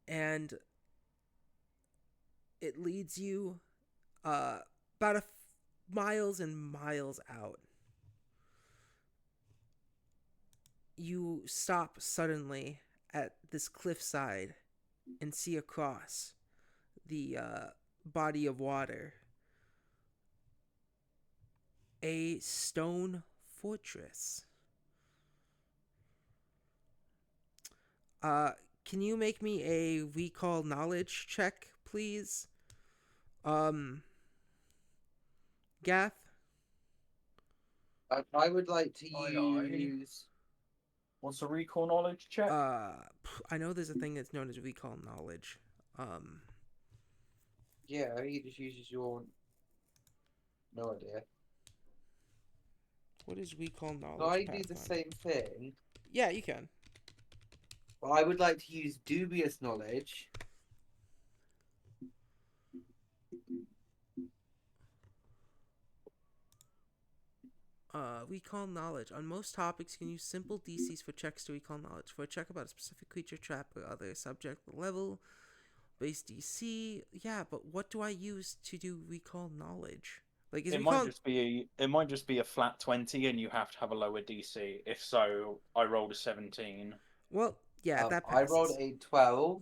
and it leads you about miles and miles out. You stop suddenly at this cliffside and see across the body of water a stone fortress. Can you make me a recall knowledge check, please? Gath? I would like to Aye. use. What's a recall knowledge check? I know there's a thing that's known as recall knowledge. Yeah, he just uses your. No idea. What is recall knowledge? So I do the Pathfinder? same thing, Yeah, you can. but I would like to use dubious knowledge. Recall knowledge. On most topics, you can use simple DCs for checks to recall knowledge. For a check about a specific creature, trap, or other subject level, base DC. Yeah, but what do I use to do recall knowledge? Like, is It recall... might just be a flat 20 and you have to have a lower DC. If so, I rolled a 17. Well, yeah, that I passes. rolled a 12.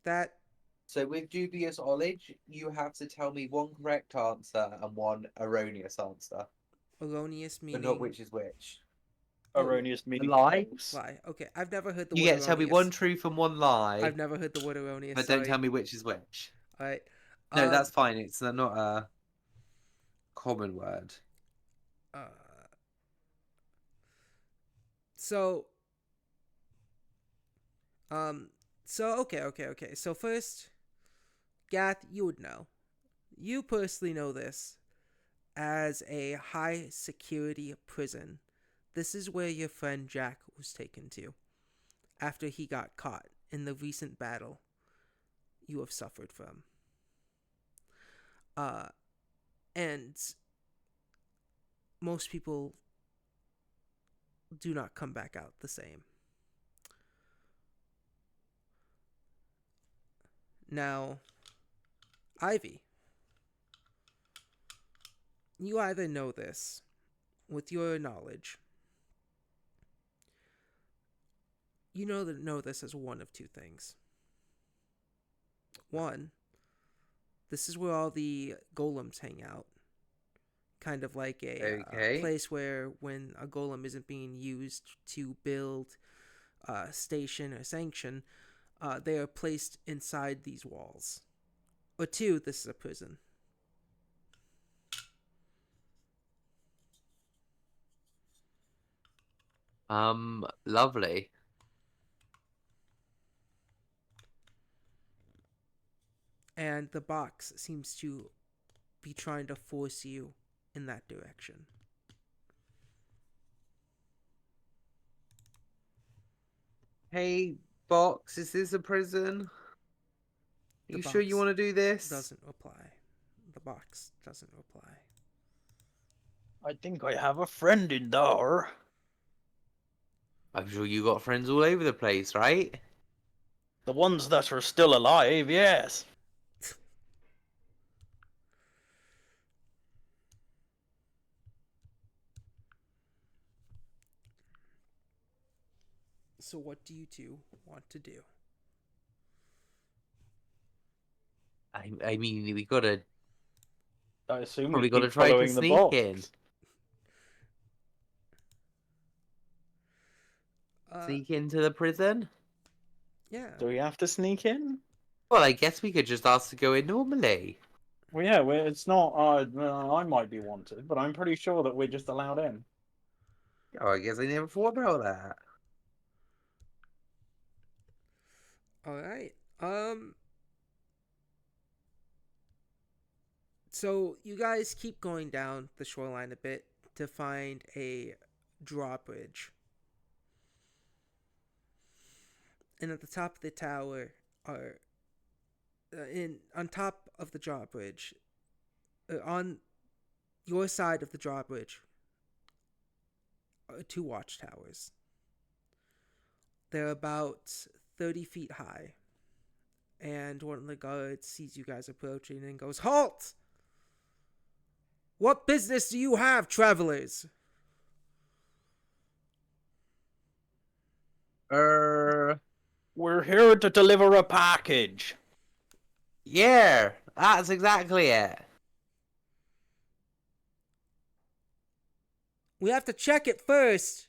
That... So with dubious knowledge, you have to tell me one correct answer and one erroneous answer, erroneous but not meaning... which is which. Erroneous meaning lie? Lie. Okay, I've never heard the You word get to tell me erroneous. one truth and one lie, I've never heard the word erroneous, but sorry. don't tell me which is which. Alright. No, that's fine. It's not a common word. So... Okay. So first, Gath, you would know. You personally know this as a high security prison. This is where your friend Jack was taken to after he got caught in the recent battle you have suffered from. And most people do not come back out the same. Now, Ivy, you either know this with your knowledge. You know this as one of two things. One, this is where all the golems hang out. Kind of like a place where when a golem isn't being used to build a station or sanction, they are placed inside these walls. Or two, this is a prison. Lovely. And the box seems to be trying to force you in that direction. Hey, box, is this a prison? You sure you want to do this? Doesn't reply. The box doesn't reply. I think I have a friend in there. I'm sure you got friends all over the place, right? The ones that are still alive, yes. So what do you two want to do? I mean, we gotta I assume Probably we got to keep try to following the sneak box. in. Sneak into the prison? Yeah. Do we have to sneak in? Well, I guess we could just ask to go in normally. Well, yeah, it's not. I might be wanted, but I'm pretty sure that we're just allowed in. Oh, I guess I never thought about that. All right. So you guys keep going down the shoreline a bit to find a drawbridge. And at the top of the tower are on top of the drawbridge, on your side of the drawbridge, are two watchtowers. They're about 30 feet high. And one of the guards sees you guys approaching and goes, "Halt! What business do you have, travelers?" We're here to deliver a package. Yeah, that's exactly it. We have to check it first.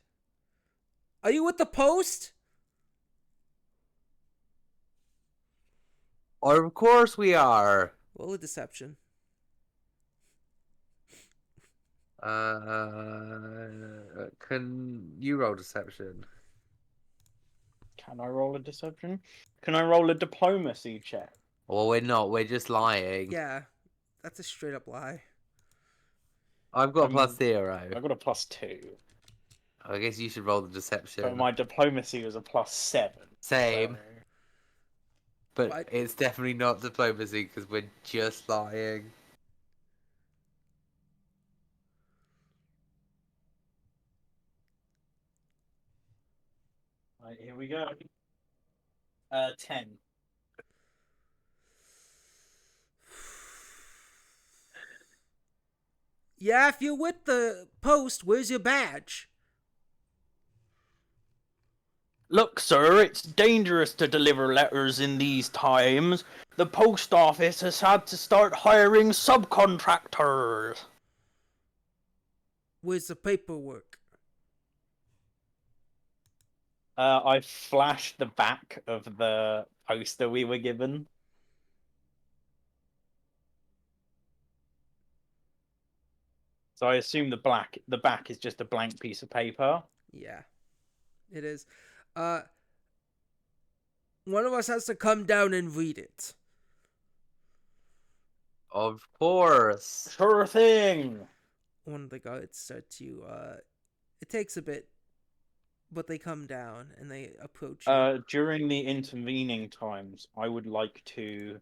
Are you with the post? Of course we are. Roll a deception. Can you roll deception? Can I roll a deception? Can I roll a diplomacy check? Well, we're not. We're just lying. Yeah, that's a straight up lie. I've got a +0. I got a +2. I guess you should roll the deception. But my diplomacy was a +7. Same. So... But What? it's definitely not diplomacy because we're just lying. Right, here we go. 10. Yeah, if you're with the post, where's your badge? Look, sir, it's dangerous to deliver letters in these times. The post office has had to start hiring subcontractors. Where's the paperwork? I flashed the back of the poster we were given. So I assume the back is just a blank piece of paper. Yeah, it is. One of us has to come down and read it. Of course. Sure thing. One of the guards start to, it takes a bit, but they come down and they approach you. During the intervening times, I would like to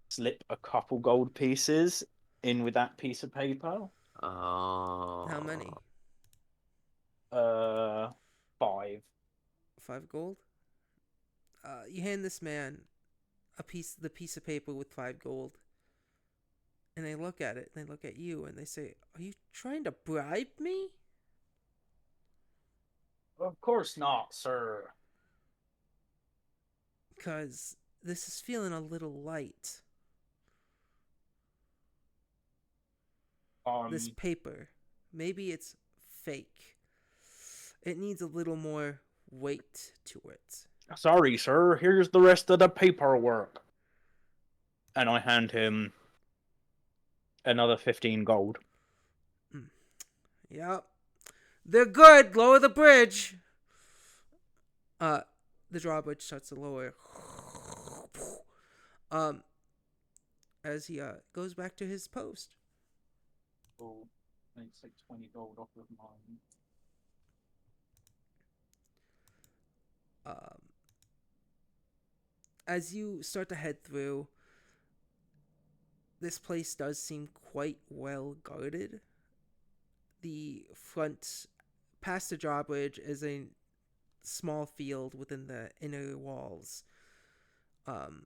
slip a couple gold pieces in with that piece of paper. Oh. How many? 5. 5 gold? You hand this man the piece of paper with 5 gold. And they look at it, and they look at you, and they say, "Are you trying to bribe me?" Of course not, sir. Because this is feeling a little light. This paper, maybe it's fake. It needs a little more weight to it. Sorry, sir. Here's the rest of the paperwork. And I hand him another 15 gold. Yep. They're good. Lower the bridge. The drawbridge starts to lower. As he goes back to his post. Oh, it's like 20 gold off of mine. As you start to head through, this place does seem quite well guarded. The front, past the drawbridge, is a small field within the inner walls. And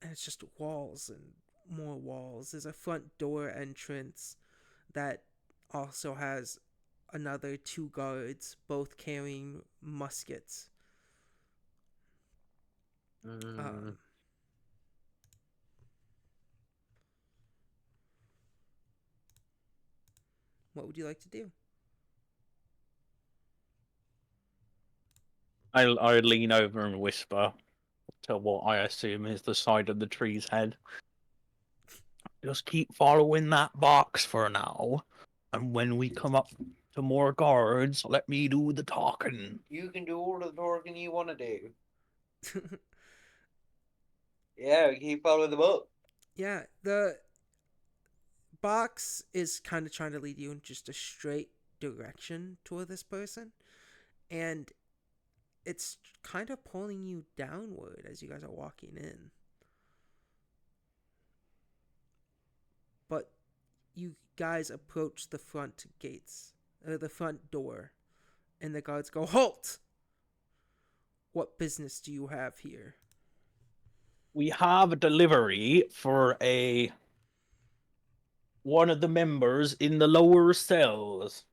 it's just walls and more walls. There's a front door entrance that also has another 2 guards, both carrying muskets. What would you like to do? I lean over and whisper to what I assume is the side of the tree's head. Just keep following that box for now, and when we come up to more guards, let me do the talking. You can do all the talking you want to do. Yeah, keep following them up. Yeah, the box is kind of trying to lead you in just a straight direction toward this person, and it's kind of pulling you downward as you guys are walking in. But you guys approach the front gates, the front door, and the guards go, "Halt! What business do you have here?" We have a delivery for one of the members in the lower cells.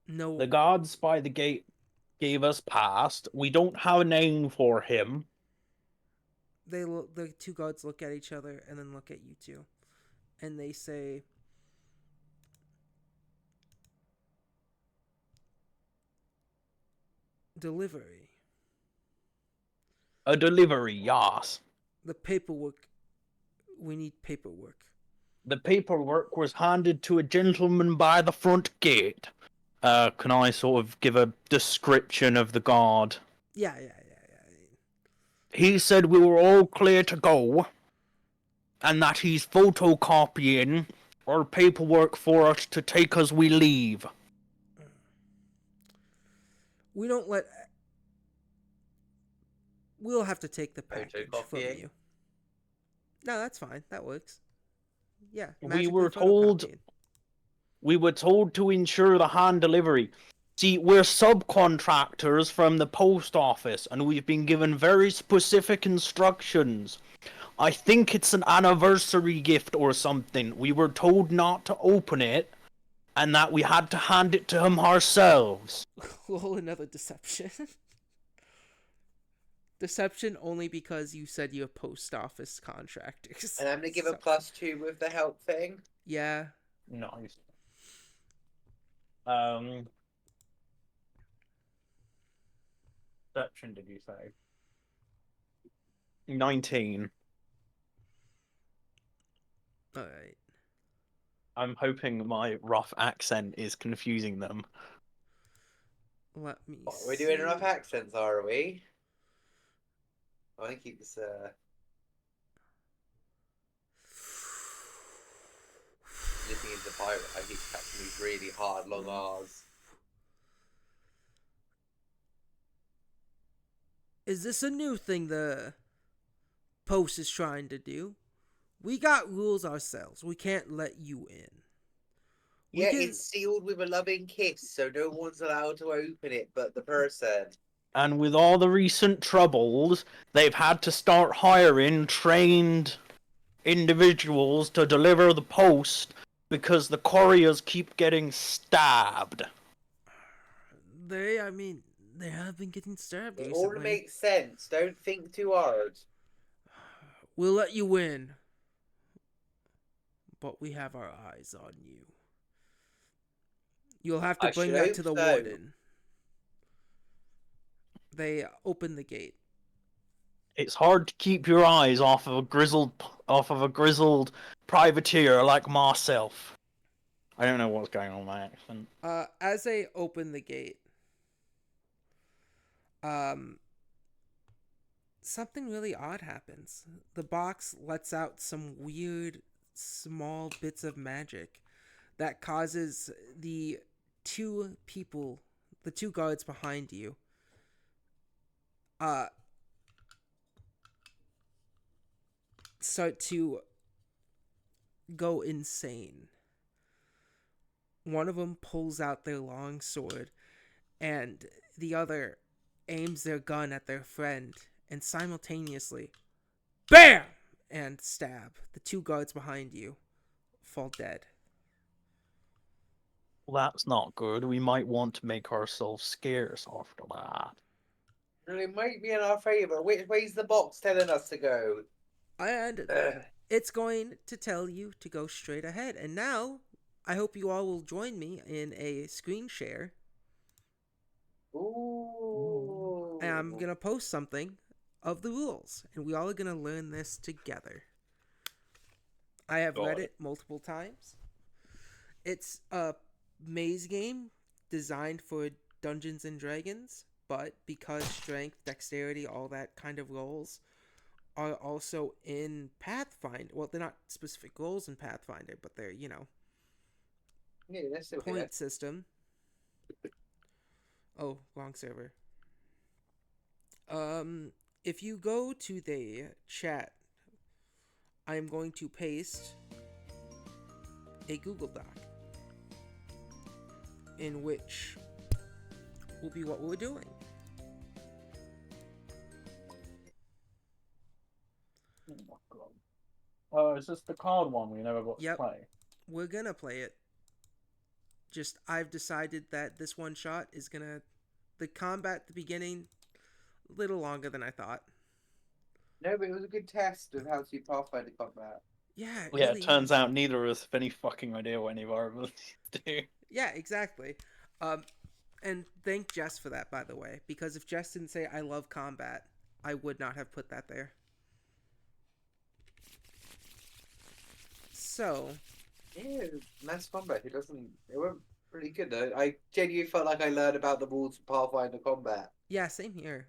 No, The guards by the gate gave us past. We don't have a name for him. the two guards look at each other and then look at you two, and they say, "Delivery. A delivery, yes. The paperwork. We need paperwork." The paperwork was handed to a gentleman by the front gate. Can I sort of give a description of the guard? Yeah. He said we were all clear to go, and that he's photocopying our paperwork for us to take as we leave. We don't let. We'll have to take the package from Photocopying? you. No, that's fine. That works. Yeah. We magically were told- photocopying. We were told to ensure the hand delivery. See, we're subcontractors from the post office, and we've been given very specific instructions. I think it's an anniversary gift or something. We were told not to open it, and that we had to hand it to him ourselves. Roll another deception. Deception only because you said you're post office contractors. And I'm going to give a So- +2 with the help thing. Yeah. Nice. Deception, did you say? 19. Alright. I'm hoping my rough accent is confusing them. Let me What, we're doing see. enough accents, are we? I want to keep this, Listening into the pirate, I keep catching these really hard, long R's. Is this a new thing the Post is trying to do? We got rules ourselves. We can't let you in. We Yeah, can- it's sealed with a loving kiss, so no one's allowed to open it but the person. And with all the recent troubles, they've had to start hiring trained individuals to deliver the post because the couriers keep getting stabbed. They have been getting stabbed It all recently. makes sense. Don't think too hard. We'll let you in. But we have our eyes on you. You'll have to I bring should that hope to the so. warden. They open the gate. It's hard to keep your eyes off of a grizzled privateer like myself. I don't know what's going on with my accent. As they open the gate, something really odd happens. The box lets out some weird small bits of magic that causes the two guards behind you, start to go insane. One of them pulls out their long sword, and the other aims their gun at their friend, and simultaneously, BAM! And stab. The two guards behind you fall dead. Well, that's not good. We might want to make ourselves scarce after that. And it might be in our favour. Which way's the box telling us to go? And it's going to tell you to go straight ahead. And now I hope you all will join me in a screen share. Ooh. And I'm going to post something of the rules, and we all are going to learn this together. I have read it multiple times. It's a maze game designed for Dungeons and Dragons, but because strength, dexterity, all that kind of roles are also in Pathfinder. Well, they're not specific roles in Pathfinder, but they're, Yeah, that's still point here. system. Oh, wrong server. If you go to the chat, I'm going to paste a Google Doc in which will be what we're doing. Oh my god. Oh, is this the card one we never got Yep. to play? We're gonna play it. Just I've decided that this one shot is gonna the combat at the beginning a little longer than I thought. No, but it was a good test of how to Pathfinder combat. Yeah, Yeah, really it turns is. out neither of us have any fucking idea what any of our abilities do. Yeah, exactly. And thank Jess for that, by the way, because if Jess didn't say I love combat, I would not have put that there. So, Yeah, Mass Combat. It went pretty good. I genuinely felt like I learned about the rules of Pathfinder combat. yeah, same here.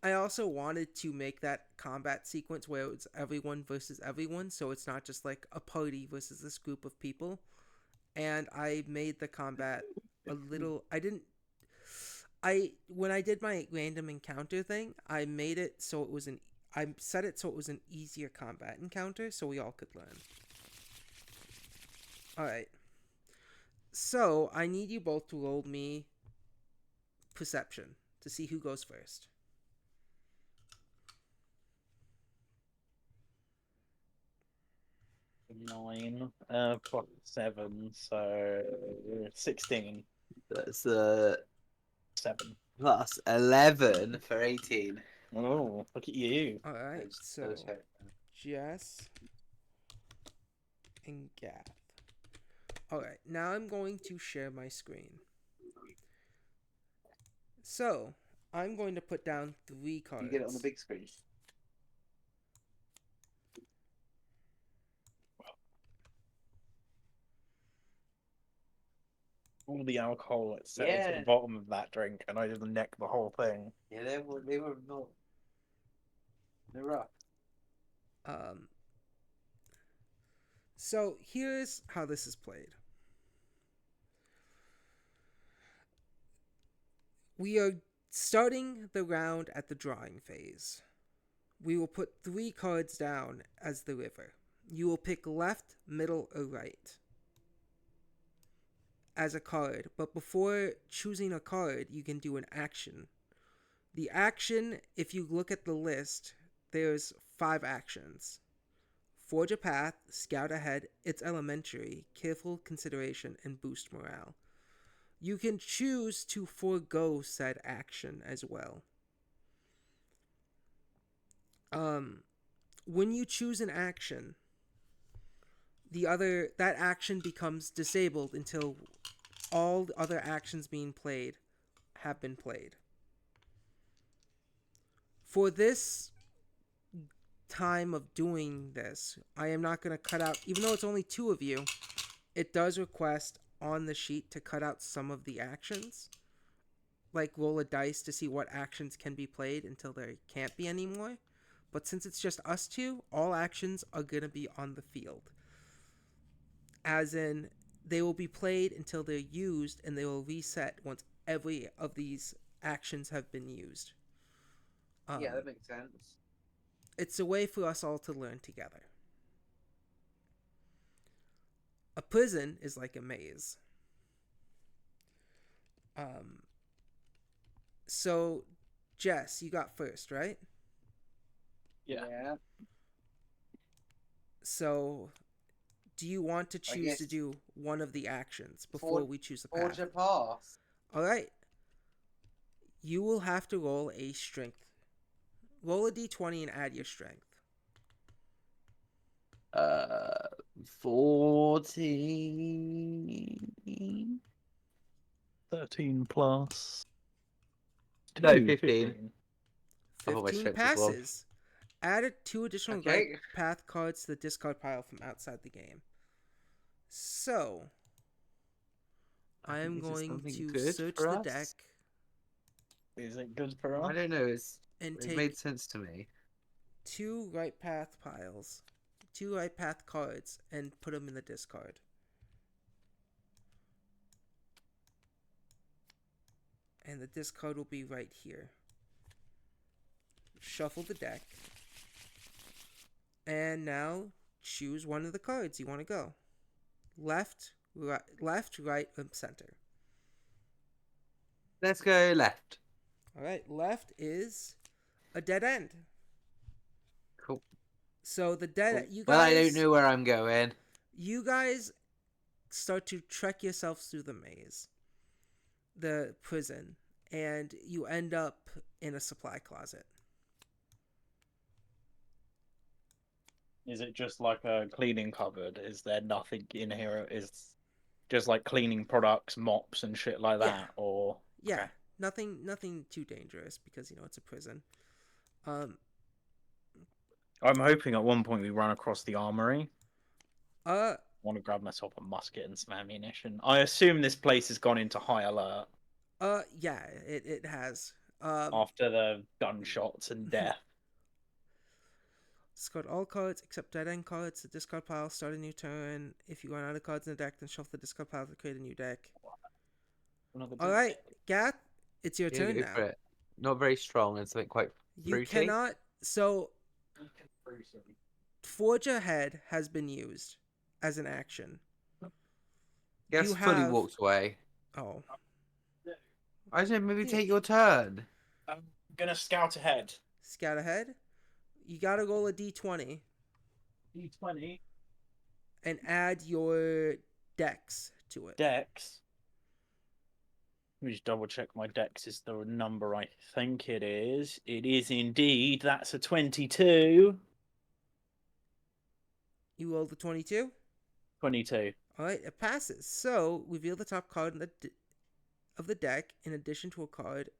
I also wanted to make that combat sequence where it's everyone versus everyone, so it's not just like a party versus this group of people. And I made the combat a little. When I did my random encounter thing, I made it so it was I set it so it was an easier combat encounter, so we all could learn. All right. So I need you both to roll me perception to see who goes first. 9 plus 7, so 16. That's 7. plus 11 for 18. Oh, look at you. All right. Those So hit. Jess and Gath. All right. Now I'm going to share my screen. So I'm going to put down 3 cards. You get it on the big screen. All the alcohol it settled to Yeah. the bottom of that drink, and I just necked the whole thing. Yeah, they were not. They're rough. So here's how this is played. We are starting the round at the drawing phase. We will put 3 cards down as the river. You will pick left, middle, or right as a card, but before choosing a card, you can do an action. The action, if you look at the list, there's 5 actions. Forge a path, scout ahead, it's elementary, careful consideration, and boost morale. You can choose to forego said action as well. When you choose an action, that action becomes disabled until all the other actions being played have been played. For this time of doing this, I am not going to cut out, even though it's only 2 of you, it does request on the sheet to cut out some of the actions. Like roll a dice to see what actions can be played until there can't be any more. But since it's just us 2, all actions are going to be on the field. As in, they will be played until they're used, and they will reset once every of these actions have been used. Yeah, that makes sense. It's a way for us all to learn together. A prison is like a maze. So, Jess, you got first, right? Yeah. So, do you want to choose to guess- do one of the actions before we choose a path? Forge a path. All right. You will have to roll a strength. Roll a d20 and add your strength. 14. 13 plus. No, 2, 15. I thought my 15 strength was one. passes. Added 2 additional right Okay. path cards to the discard pile from outside the game. So, I think I'm this is going something to good search for the us. deck Is it good for I us? don't know. and It take made sense to me. 2 right path piles, 2 right path cards, and put them in the discard. And the discard will be right here. Shuffle the deck. And now choose one of the cards you want to go. Left, right, center. Let's go left. All right, left is a dead end. Cool. So the dead you Well, I guys don't know where I'm going. you guys start to trek yourselves through the maze, the prison, and you end up in a supply closet. Is it just like a cleaning cupboard? Is there nothing in here? Is just like cleaning products, mops, and shit like Yeah. that? Or Yeah, okay. nothing too dangerous because it's a prison. I'm hoping at one point we run across the armory. Uh, I want to grab myself a musket and some ammunition. I assume this place has gone into high alert yeah, it has. after the gunshots and death. Discard all cards except dead end cards. The discard pile. Start a new turn. If you run out of cards in the deck, then shuffle the discard pile to create a new deck. All right, Gath, it's your Yeah, turn go now. for it. Not very strong and something quite You fruity. cannot. So, Forge Ahead has been used as an action. Yes, You fully have- walked away. Oh, I said maybe Yeah. take your turn. I'm gonna scout ahead. scout ahead. You gotta roll a d20 D20 and add your dex to it. dex. Let me just double check my dex is the number I think it is. It is indeed. That's a 22. You roll the 22. 22. All right, it passes. So reveal the top card of the deck in addition to a card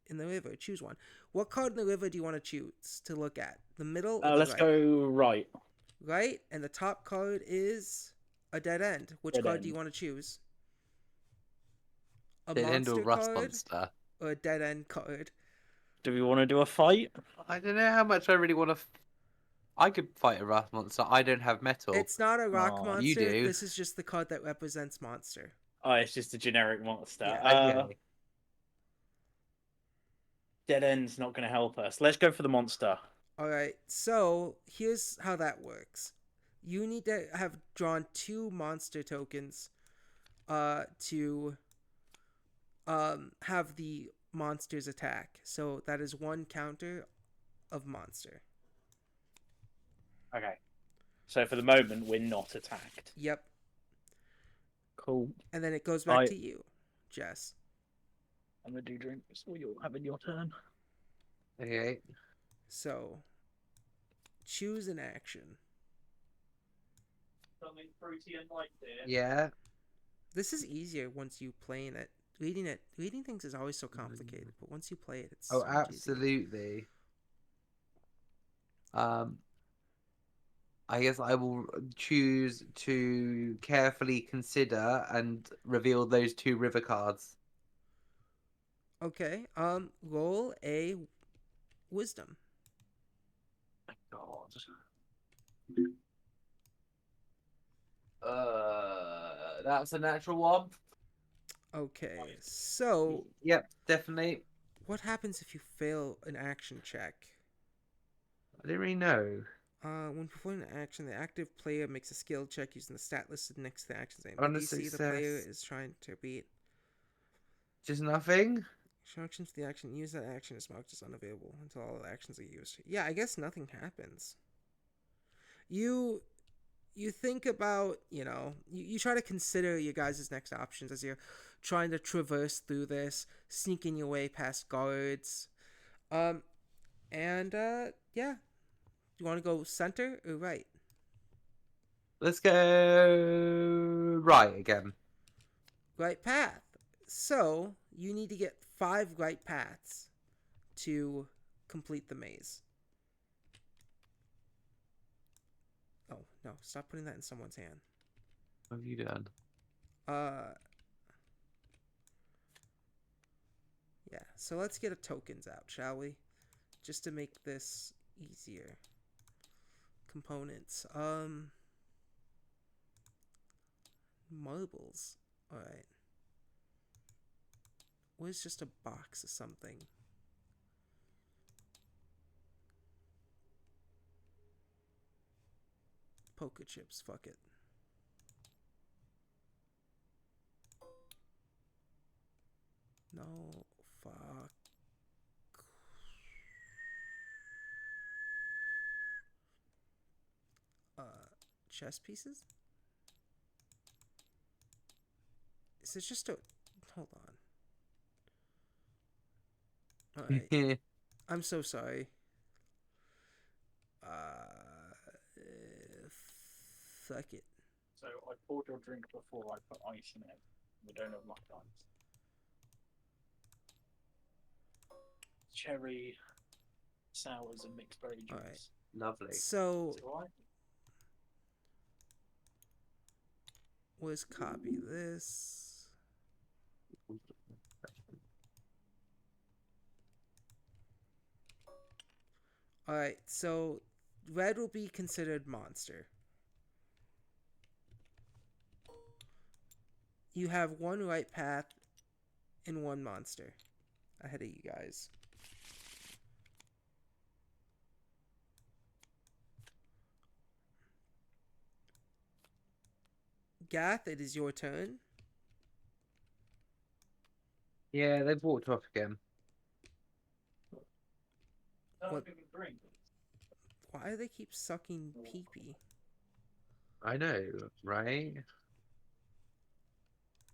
in the river. Choose one. What card in the river do you want to choose to look at? The middle or the Let's right? go right. Right, and the top card is a dead end. Which Dead card do you end. want to choose? A Dead end or monster rust card monster. or a dead end card? Do we want to do a fight? I don't know how much I really want to. I could fight a rust monster. I don't have metal. It's not a rock Oh, monster. you do. This is just the card that represents monster. Oh, it's just a generic monster. Yeah. Okay. Dead end's not going to help us. Let's go for the monster. All right, so here's how that works. You need to have drawn 2 monster tokens to have the monster's attack. So that is 1 counter of monster. Okay. So for the moment, we're not attacked. Yep. Cool. And then it goes back to you, Jess. I'm going to do drinks. Well, you're having your turn. Okay. So choose an action. Something fruity and light there. Yeah. This is easier once you play in it. Reading things is always so complicated, but once you play it, it's Oh, so much easier. absolutely. I guess I will choose to carefully consider and reveal those 2 river cards. Okay. Roll a wisdom. My God. That's a natural one. Okay. So, Yep, definitely. what happens if you fail an action check? I don't really know. When performing an action, the active player makes a skill check using the stat listed next to the action's name. On The a DC the player success. is trying to beat. Just nothing? Instructions for the action. Use that action is marked as unavailable until all the actions are used. Yeah, I guess nothing happens. You think about, you try to consider your guys' next options as you're trying to traverse through this, sneaking your way past guards. Yeah. Do you want to go center or right? Let's go right again. Right path. So you need to get 5 right paths to complete the maze. Oh no! Stop putting that in someone's hand. What have you done? Yeah. So let's get a tokens out, shall we? Just to make this easier. Components. Marbles. All right. Where's just a box of something? Poker chips. Fuck it. No. Fuck. Chess pieces? Is it just a... Hold on. Alright. I'm so sorry. Fuck it. So I poured your drink before I put ice in it. We don't have much ice. Cherry, sours, and mixed berry juice. Alright. Lovely. So, Is it alright? let's copy this. Alright, so red will be considered monster. You have 1 right path and 1 monster ahead of you guys. Gath, it is your turn. Yeah, they've walked off again. What? Why do they keep sucking pee-pee? I know, right?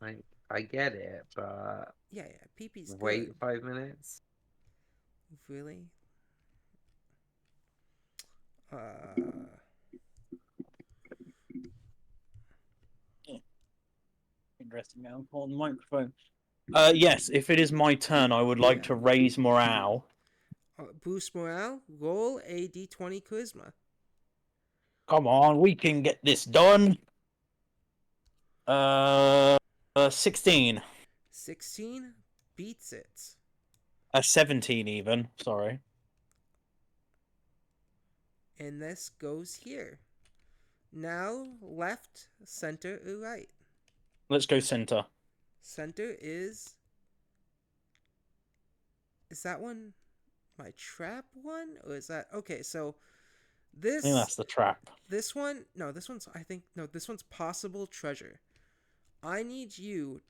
I get it, but Yeah, pee-pee's wait good. 5 minutes. Really? Interesting now. On the microphone. Yes, if it is my turn, I would like to raise morale. Boost morale. Roll a d20 charisma. Come on, we can get this done. 16. 16 beats it. 17 even. Sorry. And this goes here. Now left, center, or right. Let's go center. Center is that one my trap one? Or is that... Okay, so I think that's the trap. this one... No, this one's... I think... No, this one's possible treasure. I need you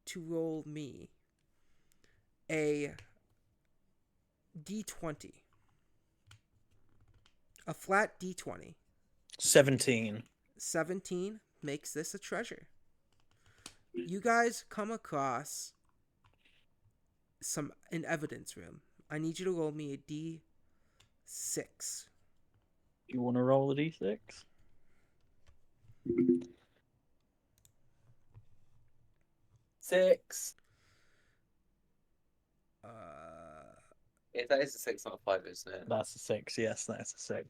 to roll me a d20. A flat d20. 17. 17 makes this a treasure. You guys come across an evidence room. I need you to roll me a d6. Do you want to roll the d6? Six. If that is a 6, not a 5, isn't it? That's a 6. Yes, that's a 6.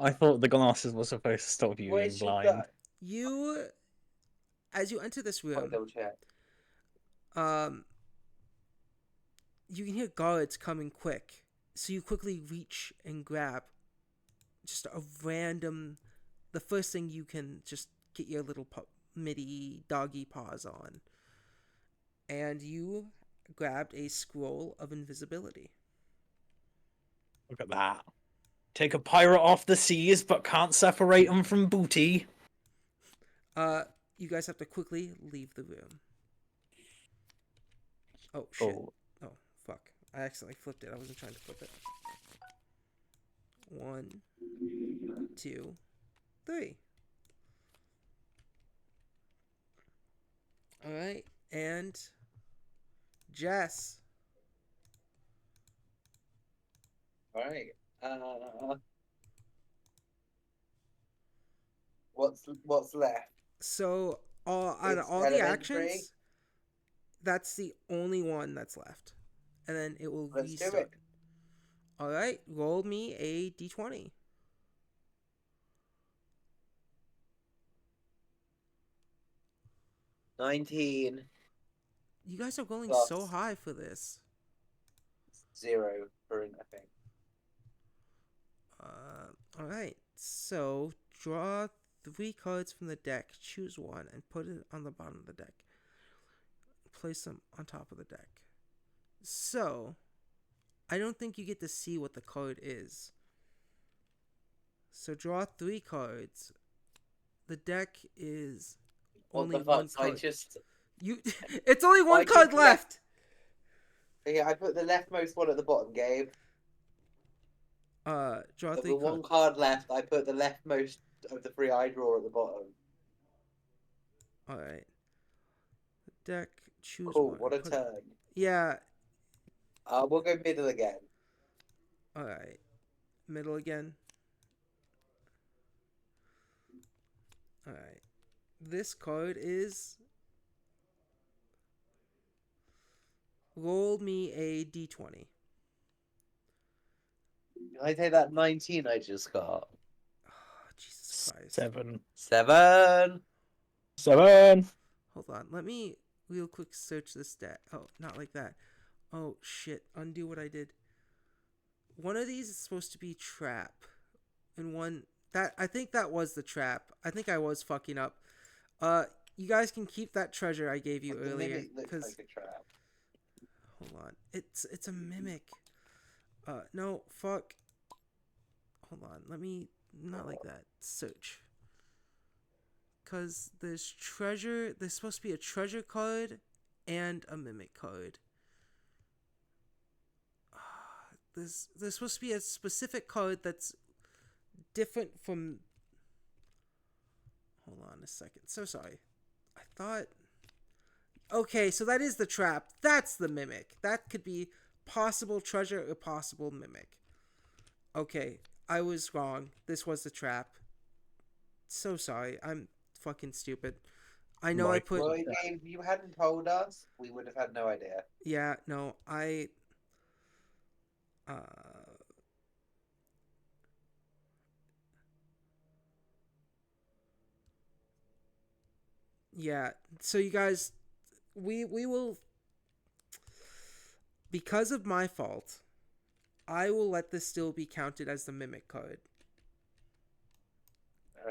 I thought the glasses were supposed to stop you being blind. You, as you enter this room, Double check. you can hear guards coming quick. So you quickly reach and grab just a random, the first thing you can just get your little midi doggy paws on. And you grabbed a scroll of invisibility. Look at that. Take a pirate off the seas, but can't separate him from booty. You guys have to quickly leave the room. Oh, shit. Oh, fuck. I accidentally flipped it. I wasn't trying to flip it. 1, 2, 3. Alright, and Jess. Alright. What's left? So out of It's all the elementary. actions, that's the only one that's left, and then it will Let's do restart. it. All right, roll me a d20. 19 You guys are rolling Plus. so high for this. 0 for I think. All right. So draw 3 cards from the deck. Choose one and put it on the bottom of the deck. Place them on top of the deck. So, I don't think you get to see what the card is. So draw 3 cards. The deck is What only the fuck? one card. It's only one Why'd you card select- left. Yeah, I put the leftmost one at the bottom, Gabe. Draw Of 3 the one cards. card left, I put the leftmost of the 3 I draw at the bottom. All right. Deck. Choose Cool. one. What a Put it- turn. Yeah. We'll go middle again. All right. Middle again. All right. This card is. Roll me a d20. I take that 19 I just got. Oh, Jesus Christ. 7. 7. 7. Hold on. Let me real quick search this stat. Oh, not like that. Oh, shit. Undo what I did. One of these is supposed to be trap. And one... I think that was the trap. I think I was fucking up. You guys can keep that treasure I gave you The earlier. mimic looks Because... like a trap. Hold on. It's a mimic. No, fuck. Hold on. Let me... Not like that. Search. Because there's treasure... There's supposed to be a treasure card and a mimic card. There's supposed to be a specific card that's different from... Hold on a second. So sorry. I thought... Okay, so that is the trap. That's the mimic. That could be possible treasure or possible mimic. Okay, I was wrong. This was the trap. So sorry. I'm fucking stupid. I know I put... Well, if you hadn't told us, we would have had no idea. Yeah, no, yeah, so you guys, we will, because of my fault, I will let this still be counted as the mimic card.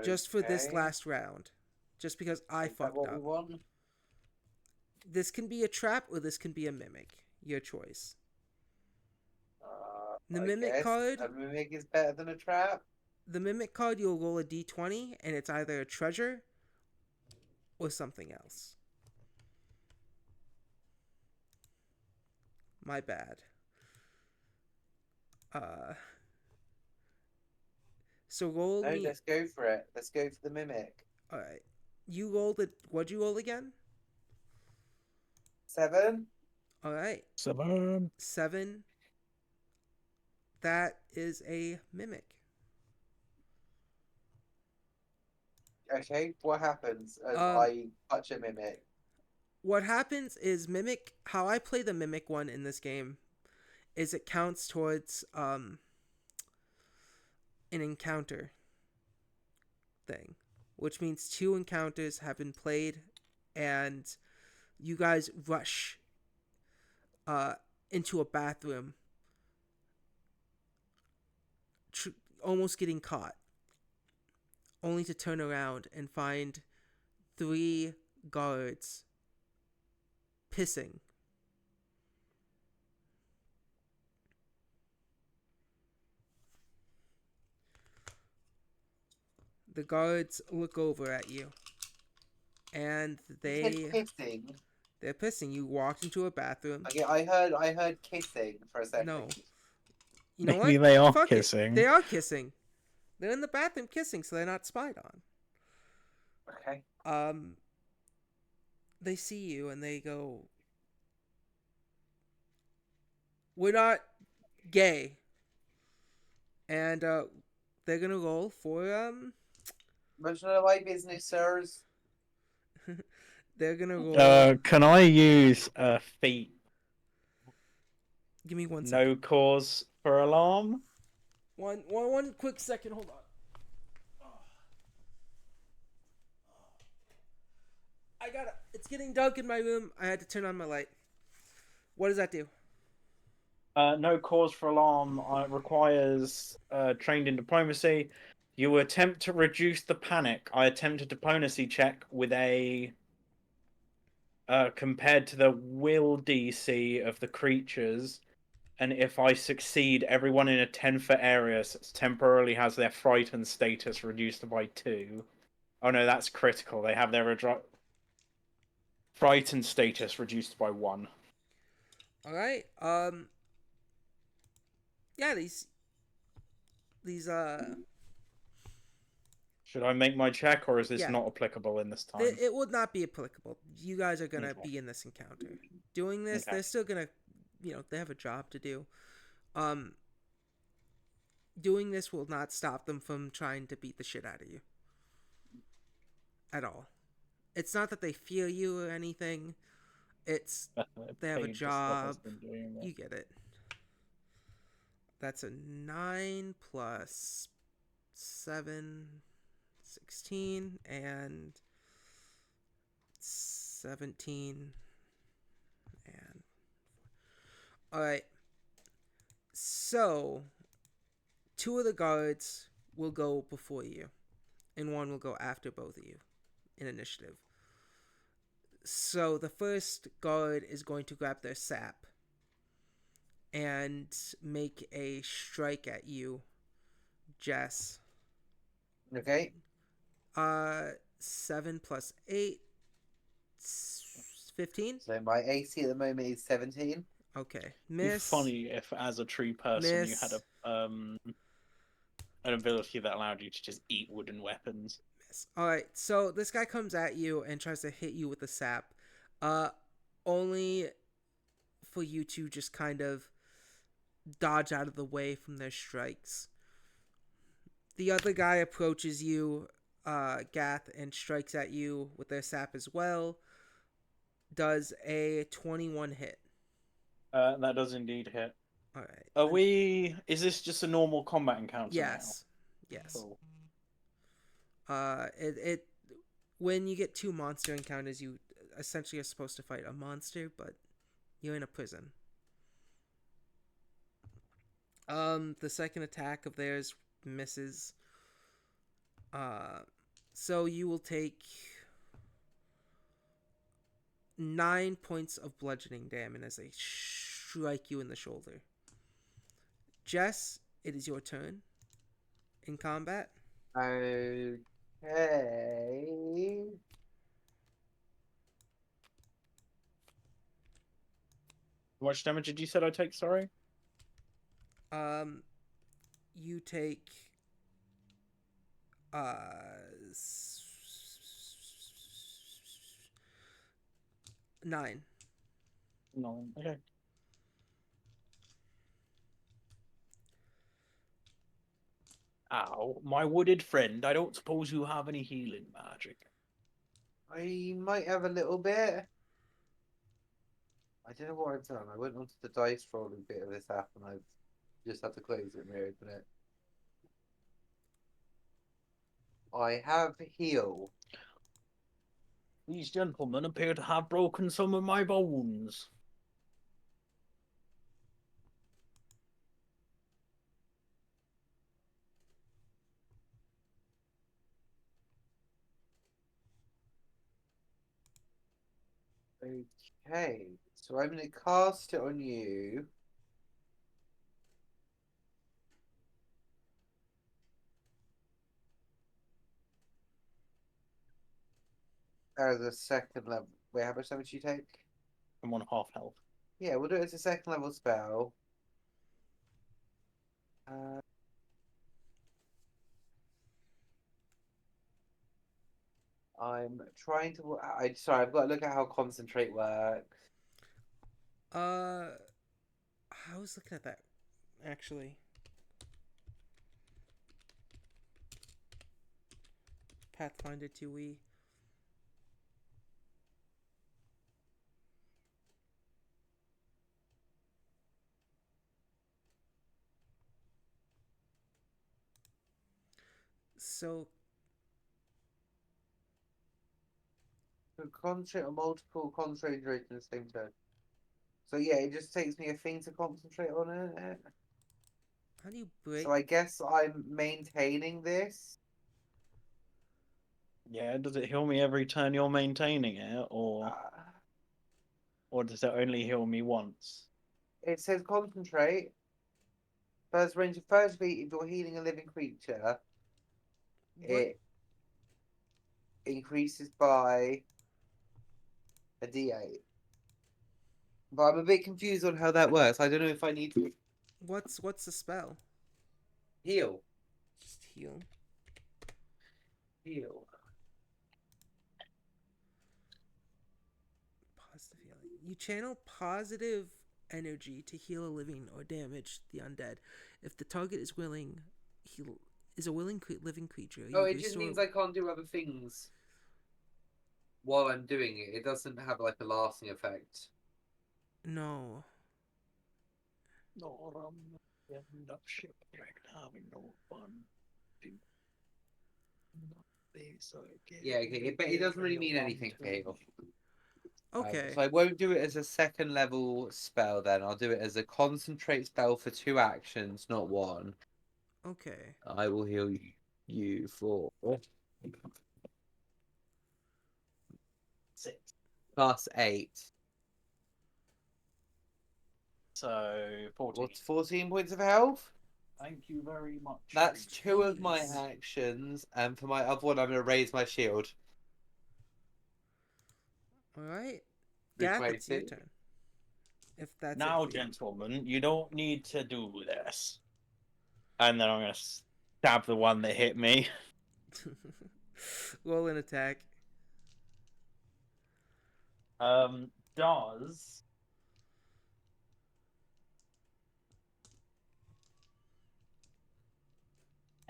Just for this Okay. last round. Just because I Is that fucked what we up. want? This can be a trap or this can be a mimic. Your choice. The I mimic guess card... A mimic is better than a trap. The mimic card, you'll roll a d20, and it's either a treasure or something else. My bad. So roll No, me... let's go for it. Let's go for the mimic. Alright. You rolled it... What'd you roll again? 7. Alright. 7. 7. That is a mimic. Okay, what happens as Um, I touch a mimic? What happens is mimic... How I play the mimic one in this game is it counts towards an encounter thing, which means 2 encounters have been played and you guys rush into a bathroom, almost getting caught, only to turn around and find 3 guards pissing. The guards look over at you, and You said kissing. they're pissing. You walked into a bathroom. Okay, I heard kissing for a second. No. You know Maybe what? they are Fuck it. kissing. They are kissing. They're in the bathroom kissing, so they're not spied on. Okay. They see you and they go, "We're not gay." And they're gonna roll for Much none of my business, sirs. They're gonna roll. Can I use a feat? Give me 1 second. No cause for alarm. One quick second. Hold on. I got it. It's getting dark in my room. I had to turn on my light. What does that do? No cause for alarm requires trained in diplomacy. You attempt to reduce the panic. I attempt a diplomacy check with a compared to the will DC of the creatures, and if I succeed, everyone in a 10-foot area temporarily has their frightened status reduced by 2. Oh no, that's critical. They have their frightened status reduced by 1. All right. Yeah, these Should I make my check, or is this Yeah. not applicable in this time? it would not be applicable. You guys are gonna Okay. be in this encounter. Doing this, Okay. they're still gonna, they have a job to do. Doing this will not stop them from trying to beat the shit out of you. At all. It's not that they fear you or anything. It's they have a Paid to stop us job. from doing that. You get it. That's a 9 plus 7, 16, and 17, and all right. So 2 of the guards will go before you, and 1 will go after both of you in initiative. So the first guard is going to grab their sap and make a strike at you, Jess. Okay. 7 plus 8, 15. So my AC at the moment is 17. Okay, It'd miss. be funny if, as a tree person, you had Miss. an ability that allowed you to just eat wooden weapons. Miss. All right, so this guy comes at you and tries to hit you with the sap, only for you to just kind of dodge out of the way from their strikes. The other guy approaches you, Gath, and strikes at you with their sap as well. Does a 21 hit. That does indeed hit. All right. Are we? Is this just a normal combat encounter Yes. now? Yes. Cool. It when you get 2 monster encounters, you essentially are supposed to fight a monster, but you're in a prison. The second attack of theirs misses. So you will take 9 points of bludgeoning damage as they strike you in the shoulder. Jess, it is your turn in combat. Okay. How much damage did you said I take? Sorry. You take 9. No. Okay. Ow, my wooded friend. I don't suppose you have any healing magic. I might have a little bit. I don't know what I've done. I went onto the dice rolling bit of this app and I've just had to close it and reopen it. I have heal. These gentlemen appear to have broken some of my bones. Okay, so I'm going to cast it on you. As a second level. Wait, how much damage do you take? I'm on half health. Yeah, we'll do it as a second level spell. I'm trying to. Sorry, I've got to look at how concentrate works. I was looking at that actually. Pathfinder 2e. So Concentrate on multiple concentration rates in the same turn. So yeah, it just takes me a thing to concentrate on it. how do you break? So I guess I'm maintaining this. Yeah, does it heal me every turn you're maintaining it, or does it only heal me once? It says concentrate. First range of 30 feet if you're healing a living creature. What? It increases by a d8. But I'm a bit confused on how that works. I don't know if I need to What's the spell? heal. Just heal. Heal. Positive healing. You channel positive energy to heal a living or damage the undead. If the target is willing, living creature. Oh, you it just means I can't do other things while I'm doing it. It doesn't have like a lasting effect. No. No, end up shipwrecked, having no fun. Yeah, okay, but it doesn't really mean anything, Kale. Okay. So I won't do it as a second level spell then. I'll do it as a concentrate spell for 2 actions, not 1. Okay. I will heal you for 6. plus 8. So 14. What's 14 points of health? Thank you very much. That's 2 of my Jeez. actions, and for my other one, I'm going to raise my shield. Alright. Which Gath, way it's your to? turn. If that's Now, it for you. gentlemen, you don't need to do this. And then I'm going to stab the one that hit me. Roll an attack. Does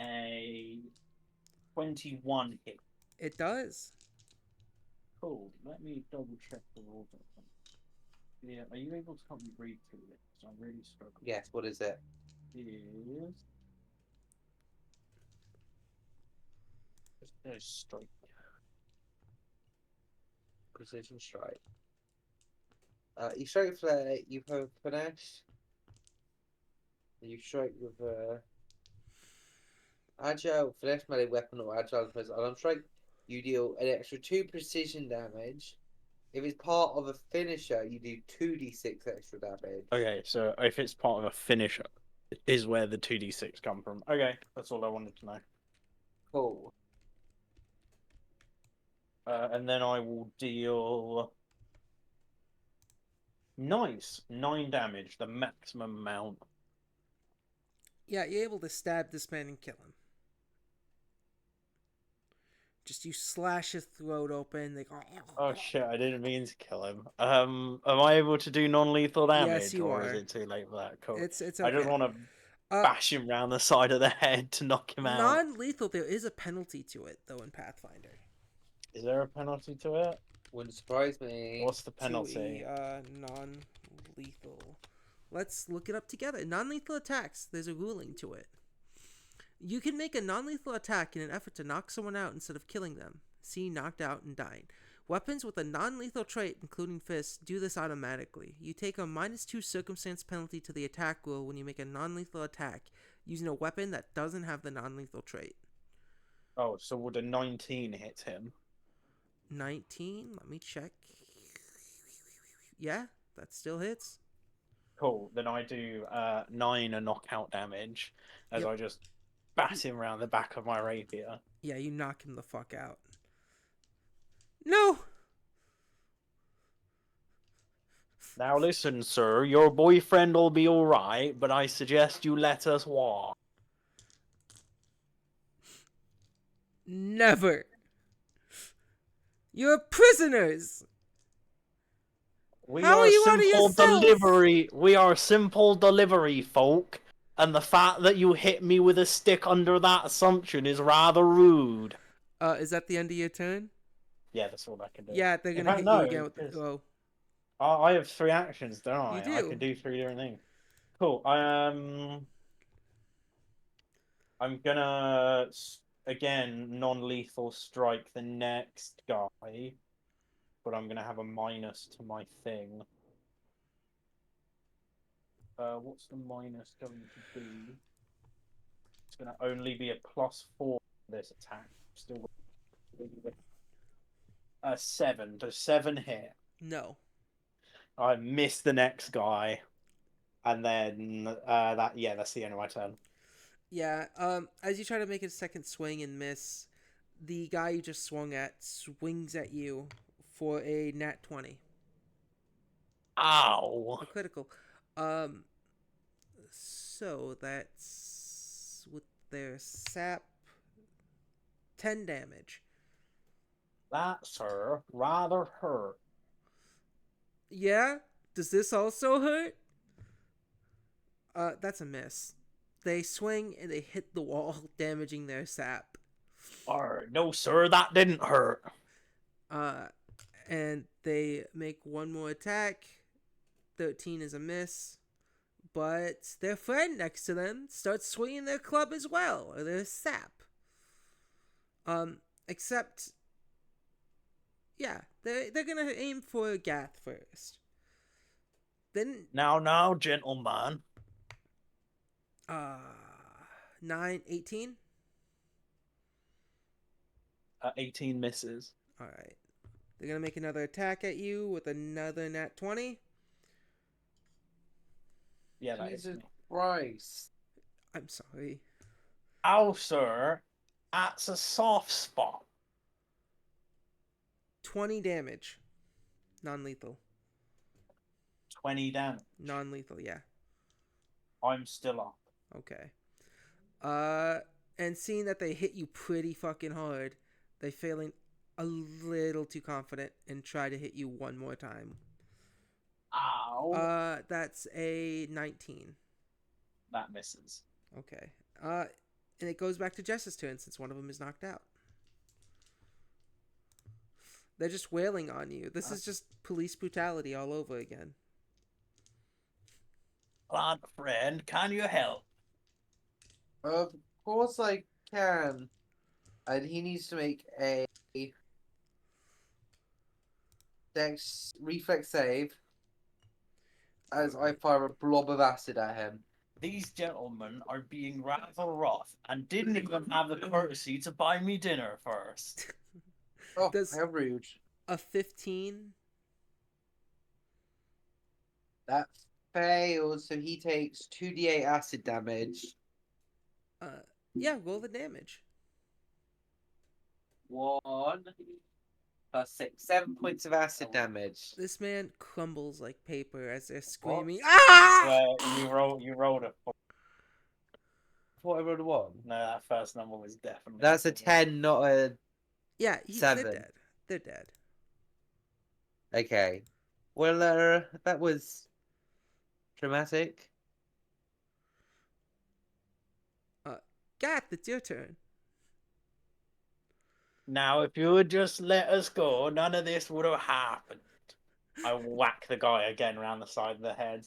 a 21 hit? It does. Cool. Let me double check the rules. Yeah, are you able to help me read through this? I'm really struggling. Yes, what is it? Is there's strike. Precision strike. You strike with flare, you have finesse. You strike with agile, finesse melee weapon or agile unarmed strike. You deal an extra 2 precision damage. If it's part of a finisher, you do 2d6 extra damage. Okay, so if it's part of a finisher, is where the 2d6 come from. Okay, that's all I wanted to know. Cool. And then I will deal. Nice, 9 damage, the maximum amount. Yeah, you're able to stab this man and kill him. Just you slash his throat open. They go. Oh shit! I didn't mean to kill him. Am I able to do non-lethal damage, Yes, you or are. is it too late for that? Cool. It's okay. I just want to bash him round the side of the head to knock him out. Non-lethal. There is a penalty to it though in Pathfinder. Is there a penalty to it? Wouldn't surprise me. What's the penalty? Non-lethal. Let's look it up together. Non-lethal attacks. There's a ruling to it. You can make a non-lethal attack in an effort to knock someone out instead of killing them. See knocked out and dying. Weapons with a non-lethal trait, including fists, do this automatically. You take a -2 circumstance penalty to the attack roll when you make a non-lethal attack using a weapon that doesn't have the non-lethal trait. Oh, so would a 19 hit him? 19? Let me check. Yeah, that still hits. Cool. Then I do 9 knockout damage as Yep. I just bat him around the back of my rapier. Yeah, you knock him the fuck out. No! Now listen, sir, your boyfriend will be alright, but I suggest you let us walk. Never! You're prisoners! We How are you out of simple yourself? delivery. We are simple delivery folk, and the fact that you hit me with a stick under that assumption is rather rude. Is that the end of your turn? Yeah, that's all I can do. Yeah, they're In gonna fact, hit you no, again with the. 'cause Oh, I have 3 actions, don't you I? I can do. do 3 different things. Cool. I'm gonna again non-lethal strike the next guy, but I'm gonna have a minus to my thing. What's the minus going to be? It's gonna only be a +4 for this attack. Still, 7. Does 7 hit? No. I miss the next guy, and then that's the end of my turn. Yeah. As you try to make a second swing and miss, the guy you just swung at swings at you for a nat 20, Ow! a critical. Um. So that's with their sap, 10 damage. That, sir, rather hurt. Yeah. Does this also hurt? That's a miss. They swing and they hit the wall, damaging their sap. No, sir, that didn't hurt. And they make one more attack. 13 is a miss. But their friend next to them starts swinging their club as well, or their sap. Except, yeah, they're gonna aim for Gath first. Then, Now, gentleman. 9, 18. 18 misses. Alright. They're gonna make another attack at you with another nat 20. Yeah, that is Jesus me. Christ. I'm sorry. Ow, sir, that's a soft spot. 20 damage. Non-lethal. 20 damage. Non-lethal, yeah. I'm still up. Okay. And seeing that they hit you pretty fucking hard, they feeling a little too confident and try to hit you one more time. Ow. That's a 19. That misses. Okay. And it goes back to Jess's turn since one of them is knocked out. They're just wailing on you. This is just police brutality all over again. Lad friend, can you help? Of course I can. And he needs to make a dex reflex save as I fire a blob of acid at him. These gentlemen are being rather rough and didn't even have the courtesy to buy me dinner first. Oh, Does- how rude. A 15. That fails, so he takes 2d8 acid damage. Yeah, roll the damage. 1 plus 6, 7 points of acid damage. This man crumbles like paper as they're screaming, "Ah!" Well, you rolled a 4. I thought I rolled a 1. No, that first number was definitely. That's a 10, not a. Yeah, they're 7. dead. They're dead. Okay. Well, that was dramatic. Gath, it's your turn. Now, if you would just let us go, none of this would have happened. I whack the guy again around the side of the head.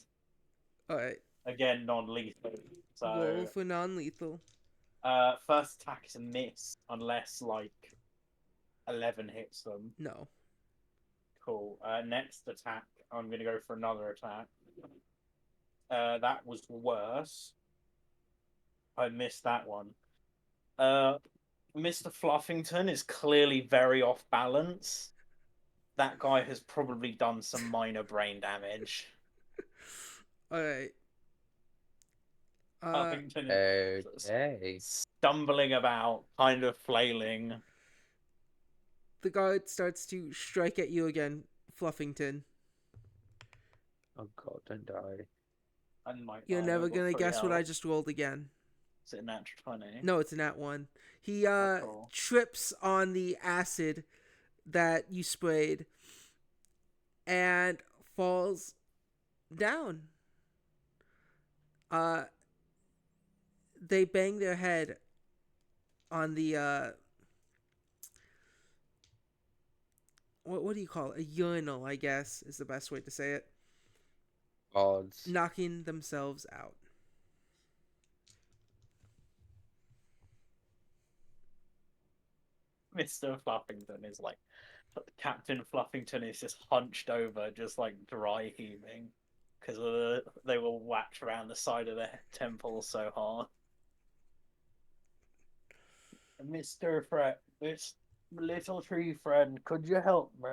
Alright, Again, non-lethal. roll So, for non-lethal. first attack is a miss, unless, 11 hits them. No. Cool. Next attack, I'm going to go for another attack. That was worse. I missed that one. Mr. Fluffington is clearly very off balance. That guy has probably done some minor brain damage. Alright. Fluffington is Okay. stumbling about, kind of flailing. The guard starts to strike at you again, Fluffington. Oh god, don't die. And You're never gonna guess what I just rolled again. Is it a natural 20? No, it's a nat 1. He cool. trips on the acid that you sprayed and falls down. They bang their head on the what do you call it? A urinal, I guess, is the best way to say it. Odds. Knocking themselves out. Mr. Fluffington is like, Captain Fluffington is just hunched over, just like dry heaving, because they were whacked around the side of their temple so hard. Mr. Fred, this little tree friend, could you help me?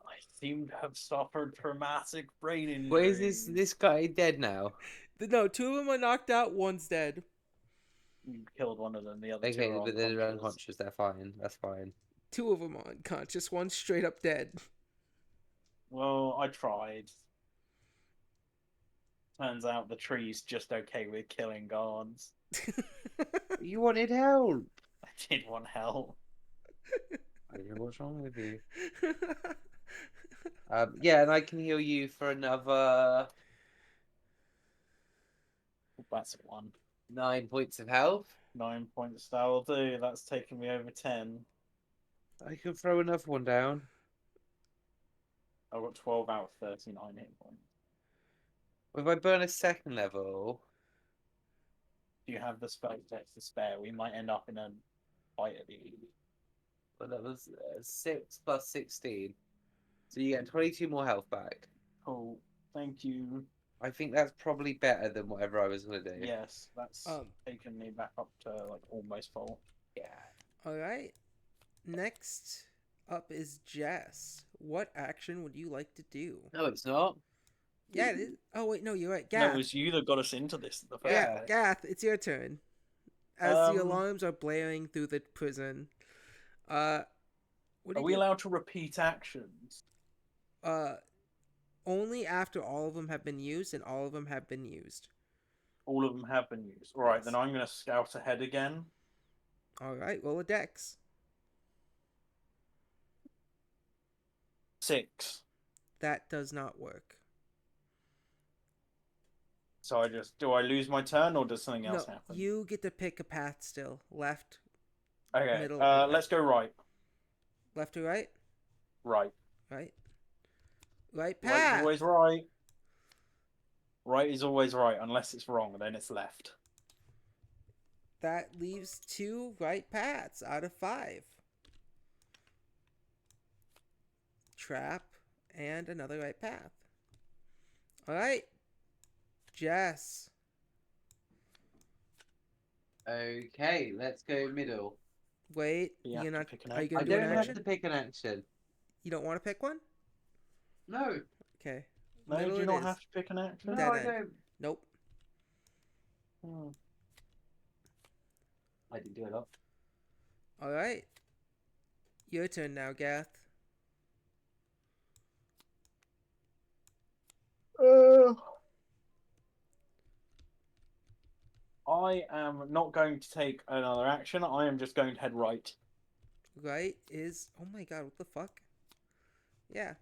I seem to have suffered traumatic brain injury. Where is this guy dead now? No, two of them are knocked out. One's dead. You killed one of them. The other two Okay, are but they're unconscious. unconscious. They're fine. That's fine. Two of them are unconscious. One's straight up dead. Well, I tried. Turns out the tree's just okay with killing guards. You wanted help. I did want help. I don't know what's wrong with you. Yeah, and I can heal you for another That's one. 9 points of health. 9 points that'll do. That's taking me over 10. I can throw another one down. I've got 12 out of 39 hit points. If I burn a second level, Do you have the spell text to spare? We might end up in a fight at the end. well, that was 6 plus 16. So you get 22 more health back. Cool. Thank you. I think that's probably better than whatever I was going to do. Yes, that's taken me back up to like almost full. Yeah. Alright. Next up is Jess. What action would you like to do? No, it's not. Yeah, it is. Oh, wait, no, you're right. No, Gath. it was you that got us into this. The first Yeah, place. Gath, it's your turn. As the alarms are blaring through the prison. What Are do we you allowed to repeat actions? only after all of them have been used, and all of them have been used. All of them have been used. All right, Yes. then I'm going to scout ahead again. Alright, roll a dex. 6. That does not work. So do I lose my turn or does something No, else happen? you get to pick a path still. Left, Okay, middle, or let's go right. left or right? Right. Right. Right Right path. is always right. Right is always right, unless it's wrong, then it's left. That leaves 2 right paths out of 5. Trap and another right path. Alright. Jess. Okay, let's go middle. Wait, You have you're to not. pick an Are you action. I gonna do an don't have action? to pick an action. You don't want to pick one? No. Okay. No, Middle do you it not is. have to pick an action? No, Dead I end. don't. Nope. Hmm. I didn't do it up. Alright. Your turn now, Gath. I am not going to take another action. I am just going to head right. Right is. Oh my god, what the fuck? Yeah.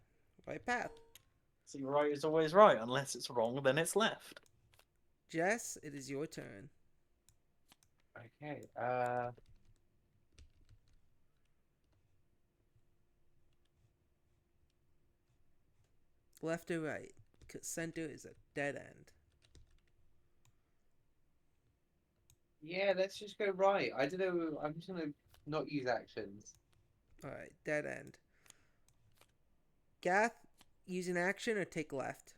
Right path. See, right is always right. Unless it's wrong, then it's left. Jess, it is your turn. Okay. Left or right? Because center is a dead end. Yeah, let's just go right. I don't know. I'm just gonna not use actions. Alright, dead end. Gath, use an action or take left?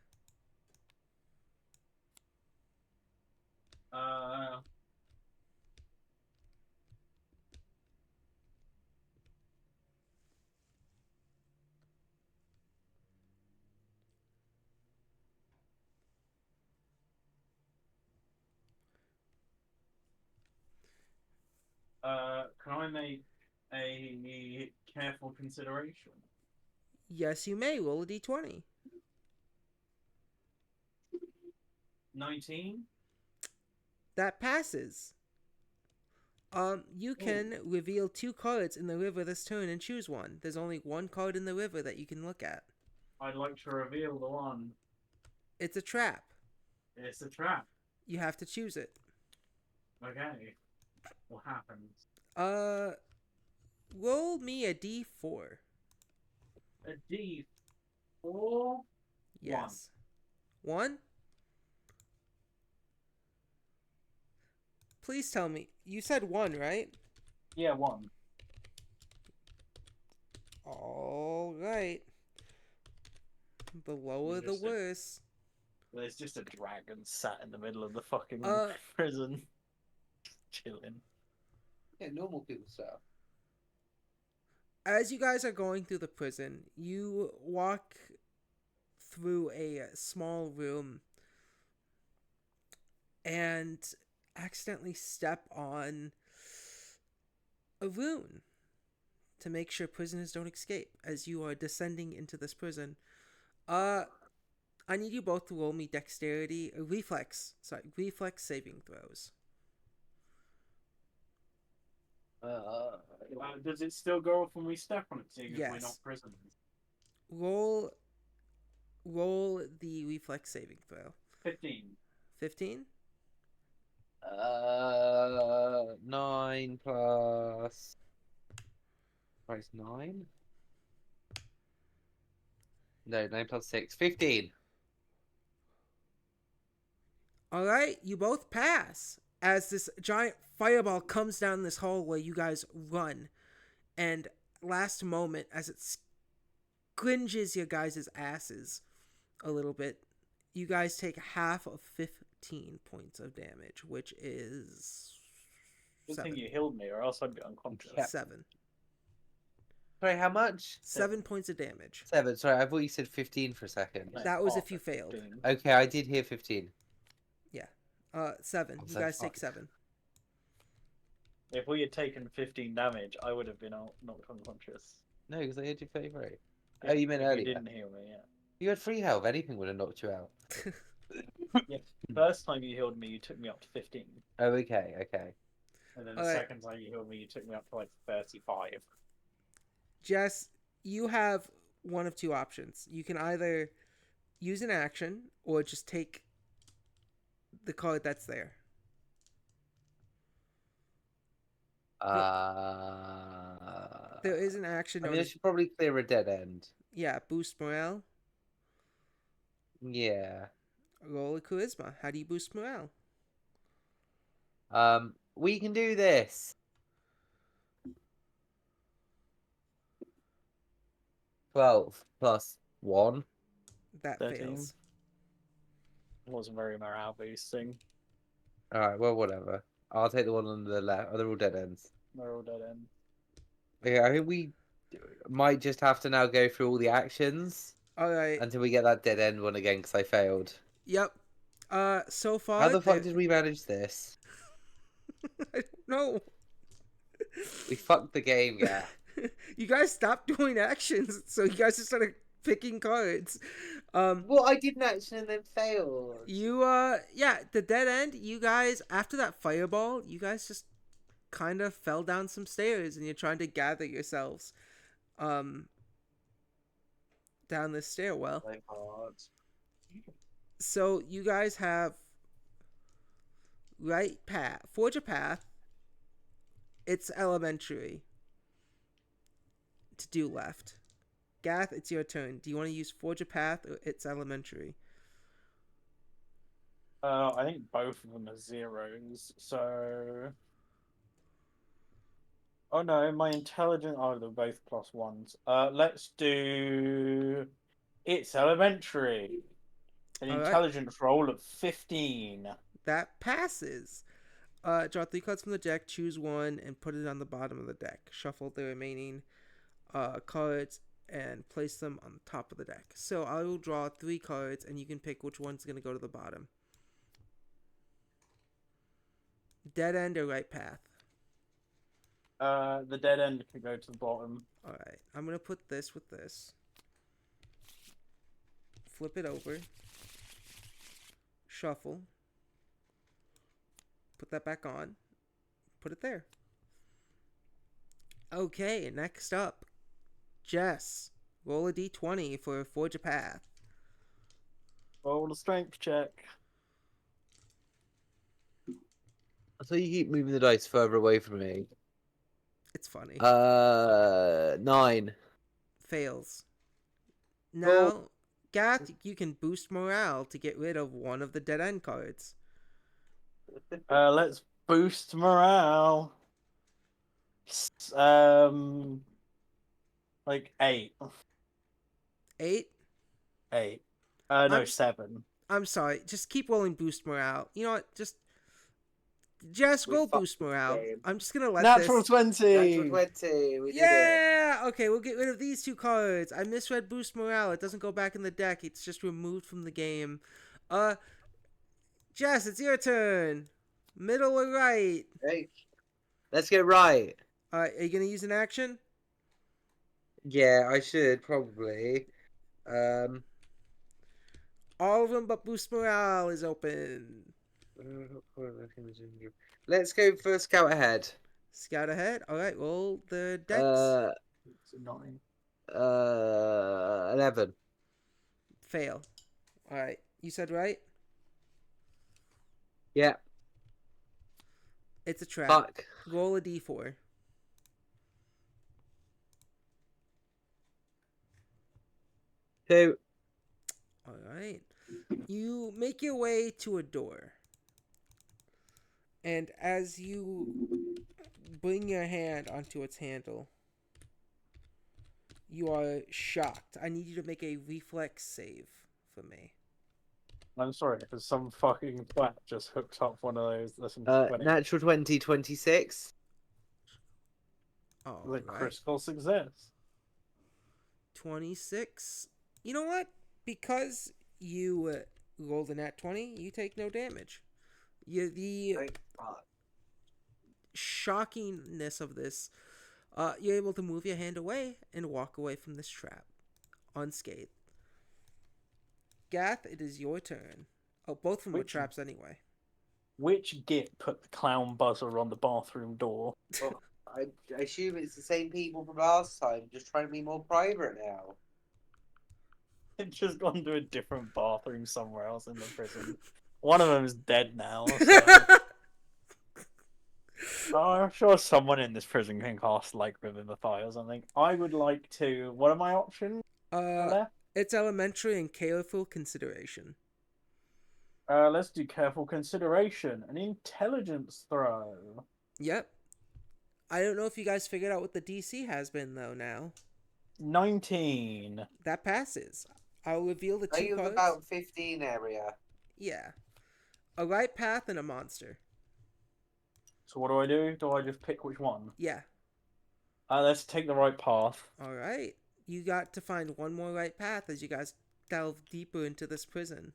Can I make a careful consideration? Yes, you may. Roll a d20. 19? That passes. You can reveal 2 cards in the river this turn and choose one. There's only 1 card in the river that you can look at. I'd like to reveal the one. It's a trap. It's a trap. You have to choose it. Okay. What happens? Uh, roll me a d4. A D4. Yes. One? Please tell me. You said one, right? Yeah, 1. All right. The lower the Just a- worse. There's just a dragon sat in the middle of the fucking Uh, prison, chilling. Yeah, normal people stuff. As you guys are going through the prison, you walk through a small room and accidentally step on a rune to make sure prisoners don't escape as you are descending into this prison. I need you both to roll me reflex saving throws. Does it still go off when we step on it, seeing as we're Yes. not prisoners? Roll the reflex saving throw. 15. 15? 9 plus. Right, it's 9? No, 9 plus 6. 15. All right, you both pass as this giant fireball comes down this hallway. You guys run, and last moment, as it cringes your guys' asses a little bit, you guys take half of 15 points of damage, which is Good 7. thing you healed me, or else I'd be unconscious. Yeah. 7. Sorry, how much? 7 points of damage. 7. Sorry, I thought you said 15 for a second. No, That was half if you of failed. 15. Okay, I did hear 15. 7. I'm You so guys take fucked. 7. If we had taken 15 damage, I would have been knocked unconscious. No, because I heard your favourite. Yeah, Oh, you meant if earlier? You didn't heal me, yeah. You had free health. Anything would have knocked you out. First time you healed me, you took me up to 15. Oh, okay, okay. And then the Alright. second time you healed me, you took me up to like 35. Jess, you have one of two options. You can either use an action or just take the card that's there. There is an action I known mean, I as, should probably clear a dead end. boost morale. Yeah. Roll a charisma. How do you boost morale? We can do this. 12 plus 1. That 13. fails. Wasn't very morale boosting. Alright, well, whatever. I'll take the one on the left. Oh, they're all dead ends. They're all dead end. Okay, I think we might just have to now go through all the actions All right. until we get that dead end one again because I failed. Yep. So far, How the fuck did we manage this? I don't know. We fucked the game, yeah. You guys stopped doing actions, so you guys just started picking cards. Well, I did an action and then failed. The dead end, you guys, after that fireball, you guys just kind of fell down some stairs and you're trying to gather yourselves down this stairwell. Like hard. So you guys have forge a path. It's elementary to do left. Gath, it's your turn. Do you want to use forge a path or it's elementary? I think both of them are zeros, so. Oh no, my intelligence. Oh, they're both plus ones. Let's do. It's elementary. An All right. intelligence roll of 15. That passes. Draw 3 cards from the deck, choose one, and put it on the bottom of the deck. Shuffle the remaining cards and place them on the top of the deck. So I will draw 3 cards, and you can pick which one's going to go to the bottom. Dead end or right path? The dead end can go to the bottom. Alright, I'm going to put this with this. Flip it over. Shuffle. Put that back on. Put it there. Okay, next up. Jess. Roll a d20 for Forge a Path. Roll a strength check. So you keep moving the dice further away from me. It's funny. 9. Fails. Oh. Now, Gath, you can boost morale to get rid of one of the dead end cards. Let's boost morale. Like 8. 8. 8. No, I'm 7. I'm sorry. Just keep rolling boost morale. You know what? Just We roll fucked boost this morale. game. I'm just gonna let Natural this. 20. Natural 20. We did it. Yeah. Okay, we'll get rid of these 2 cards. I misread boost morale. It doesn't go back in the deck. It's just removed from the game. Jess, it's your turn. Middle or right? Hey, let's go right. Are you gonna use an action? Yeah, I should probably. All of them but boost morale is open. Let's go for scout ahead. Scout ahead. All right, roll the dex. 9. 11. Fail. All right, you said right. Yeah. It's a trap. Fuck. Roll a d4. 2. All right. You make your way to a door. And as you bring your hand onto its handle, you are shocked. I need you to make a reflex save for me. I'm sorry, because some fucking twat just hooked up one of those. Listen, Natural 20, 26. All the right. critical success. 26. You know what? Because you rolled a nat 20, you take no damage. The Thank God. shockingness of this, you're able to move your hand away and walk away from this trap unscathed. Gath, it is your turn. Oh, both of them were traps anyway. Which git put the clown buzzer on the bathroom door? Well, I assume it's the same people from last time, just trying to be more private now. It's just gone to a different bathroom somewhere else in the prison. One of them is dead now, so I'm sure someone in this prison can cast like Revivify or something. I would like to. What are my options? It's elementary and careful consideration. Let's do careful consideration. An intelligence throw. Yep. I don't know if you guys figured out what the DC has been though now. 19. That passes. I'll reveal the 2 Are you cards. about 15 area? Yeah. A right path and a monster. So what do? Do I just pick which one? Yeah. Let's take the right path. Alright. You got to find one more right path as you guys delve deeper into this prison.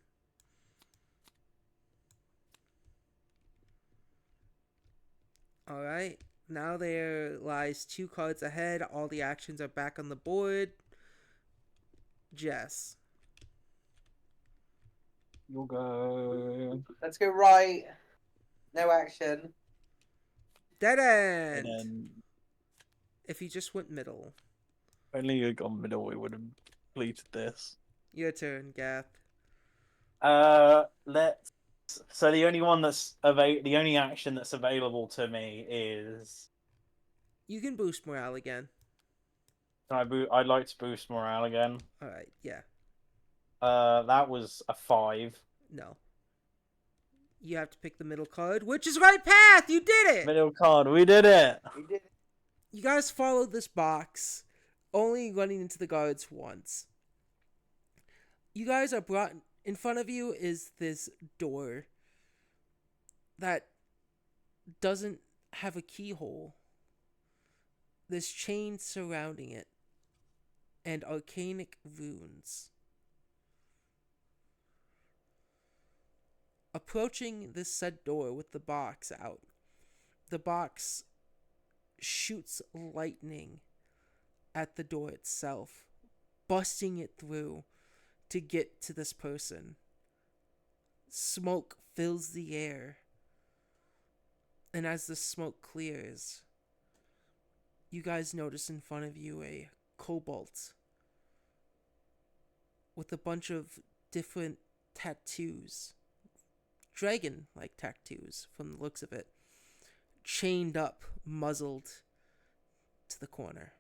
Alright. Now there lies 2 cards ahead. All the actions are back on the board. Jess. You'll go. Let's go right. No action. Dead end! And then If you just went middle. only you had gone middle, we would have completed this. Your turn, Gath. Let's. So the only one that's the only action that's available to me is. You can boost morale again. I'd like to boost morale again. Alright, yeah. That was a 5. No. You have to pick the middle card, which is right path! You did it! Middle card, we did it! We did it. You guys followed this box, only running into the guards once. You guys are brought... In front of you is this door that doesn't have a keyhole. There's chains surrounding it, and arcanic runes. Approaching this said door with the box out, the box shoots lightning at the door itself, busting it through to get to this person. Smoke fills the air, and as the smoke clears, you guys notice in front of you a kobold with a bunch of different tattoos, dragon-like tattoos from the looks of it, chained up, muzzled, to the corner.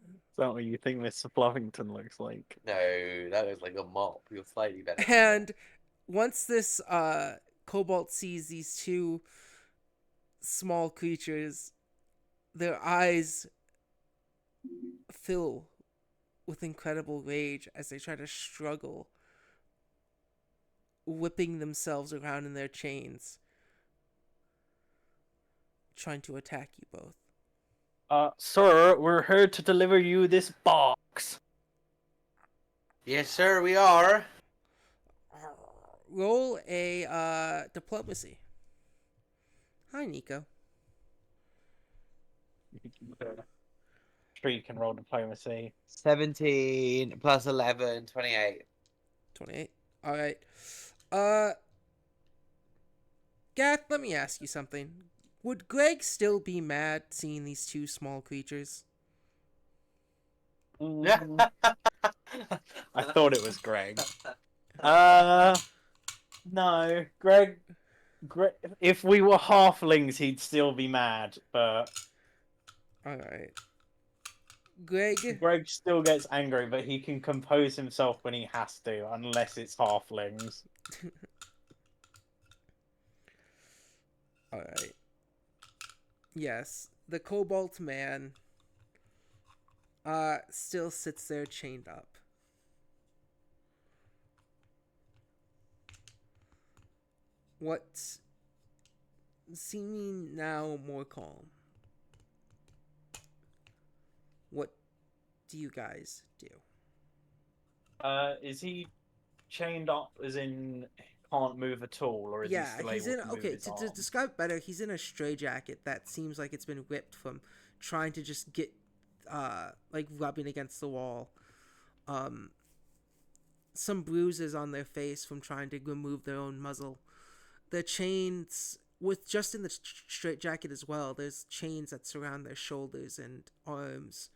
Is that what you think Mr. Fluffington looks like? No, that was like a mop. You're slightly better. than And once this Cobalt sees these two small creatures, their eyes fill with incredible rage as they try to struggle, whipping themselves around in their chains, trying to attack you both. Sir, we're here to deliver you this box. Yes, sir, we are. Roll a diplomacy. Hi, Nico. Sure, you can roll diplomacy. 17 plus 11, 28. 28. All right. Gath, let me ask you something. Would Greg still be mad seeing these two small creatures? I thought it was Greg. No, Greg. If we were halflings, he'd still be mad, but All right. Greg still gets angry, but he can compose himself when he has to, unless it's halflings. All right. Yes, the Cobalt Man still sits there chained up. What seeming now more calm. What do you guys do? Is he chained up as in can't move at all, or is he still He's able in. to move Okay, his to arm? describe better, he's in a straitjacket that seems like it's been ripped from trying to just get, like rubbing against the wall. Some bruises on their face from trying to remove their own muzzle. The chains, with just in the straitjacket as well, there's chains that surround their shoulders and arms.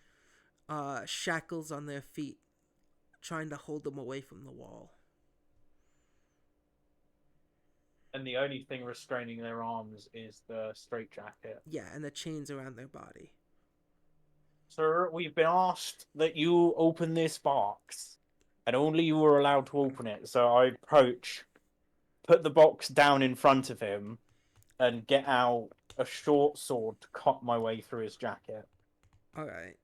Shackles on their feet, trying to hold them away from the wall. And the only thing restraining their arms is the straitjacket. Yeah, and the chains around their body. Sir, we've been asked that you open this box, and only you were allowed to open it. So I approach, put the box down in front of him, and get out a short sword to cut my way through his jacket. All right.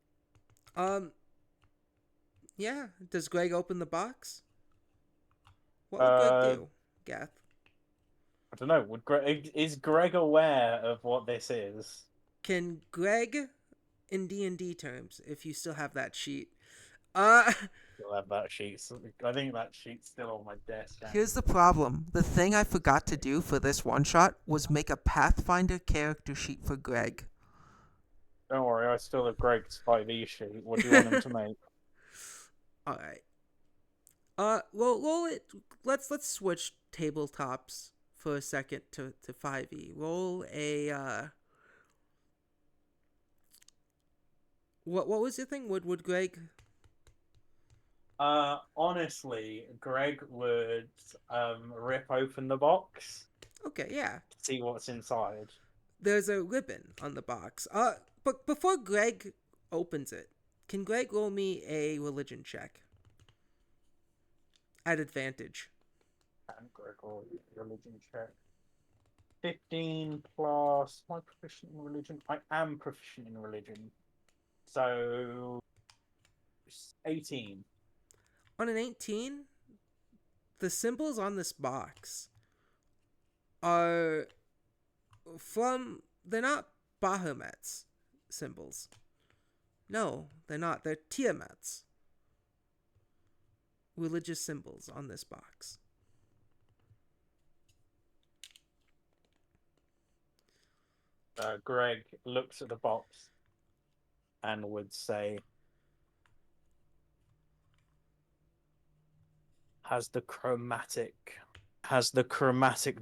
Yeah. Does Greg open the box? What would Greg do, Gath? I don't know. Is Greg aware of what this is? Can Greg, in D&D terms, if you still have that sheet, You'll have that sheet. I think that sheet's still on my desk. Here's the problem. The thing I forgot to do for this one shot was make a Pathfinder character sheet for Greg. Don't worry, I still have Greg's 5e sheet. What do you want him to make? All right. Roll it. Let's switch tabletops for a second to 5e. Roll a What was your thing? Would Greg? Honestly, Greg would rip open the box, Okay, yeah. see what's inside. There's a ribbon on the box. But before Greg opens it, can Greg roll me a religion check? At advantage. And Greg will religion check. 15 plus. Am I proficient in religion? I am proficient in religion. So 18. On an 18, the symbols on this box are they're not Bahamut's symbols. No, they're not. They're Tiamat's religious symbols on this box. Greg looks at the box and would say, Has the chromatic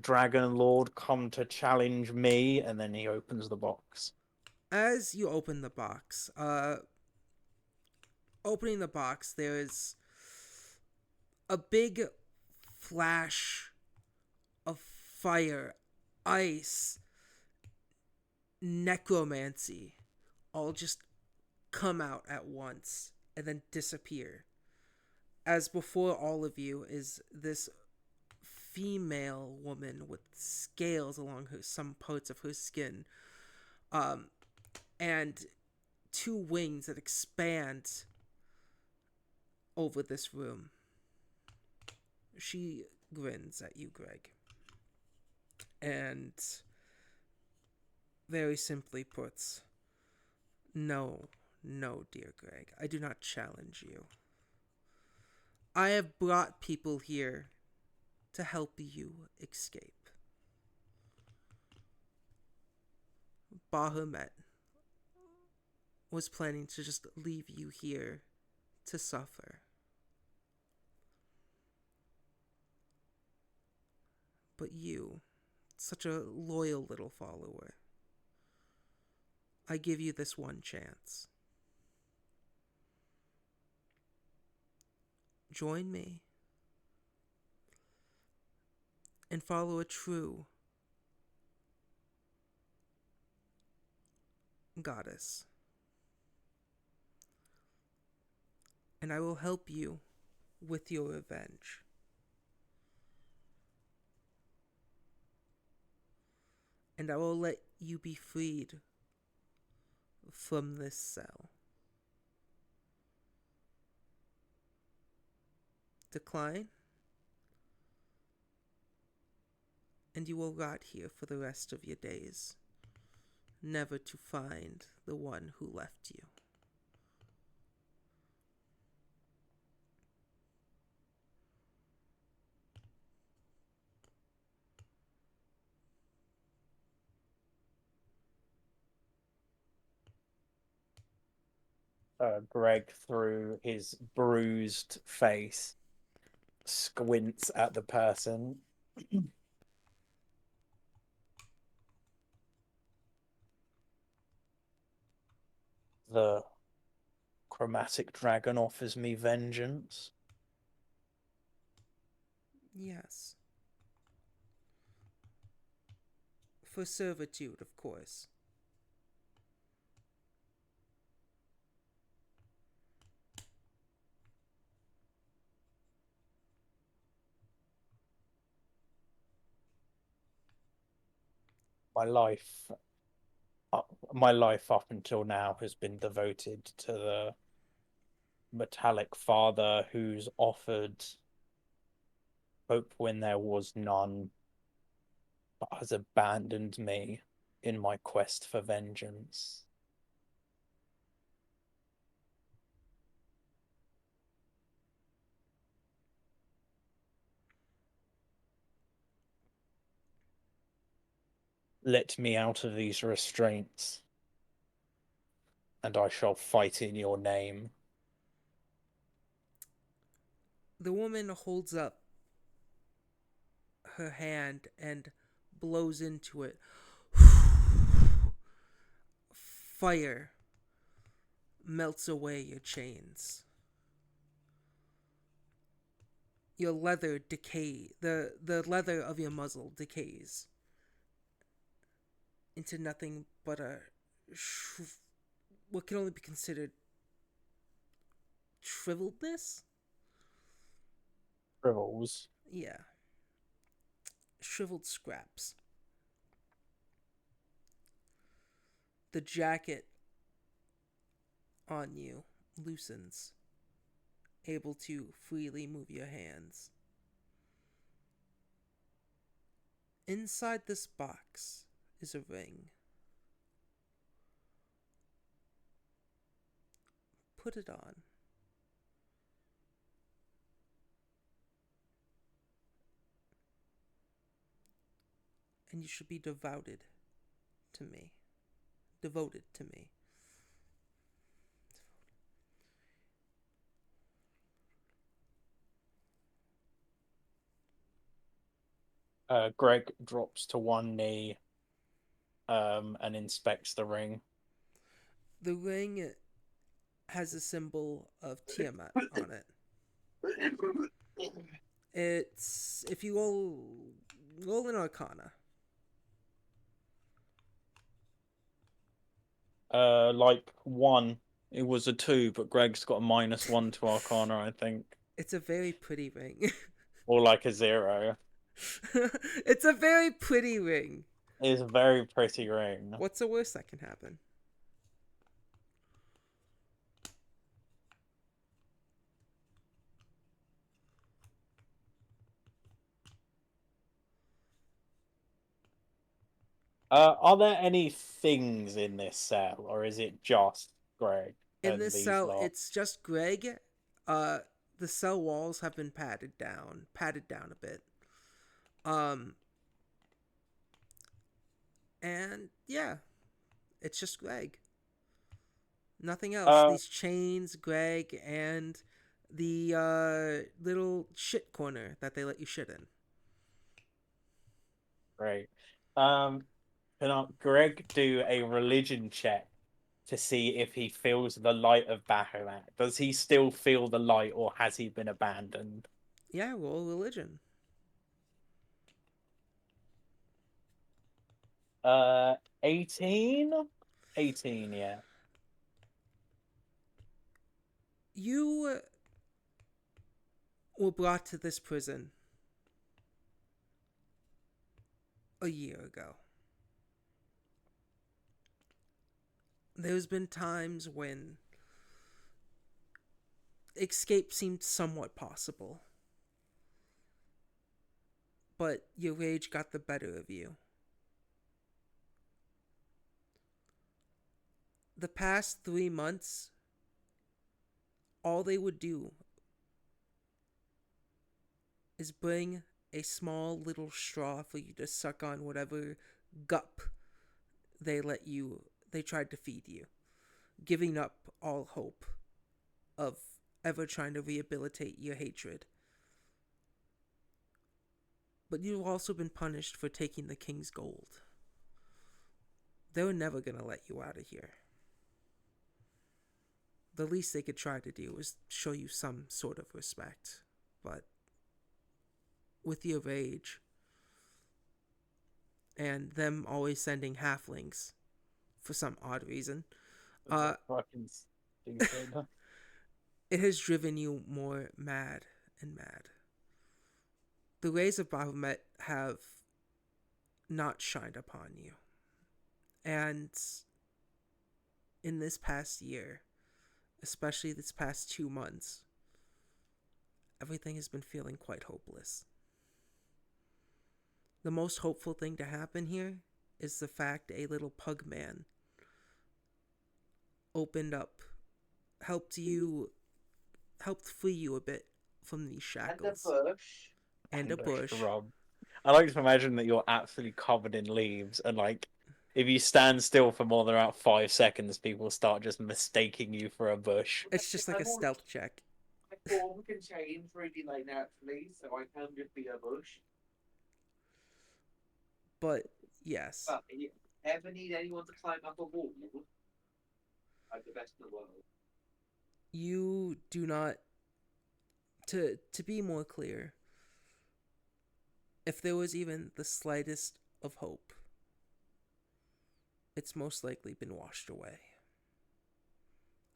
dragon lord come to challenge me? And then he opens the box. As you open the box, opening the box, there is a big flash of fire, ice, necromancy all just come out at once and then disappear. As before all of you is this female woman with scales along some parts of her skin, and two wings that expand over this room. She grins at you, Greg, and very simply puts, no, dear Greg, I do not challenge you. I have brought people here to help you escape. Bahamut was planning to just leave you here to suffer. But you, such a loyal little follower, I give you this one chance. Join me and follow a true goddess. And I will help you with your revenge. And I will let you be freed from this cell. Decline, and you will rot here for the rest of your days, never to find the one who left you. Greg, through his bruised face, squints at the person. The chromatic dragon offers me vengeance. Yes. For servitude, of course. My life up until now has been devoted to the metallic father who's offered hope when there was none, but has abandoned me in my quest for vengeance. Let me out of these restraints, and I shall fight in your name. The woman holds up her hand and blows into it. Fire melts away your chains. Your leather the leather of your muzzle decays into nothing but what can only be considered shriveledness? Shrivels. Yeah. Shriveled scraps. The jacket on you loosens, able to freely move your hands. Inside this box is a ring. Put it on. And you should be devoted to me. Devoted to me. Greg drops to one knee and inspects the ring. The ring has a symbol of Tiamat on it. It's if you roll an Arcana. Like 1. It was a 2, but Greg's got a -1 to Arcana, I think. It's a very pretty ring. Or like a 0. It's a very pretty ring. It's a very pretty ring. What's the worst that can happen? Are there any things in this cell, or is it just Greg In and this these cell, lot? it's just Greg. The cell walls have been patted down a bit. Um, and yeah, it's just Greg. Nothing else. Uh, These chains, Greg, and the little shit corner that they let you shit in. Great. Can Greg do a religion check to see if he feels the light of Bahamut? Does he still feel the light, or has he been abandoned? Yeah, roll religion. 18? 18, yeah. You were brought to this prison a year ago. There's been times when escape seemed somewhat possible, but your rage got the better of you. The past 3 months, all they would do is bring a small little straw for you to suck on whatever gup they tried to feed you, giving up all hope of ever trying to rehabilitate your hatred. But you've also been punished for taking the king's gold. They were never gonna let you out of here. The least they could try to do was show you some sort of respect. But with your rage and them always sending halflings for some odd reason, Fucking stupid. it has driven you more mad and mad. The rays of Baphomet have not shined upon you. And in this past year, especially this past 2 months, everything has been feeling quite hopeless. The most hopeful thing to happen here is the fact a little pug man opened up, helped free you a bit from these shackles. And a bush. Rob. I like to imagine that you're absolutely covered in leaves, and like, if you stand still for more than about 5 seconds, people start just mistaking you for a bush. It's just like a stealth check. My form can change really like naturally, so I can just be a bush. But yes. But if you ever need anyone to climb up a wall, I'm the best in the world. You do not. To be more clear, if there was even the slightest of hope, it's most likely been washed away.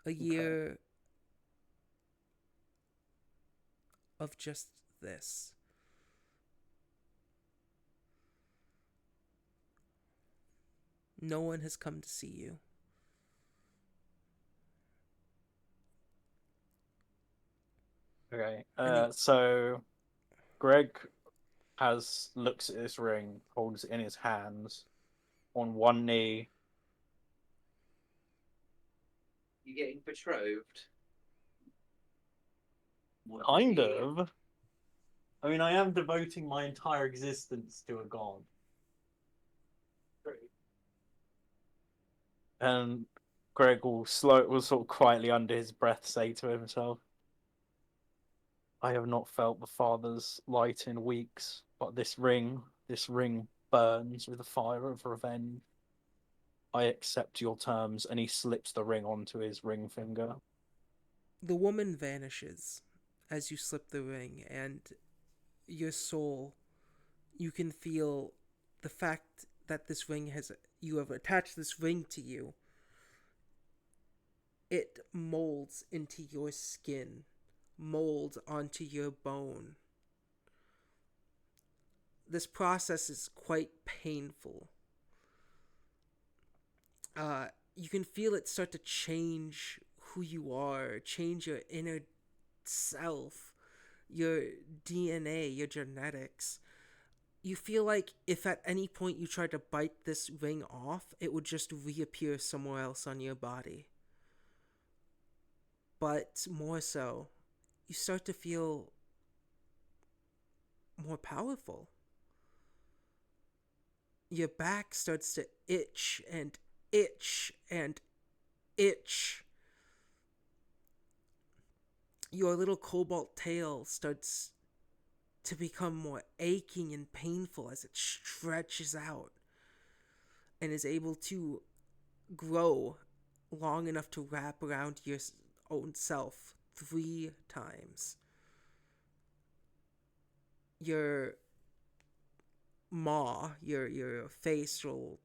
A year of just this. No one has come to see you. Okay. So Greg looks at this ring, holds it in his hands, on one knee. You getting betrothed? Kind of. I mean, I am devoting my entire existence to a god. And Greg will sort of quietly under his breath say to himself, I have not felt the Father's light in weeks, but this ring burns with the fire of revenge. I accept your terms, and he slips the ring onto his ring finger. The woman vanishes as you slip the ring, and your soul, you can feel the fact that this ring has, you have attached this ring to you. It molds into your skin, molds onto your bone. This process is quite painful. You can feel it start to change who you are, change your inner self, your DNA, your genetics. You feel like if at any point you tried to bite this ring off, it would just reappear somewhere else on your body. But more so, you start to feel more powerful. Your back starts to itch and itch and itch. Your little cobalt tail starts to become more aching and painful as it stretches out and is able to grow long enough to wrap around your own self 3 times. Your maw, your facial,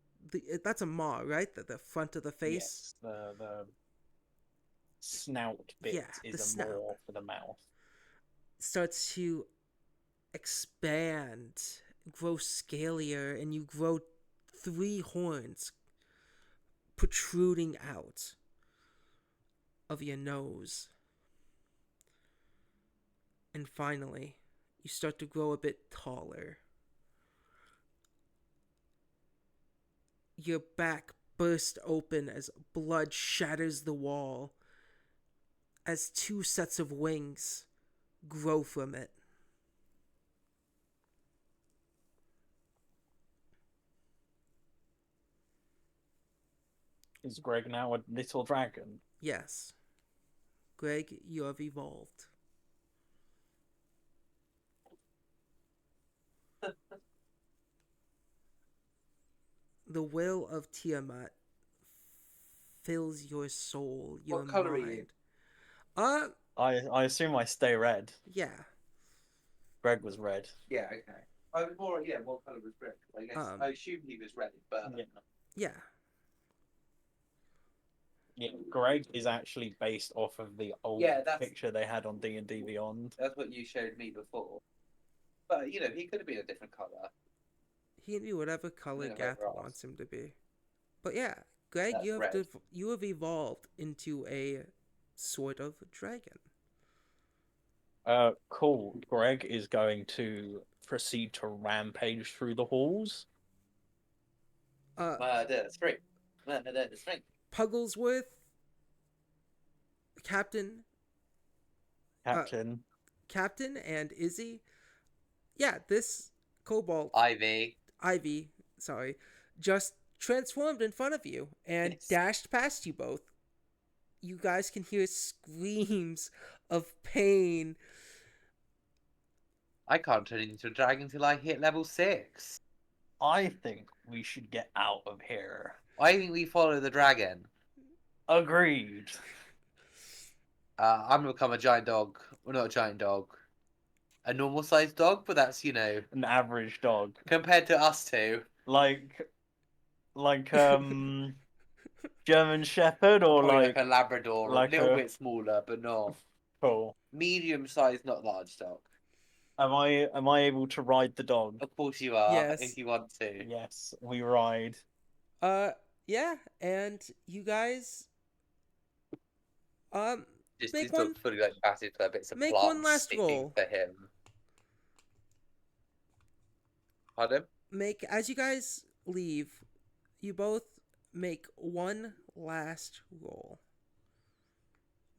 that's a maw, right? The front of the face. Yes, the snout bit Yeah, the is a snout. maw for the mouth. Starts to expand, grow scalier, and you grow 3 horns protruding out of your nose. And finally, you start to grow a bit taller. Your back bursts open as blood shatters the wall, as 2 sets of wings grow from it. Is Greg now a little dragon? Yes. Greg, you have evolved. The will of Tiamat fills your soul, your What colour are mind. you? I assume I stay red. Yeah. Greg was red. Yeah, okay. I was more, yeah, what colour was Greg? I guess I assumed he was red, but Yeah. Yeah. Yeah, Greg is actually based off of the old picture they had on D&D Beyond. that's what you showed me before. But you know, he could have been a different colour. He can be whatever color Yeah, Gath right. wants him to be. But yeah, Greg, That's you have red. you have evolved into a sort of dragon. Cool. Greg is going to proceed to rampage through the halls. Murder three. Murder three. Pugglesworth, Captain, Captain. and Izzy. Yeah, this Cobalt Ivy. sorry, just transformed in front of you and Yes. dashed past you both. You guys can hear screams of pain. I can't turn into a dragon till I hit level 6. I think we should get out of here. I think we follow the dragon. Agreed. I'm gonna become a giant dog. Well, not a giant dog. A normal sized dog, but that's, you know, An average dog. compared to us two. Like German Shepherd or Probably like a Labrador, like a little a- bit smaller, but not cool. medium sized, not large dog. Am I able to ride the dog? Of course you are, Yes. if you want to. Yes, we ride. Yeah, and you guys Just make this one dog's fully like passive for bits of make plant one last sticking roll. for him. Pardon? as you guys leave, you both make one last roll.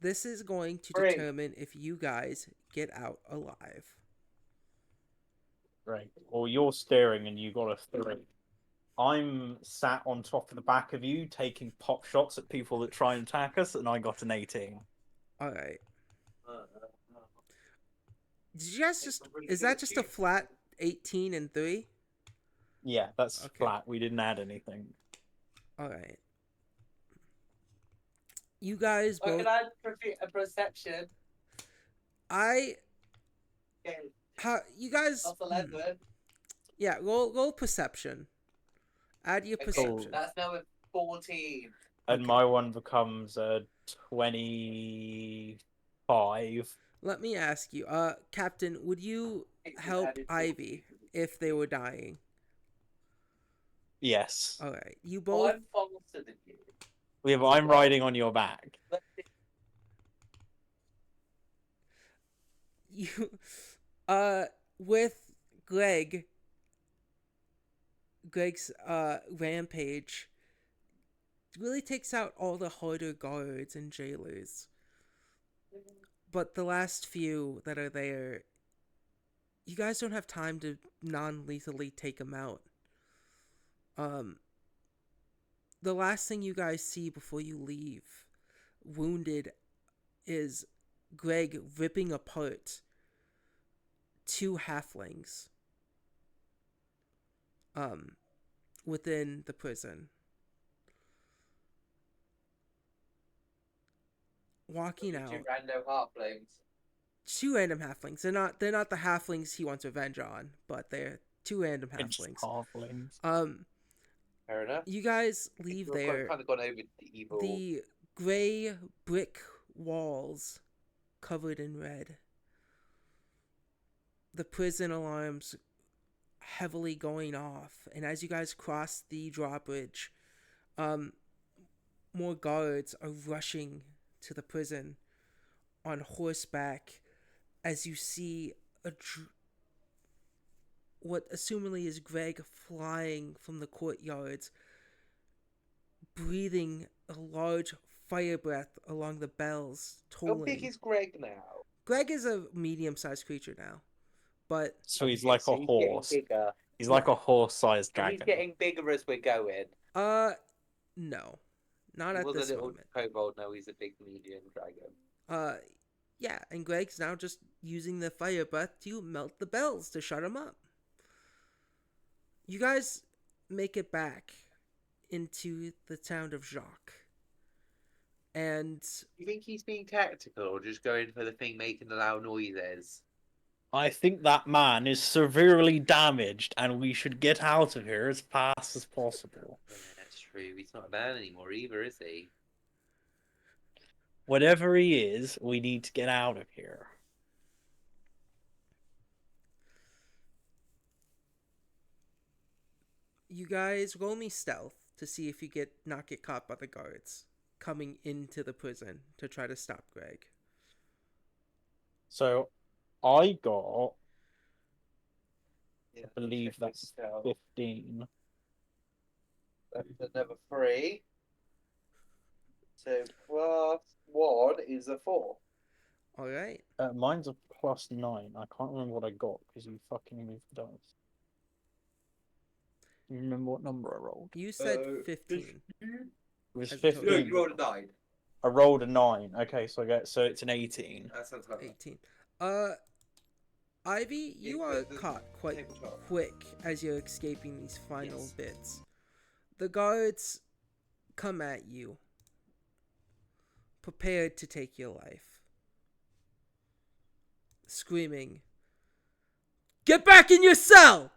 This is going to Great. determine if you guys get out alive. Right. Well, you're steering and you got a 3. I'm sat on top of the back of you, taking pot shots at people that try and attack us, and I got an 18. All right. Did you guys just? Is that just a flat 18 and 3? Yeah, that's Okay. flat. We didn't add anything. All right. You guys both. I a perception? I How you guys? That's 11. Yeah, roll perception. Add your Okay, perception. that's now at 14. And Okay. my one becomes 25. Let me ask you, Captain, would you help Ivy if they were dying? Yes. All right, you Well, both. I'm faster than you. Yeah, but I'm riding on your back. You, with Greg's rampage really takes out all the harder guards and jailers. But the last few that are there, you guys don't have time to non-lethally take them out. The last thing you guys see before you leave, wounded, is Greg ripping apart 2 halflings within the prison. Walking out. 2 random halflings. 2 random halflings. They're not the halflings he wants revenge on, but they're 2 random halflings. Fair enough. You guys leave there. Kind of gone over the evil. The gray brick walls covered in red. The prison alarms heavily going off, and as you guys cross the drawbridge, more guards are rushing to the prison on horseback as you see what assumedly is Greg flying from the courtyards, breathing a large fire breath along the bells, tolling. How big is Greg now? Greg is a medium-sized creature now, but So he's like a horse. Bigger. He's like a horse-sized So dragon. he's getting bigger as we're going. no, not He at was this a little moment. kobold, now he's a big medium dragon. Yeah, and Greg's now just using the fire breath to melt the bells to shut him up. You guys make it back into the town of Jacques. And You think he's being tactical or just going for the thing making the loud noises? I think that man is severely damaged, and we should get out of here as fast as possible. Yeah, that's true. He's not a man anymore either, is he? Whatever he is, we need to get out of here. you guys roll me stealth to see if you not get caught by the guards coming into the prison to try to stop Greg. So, I got, Yeah, I believe that's 15. That's another 3. So +1 is a 4. All right. Mine's a +9. I can't remember what I got because you fucking moved the dice. You remember what number I rolled? You said 15. It was As a 15. total. No, you rolled a 9. I rolled a 9. Okay, so it's an 18. That sounds like 18. Ivy, you Yeah, are the caught quite tabletop. quick as you're escaping these final Yes. bits. The guards come at you, prepared to take your life, screaming, "Get back in your cell!"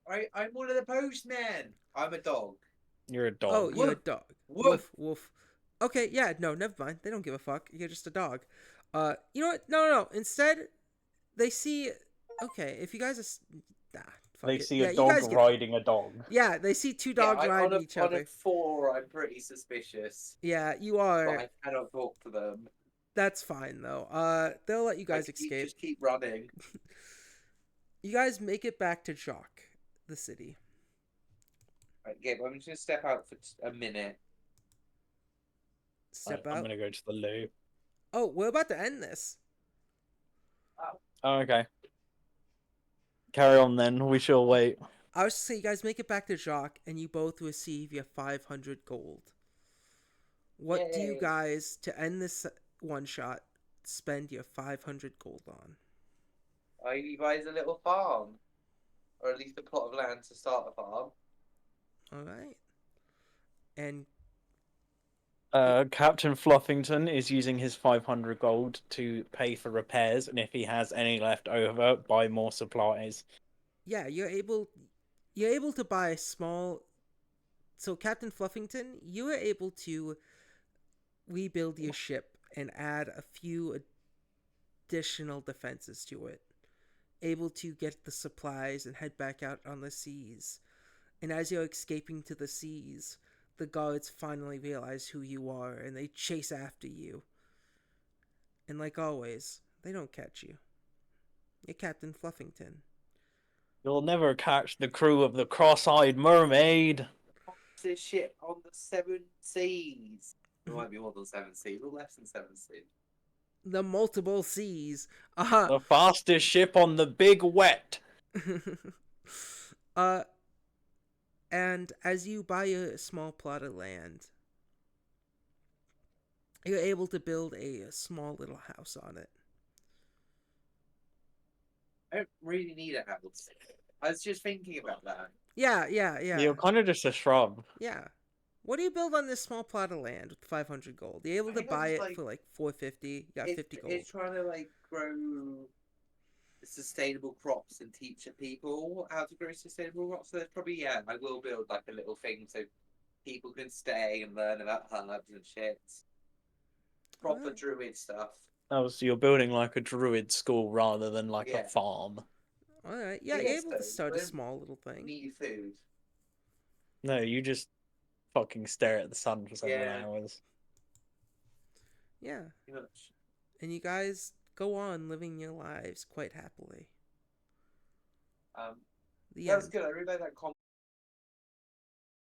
I'm one of the postmen. I'm a dog. You're a dog. Oh, you're a dog. Woof. Woof, woof. Okay, yeah, no, never mind. They don't give a fuck. You're just a dog. You know what? No. Instead, they see. Okay, if you guys are. Fuck They it. see Yeah, a you dog guys get- riding a dog. Yeah, they see 2 dogs riding each on other. a 4, I'm pretty suspicious. Yeah, you But are. I cannot talk to them. That's fine though. They'll let you guys escape. Just keep running. You guys make it back to Jacques, the city. Right, Gabe, I'm just gonna step out for a minute. Step I'm out. gonna go to the loo. Oh, we're about to end this. Oh, okay. Carry on then. We shall wait. I was to say, you guys make it back to Jacques, and you both receive your 500 gold. What do you Yay. guys, to end this one shot, spend your 500 gold on? You guys a little farm, or at least a plot of land to start a farm. All right. And Captain Fluffington is using his 500 gold to pay for repairs, and if he has any left over, buy more supplies. Yeah, you're able to buy a small. So Captain Fluffington, you are able to rebuild your ship and add a few additional defenses to it. Able to get the supplies and head back out on the seas. And as you're escaping to the seas, the guards finally realize who you are and they chase after you. And like always, they don't catch you. You're Captain Fluffington. You'll never catch the crew of the Cross-Eyed Mermaid. This shit on the seven seas. It might be more than seven seas, or less than seven seas. The multiple seas. The fastest ship on the big wet. And as you buy a small plot of land, you're able to build a small little house on it. I don't really need a house. I was just thinking about that. Yeah. You're kind of just a shrub. Yeah. What do you build on this small plot of land with 500 gold? You're able to buy it for like 450. You got 50 gold. It's trying to like grow sustainable crops and teach people how to grow sustainable crops. So there's probably I will build like a little thing so people can stay and learn about herbs and shit. Proper druid stuff. Oh, so you're building like a druid school rather than like a farm. Alright, yeah, you're able to start a small little thing. Need food. No, you just fucking stare at the sun for 7 hours. Yeah. Pretty much. And you guys go on living your lives quite happily. That was good. I really like that